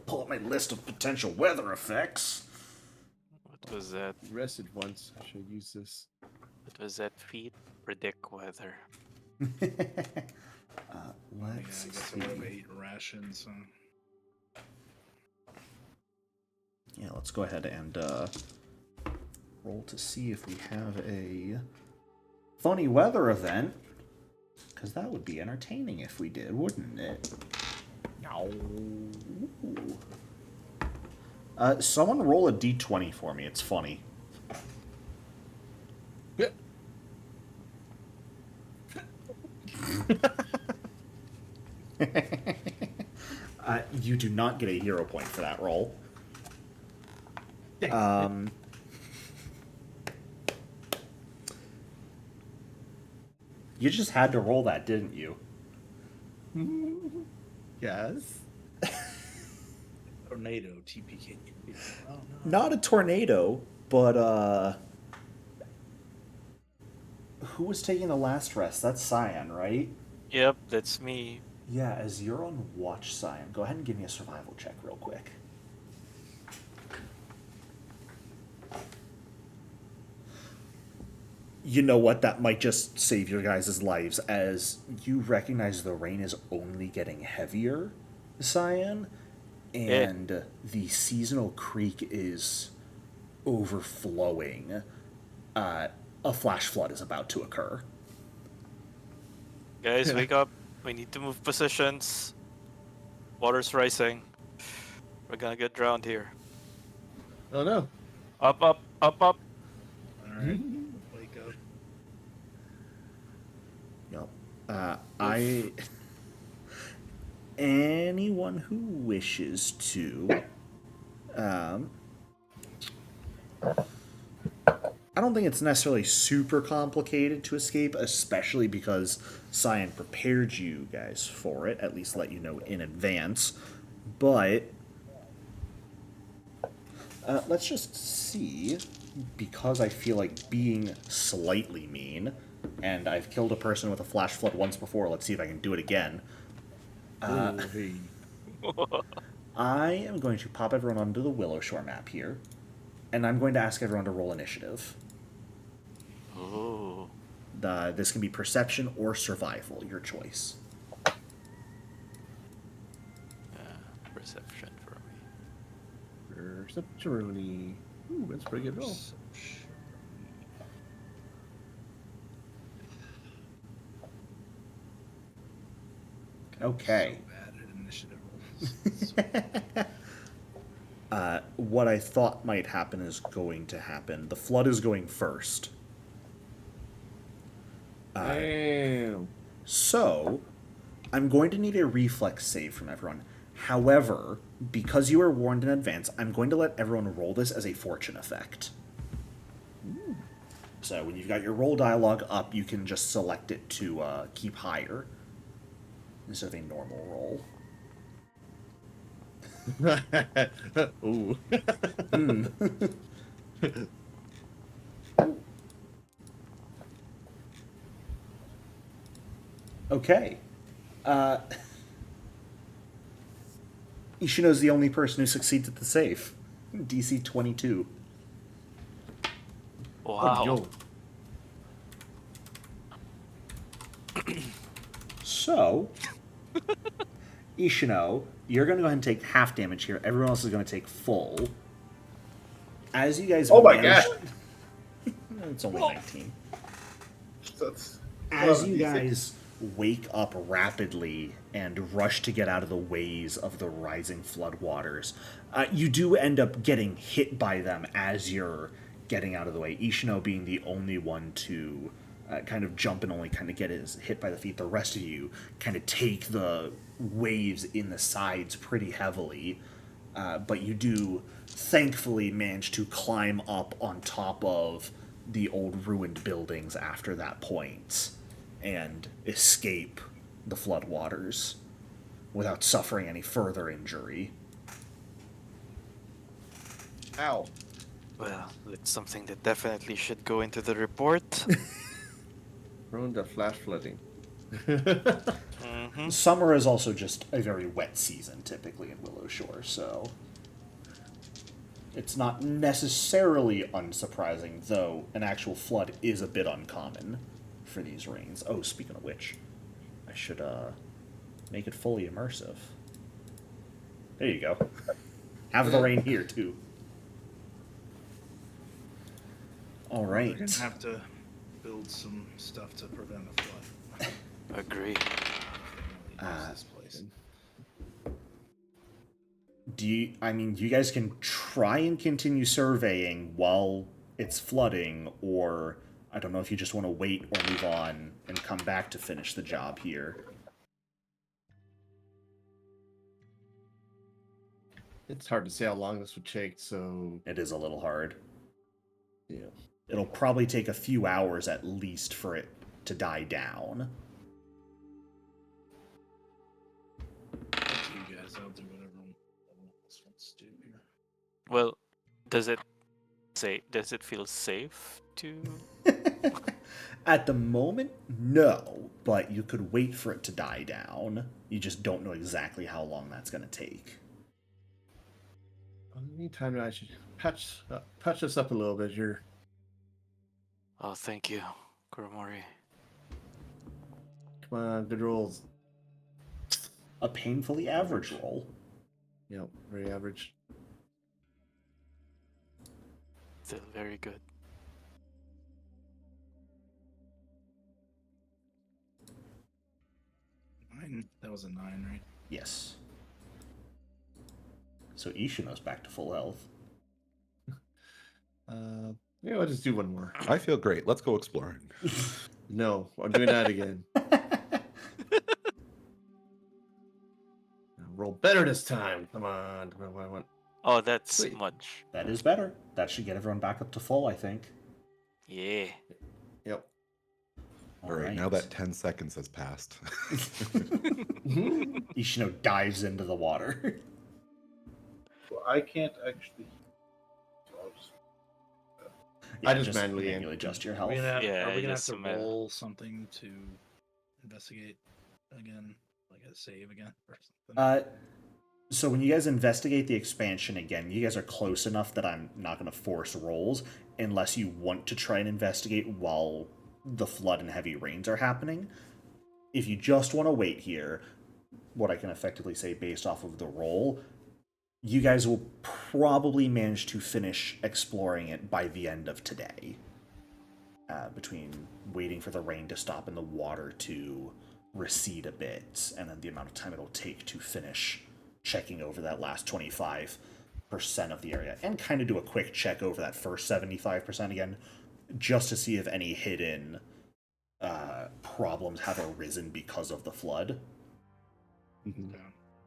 pull up my list of potential weather effects. What was that? Rested once. I should use this. What was that feat? Predict weather. Let's I guess I see. would have ate rations. Yeah, let's go ahead and roll to see if we have a funny weather event. Because that would be entertaining if we did, wouldn't it? No. Someone roll a d20 for me. It's funny. You do not get a hero point for that roll. You just had to roll that, didn't you? Yes. Tornado TPK. Oh, no. Not a tornado, but who was taking the last rest? That's Cyan, right? Yep, that's me. Yeah, as you're on watch, Cyan, go ahead and give me a survival check real quick. You know what? That might just save your guys' lives, as you recognize the rain is only getting heavier, Cyan, and the seasonal creek is overflowing. A flash flood is about to occur. Guys, wake up. We need to move positions. Water's rising. We're gonna get drowned here. Oh no. Up, up, up, up. Alright. Wake up. Yep. Anyone who wishes to, I don't think it's necessarily super complicated to escape, especially because Cyan prepared you guys for it, at least let you know in advance. But let's just see, because I feel like being slightly mean, and I've killed a person with a flash flood once before, let's see if I can do it again. Hey. I am going to pop everyone onto the Willowshore map here, and I'm going to ask everyone to roll initiative. Ooh. This can be perception or survival, your choice. Perception for me. Perception. Ooh, that's a pretty good roll. Okay. So bad at initiative rolls. What I thought might happen is going to happen. The flood is going first. Damn. So, I'm going to need a reflex save from everyone. However, because you were warned in advance, I'm going to let everyone roll this as a fortune effect. So when you've got your roll dialogue up, you can just select it to keep higher instead of a normal roll. Ooh. Okay. Ishino's the only person who succeeds at the save. DC 22. Wow. Yo. So, Ishino, you're going to go ahead and take half damage here. Everyone else is going to take full. As you guys Oh my manage... god! It's only 19. That's As you guys wake up rapidly and rush to get out of the ways of the rising floodwaters, you do end up getting hit by them as you're getting out of the way. Ishino being the only one to kind of jump and only kind of get hit by the feet. The rest of you kind of take the waves in the sides pretty heavily, but you do thankfully manage to climb up on top of the old ruined buildings after that point and escape the floodwaters without suffering any further injury. Ow. Well, it's something that definitely should go into the report. Prone to flash flooding. Mm-hmm. Summer is also just a very wet season, typically in Willowshore, so it's not necessarily unsurprising, though an actual flood is a bit uncommon for these rains. Oh, speaking of which, I should make it fully immersive. There you go. Have the rain here, too. All They're right. gonna have to build some stuff to prevent a flood. Agree. Use this place. You guys can try and continue surveying while it's flooding, or I don't know if you just want to wait or move on and come back to finish the job here. It's hard to say how long this would take, so It is a little hard. yeah. It'll probably take a few hours at least for it to die down. Up to you guys. I'll do whatever everyone else wants to do here. Well, does it feel safe to? At the moment, no, but you could wait for it to die down. You just don't know exactly how long that's going to take. In the meantime, I should patch us up a little bit here. Oh, thank you, Kuromori. Come on, good rolls. A painfully average roll. Yep, very average. Still very good. That was a 9, right? Yes. So Ishino's back to full health. Yeah, I'll just do one more. I feel great. Let's go exploring. No, I'm doing that again. Roll better this time. Come on. What I want. Oh, that's Sweet. much. That is better. That should get everyone back up to full, I think. Yeah. Yep. All right, now that 10 seconds has passed. Ishino dives into the water. Well, I can't actually. So I'll just- I just manually adjust your Are health. we gonna, Yeah, are we gonna have just to a minute. roll something to investigate again? Like a save again or something? So when you guys investigate the expansion again, you guys are close enough that I'm not going to force rolls unless you want to try and investigate while the flood and heavy rains are happening. If you just want to wait here, what I can effectively say based off of the roll, you guys will probably manage to finish exploring it by the end of today. Between waiting for the rain to stop and the water to recede a bit, and then the amount of time it'll take to finish checking over that last 25% of the area, and kind of do a quick check over that first 75% again, just to see if any hidden problems have arisen because of the flood. Mhm.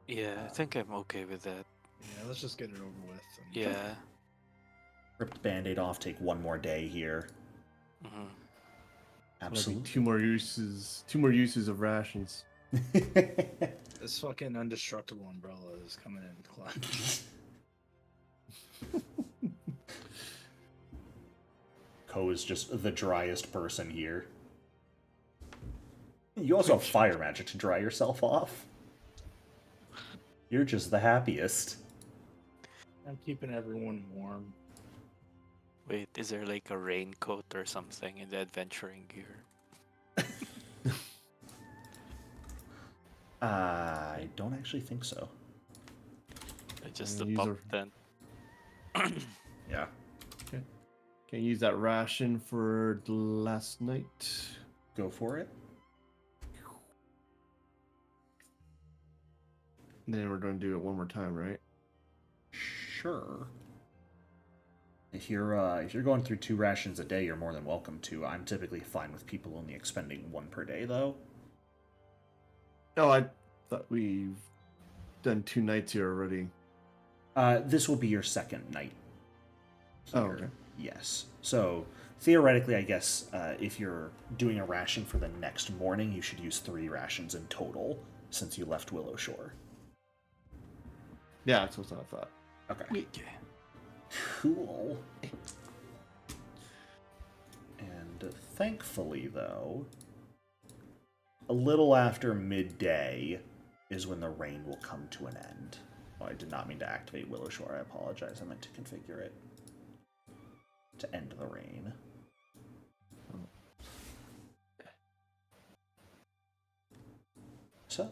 Yeah, I think I'm okay with that. Yeah, let's just get it over with. And Yeah. Rip the band-aid off, take one more day here. Hmm. Absolutely. Two more uses of rations. This fucking undestructible umbrella is coming in clutch. Ko is just the driest person here. You also have fire magic to dry yourself off. You're just the happiest. I'm keeping everyone warm. Wait, is there like a raincoat or something in the adventuring gear? I don't actually think so. Just And the use pump a- tent. Yeah. Can you use that ration for the last night? Go for it. Then we're going to do it one more time, right? Sure. If you're going through 2 rations a day, you're more than welcome to. I'm typically fine with people only expending 1 per day, though. Oh, I thought we've done 2 nights here already. This will be your second night. Oh, Here. okay. Yes. So theoretically, I guess if you're doing a ration for the next morning, you should use 3 rations in total since you left Willowshore. Yeah, that's what I thought. Okay. Okay. Cool. Thankfully, though, a little after midday is when the rain will come to an end. Oh, I did not mean to activate Willowshore. I apologize. I meant to configure it to end the rain. So.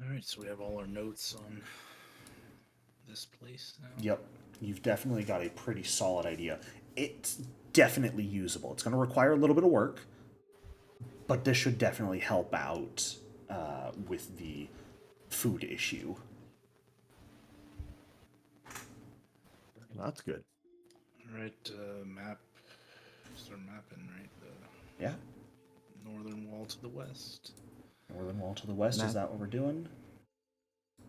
Alright, so we have all our notes on this place now. Yep. You've definitely got a pretty solid idea. It's definitely usable. It's going to require a little bit of work, but this should definitely help out with the food issue. That's good. Alright, map. Start mapping, right? The Yeah. northern wall to the west. Northern wall to the west. Is that what we're doing?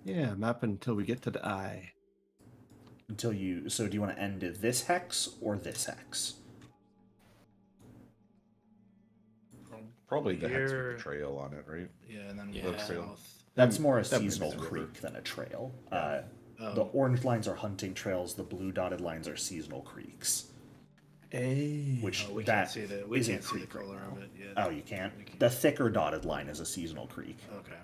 Yeah, map until we get to the eye. Until you. So do you want to end at this hex or this hex? Probably the hex with Here- the trail on it, right? Yeah, and then Yeah. we'll go Trail. south. That's more a That seasonal makes sense. creek than a trail. Oh. The orange lines are hunting trails. The blue dotted lines are seasonal creeks. Hey. Which Oh, we that can't see the we is a can't see the creek right color now. of it yet. Oh, you can't? We can't. The thicker dotted line is a seasonal creek. Okay.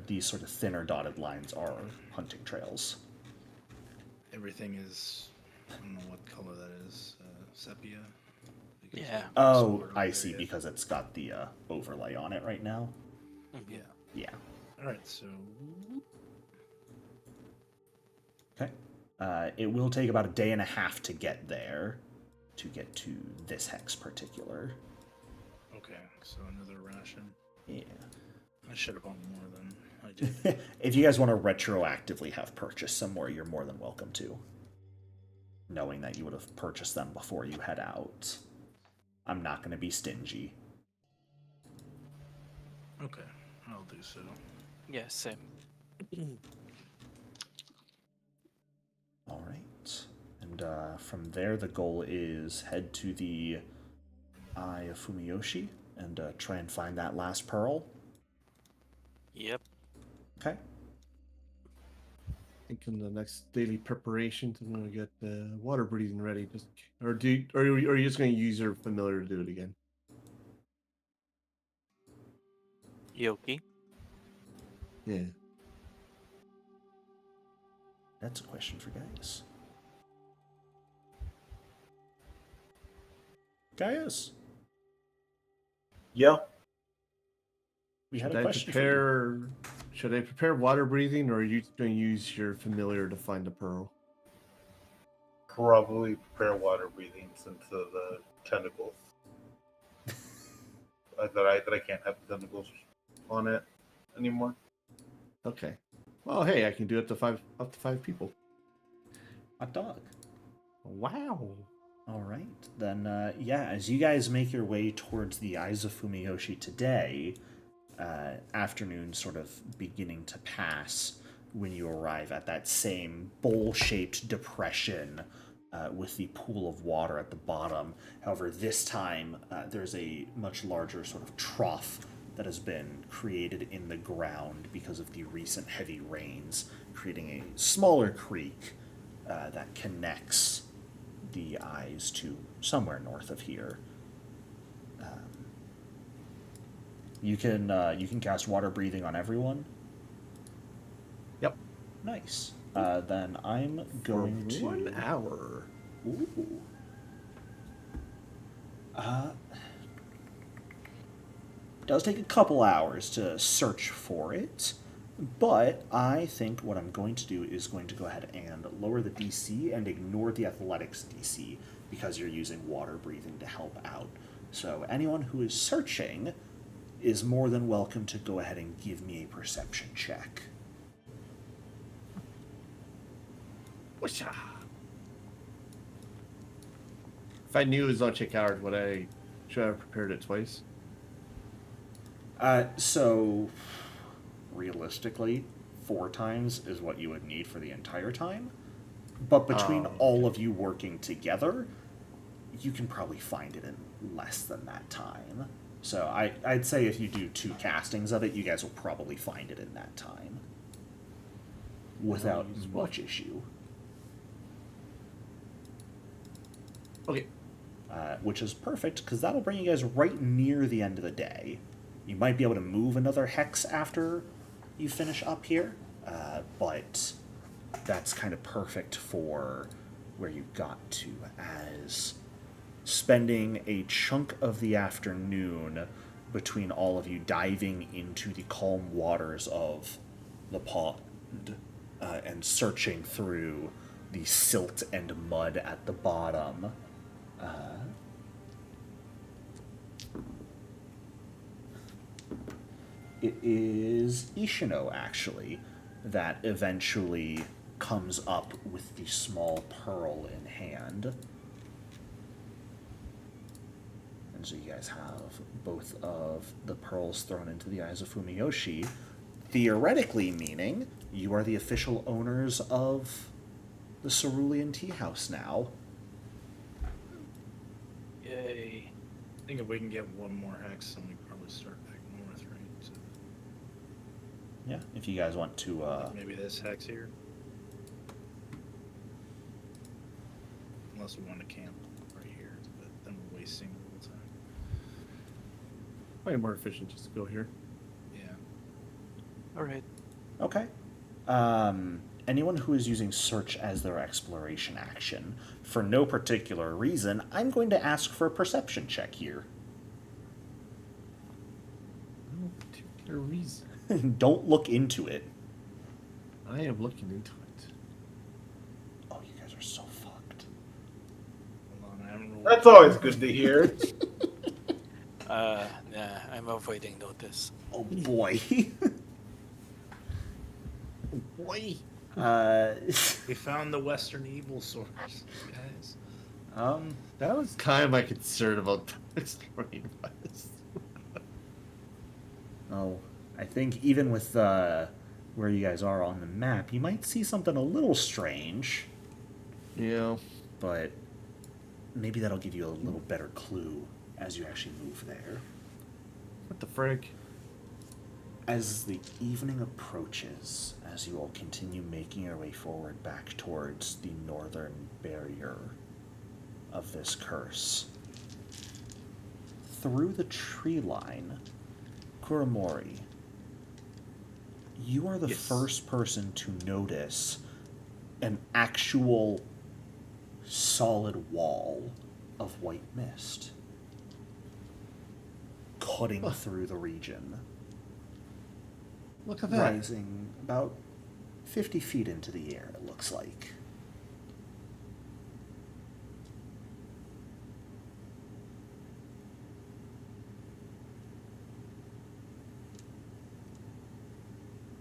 These sort of thinner dotted lines are hunting trails. Everything is, I don't know what color that is. Sepia. Because Yeah. of Oh, water I over see, there. because it's got the overlay on it right now. Yeah. Yeah. All right. So. Okay. It will take about a day and a half to get there, to get to this hex particular. Okay. So another ration. Yeah. I should have bought more than I did. If you guys want to retroactively have purchased some more, you're more than welcome to. Knowing that you would have purchased them before you head out. I'm not going to be stingy. Okay. I'll do so. Yeah, same. All right. And from there, the goal is head to the Eye of Fumiyoshi and try and find that last pearl. Yep. Okay. I think in the next daily preparations, I'm gonna get the water breathing ready. Or are you just gonna use your familiar to do it again? Yoki. Yeah. That's a question for Gaius. Gaius, Yeah. we had Should a I question for you. prepare water breathing, or are you going to use your familiar to find the pearl? Probably prepare water breathing since of the tentacles. that I can't have tentacles on it anymore. Okay. Well, hey, I can do it to up to five people. Hot dog. Wow. All right, then, yeah, as you guys make your way towards the Eyes of Fumiyoshi today, afternoon sort of beginning to pass when you arrive at that same bowl-shaped depression with the pool of water at the bottom. However, this time there's a much larger sort of trough that has been created in the ground because of the recent heavy rains, creating a smaller creek that connects the eyes to somewhere north of here. You can cast water breathing on everyone. Yep. Nice. Then I'm going For to 1 hour. Ooh. Does take a couple hours to search for it, but I think what I'm going to do is going to go ahead and lower the DC and ignore the athletics DC because you're using water breathing to help out. So anyone who is searching is more than welcome to go ahead and give me a perception check. Whoosha. If I knew it was on check hours, should I have prepared it twice? So realistically, 4 times is what you would need for the entire time. But between all of you working together, you can probably find it in less than that time. So I'd say if you do 2 castings of it, you guys will probably find it in that time. Without much issue. Okay. Which is perfect because that'll bring you guys right near the end of the day. You might be able to move another hex after you finish up here, but that's kind of perfect for where you got to, as spending a chunk of the afternoon between all of you diving into the calm waters of the pond and searching through the silt and mud at the bottom. It is Ishino, actually, that eventually comes up with the small pearl in hand. And so you guys have both of the pearls thrown into the eyes of Fumiyoshi, theoretically meaning you are the official owners of the Cerulean Tea House now. Yay. I think if we can get one more hex, then we probably start back north, right? So Yeah, if you guys want to... maybe this hex here. Unless we want to camp right here, but then we're wasting the whole time. Way more efficient just to go here. Yeah. All right. Okay. Anyone who is using search as their exploration action, for no particular reason, I'm going to ask for a perception check here. No particular reason. Don't look into it. I am looking into it. Oh, you guys are so fucked. Hold on, I haven't rolled. That's always good to hear. Nah, I'm avoiding notice. Oh boy. Boy. We found the Western Evil source, guys. That was kind of my concern about exploring this. Oh, I think even with where you guys are on the map, you might see something a little strange, Yeah. but maybe that'll give you a little better clue as you actually move there. What the frick? As the evening approaches, as you all continue making your way forward back towards the northern barrier of this curse, through the tree line, Kuramori, you are the Yes. first person to notice an actual solid wall of white mist cutting through the region, Look at that. rising about 50 feet into the air, it looks like.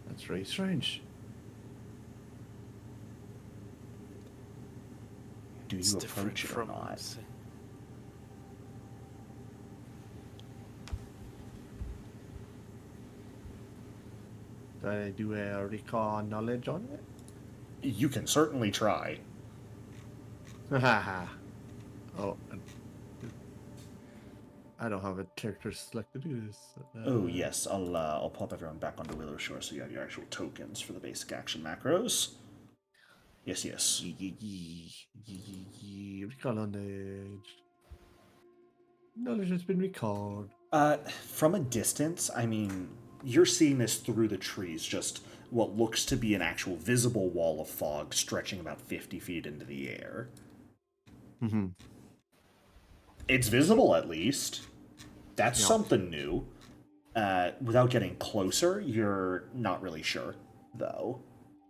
That's very strange. Do It's you different approach it or from not? Do I recall knowledge on it? You can certainly try. Haha. Oh, I don't have a character selected to do this. Oh yes, I'll pop everyone back onto Willowshore so you have your actual tokens for the basic action macros. Yes, yes. Recall knowledge. Knowledge has been recalled. From a distance, I mean, you're seeing this through the trees, just what looks to be an actual visible wall of fog stretching about 50 feet into the air. Mm-hmm. It's visible, at least. That's Yeah. something new. Without getting closer, you're not really sure, though,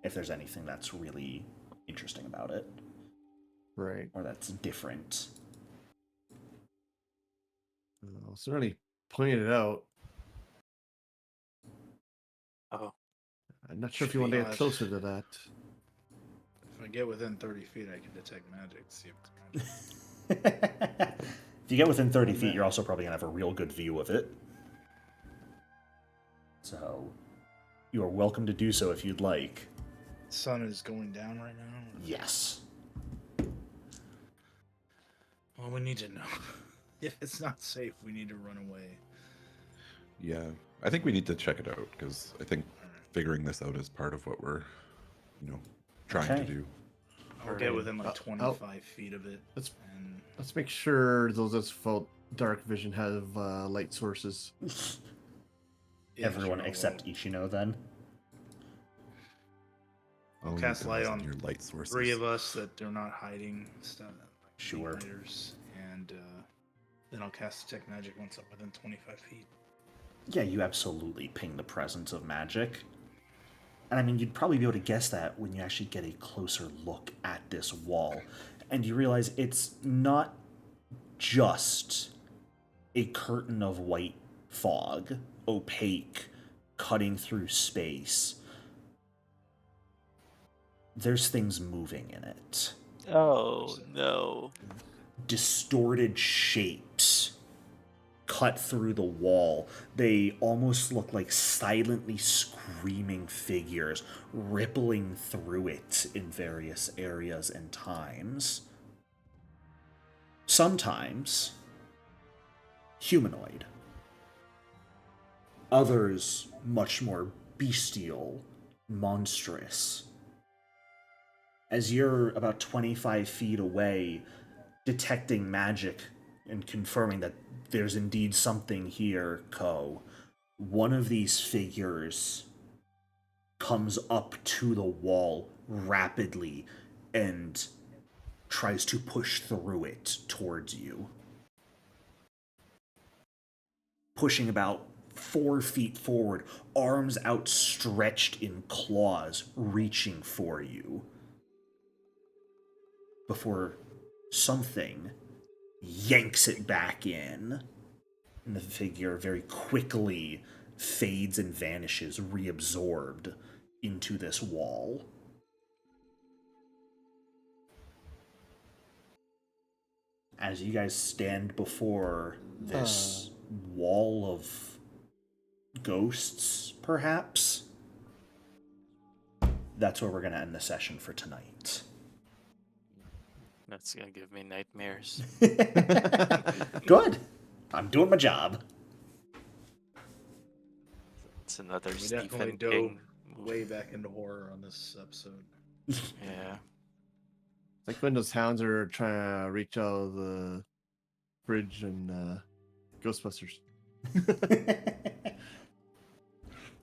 if there's anything that's really interesting about it, Right. or that's different. I'll certainly point it out. Oh, I'm not sure if Should you want be to get odd. closer to that. If I get within 30 feet, I can detect magic. See if it's magic. If you get within 30 feet, you're also probably going to have a real good view of it. So, you are welcome to do so if you'd like. Sun is going down right now. Yes. Well, we need to know. If it's not safe, we need to run away. Yeah, I think we need to check it out because I think figuring this out is part of what we're, trying Okay. to do. I'll get within like I'll- 25 feet of it. Let's- And Let's make sure those that felt dark vision have light sources. yeah, Everyone sure, except Ichino then. I'll Only cast light those on your light sources. 3 of us that are not hiding stuff. Like Sure. igniters, and then I'll cast detect magic once I'm within 25 feet. Yeah, you absolutely ping the presence of magic. And I mean, you'd probably be able to guess that when you actually get a closer look at this wall. And you realize it's not just a curtain of white fog, opaque, cutting through space. There's things moving in it. Oh no. Distorted shapes cut through the wall. They almost look like silently screaming figures rippling through it in various areas and times. Sometimes humanoid. Others much more bestial, monstrous. As you're about 25 feet away, detecting magic and confirming that there's indeed something here, Ko, one of these figures comes up to the wall rapidly and tries to push through it towards you. Pushing about 4 feet forward, arms outstretched in claws, reaching for you. Before something yanks it back in, and the figure very quickly fades and vanishes, reabsorbed into this wall. As you guys stand before this wall of ghosts, perhaps, that's where we're going to end the session for tonight. That's gonna give me nightmares. Good. I'm doing my job. It's another We definitely Stephen dove King way back into horror on this episode. Yeah. It's like when those hounds are trying to reach out of the bridge and Ghostbusters.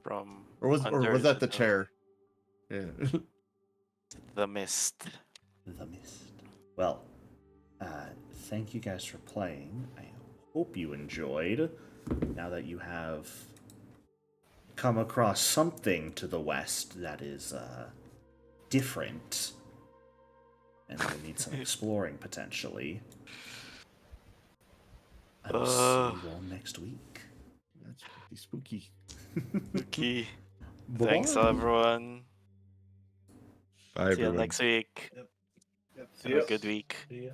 From Or was Under that the chair? Yeah. The Mist. The Mist. Well, thank you guys for playing. I hope you enjoyed. Now that you have come across something to the west that is different, and will need some exploring potentially. I will see you all next week. That's pretty spooky. Okay. Bye-bye. Thanks, everyone. Bye, See you everyone. next week. Yep. Have a good week. See ya.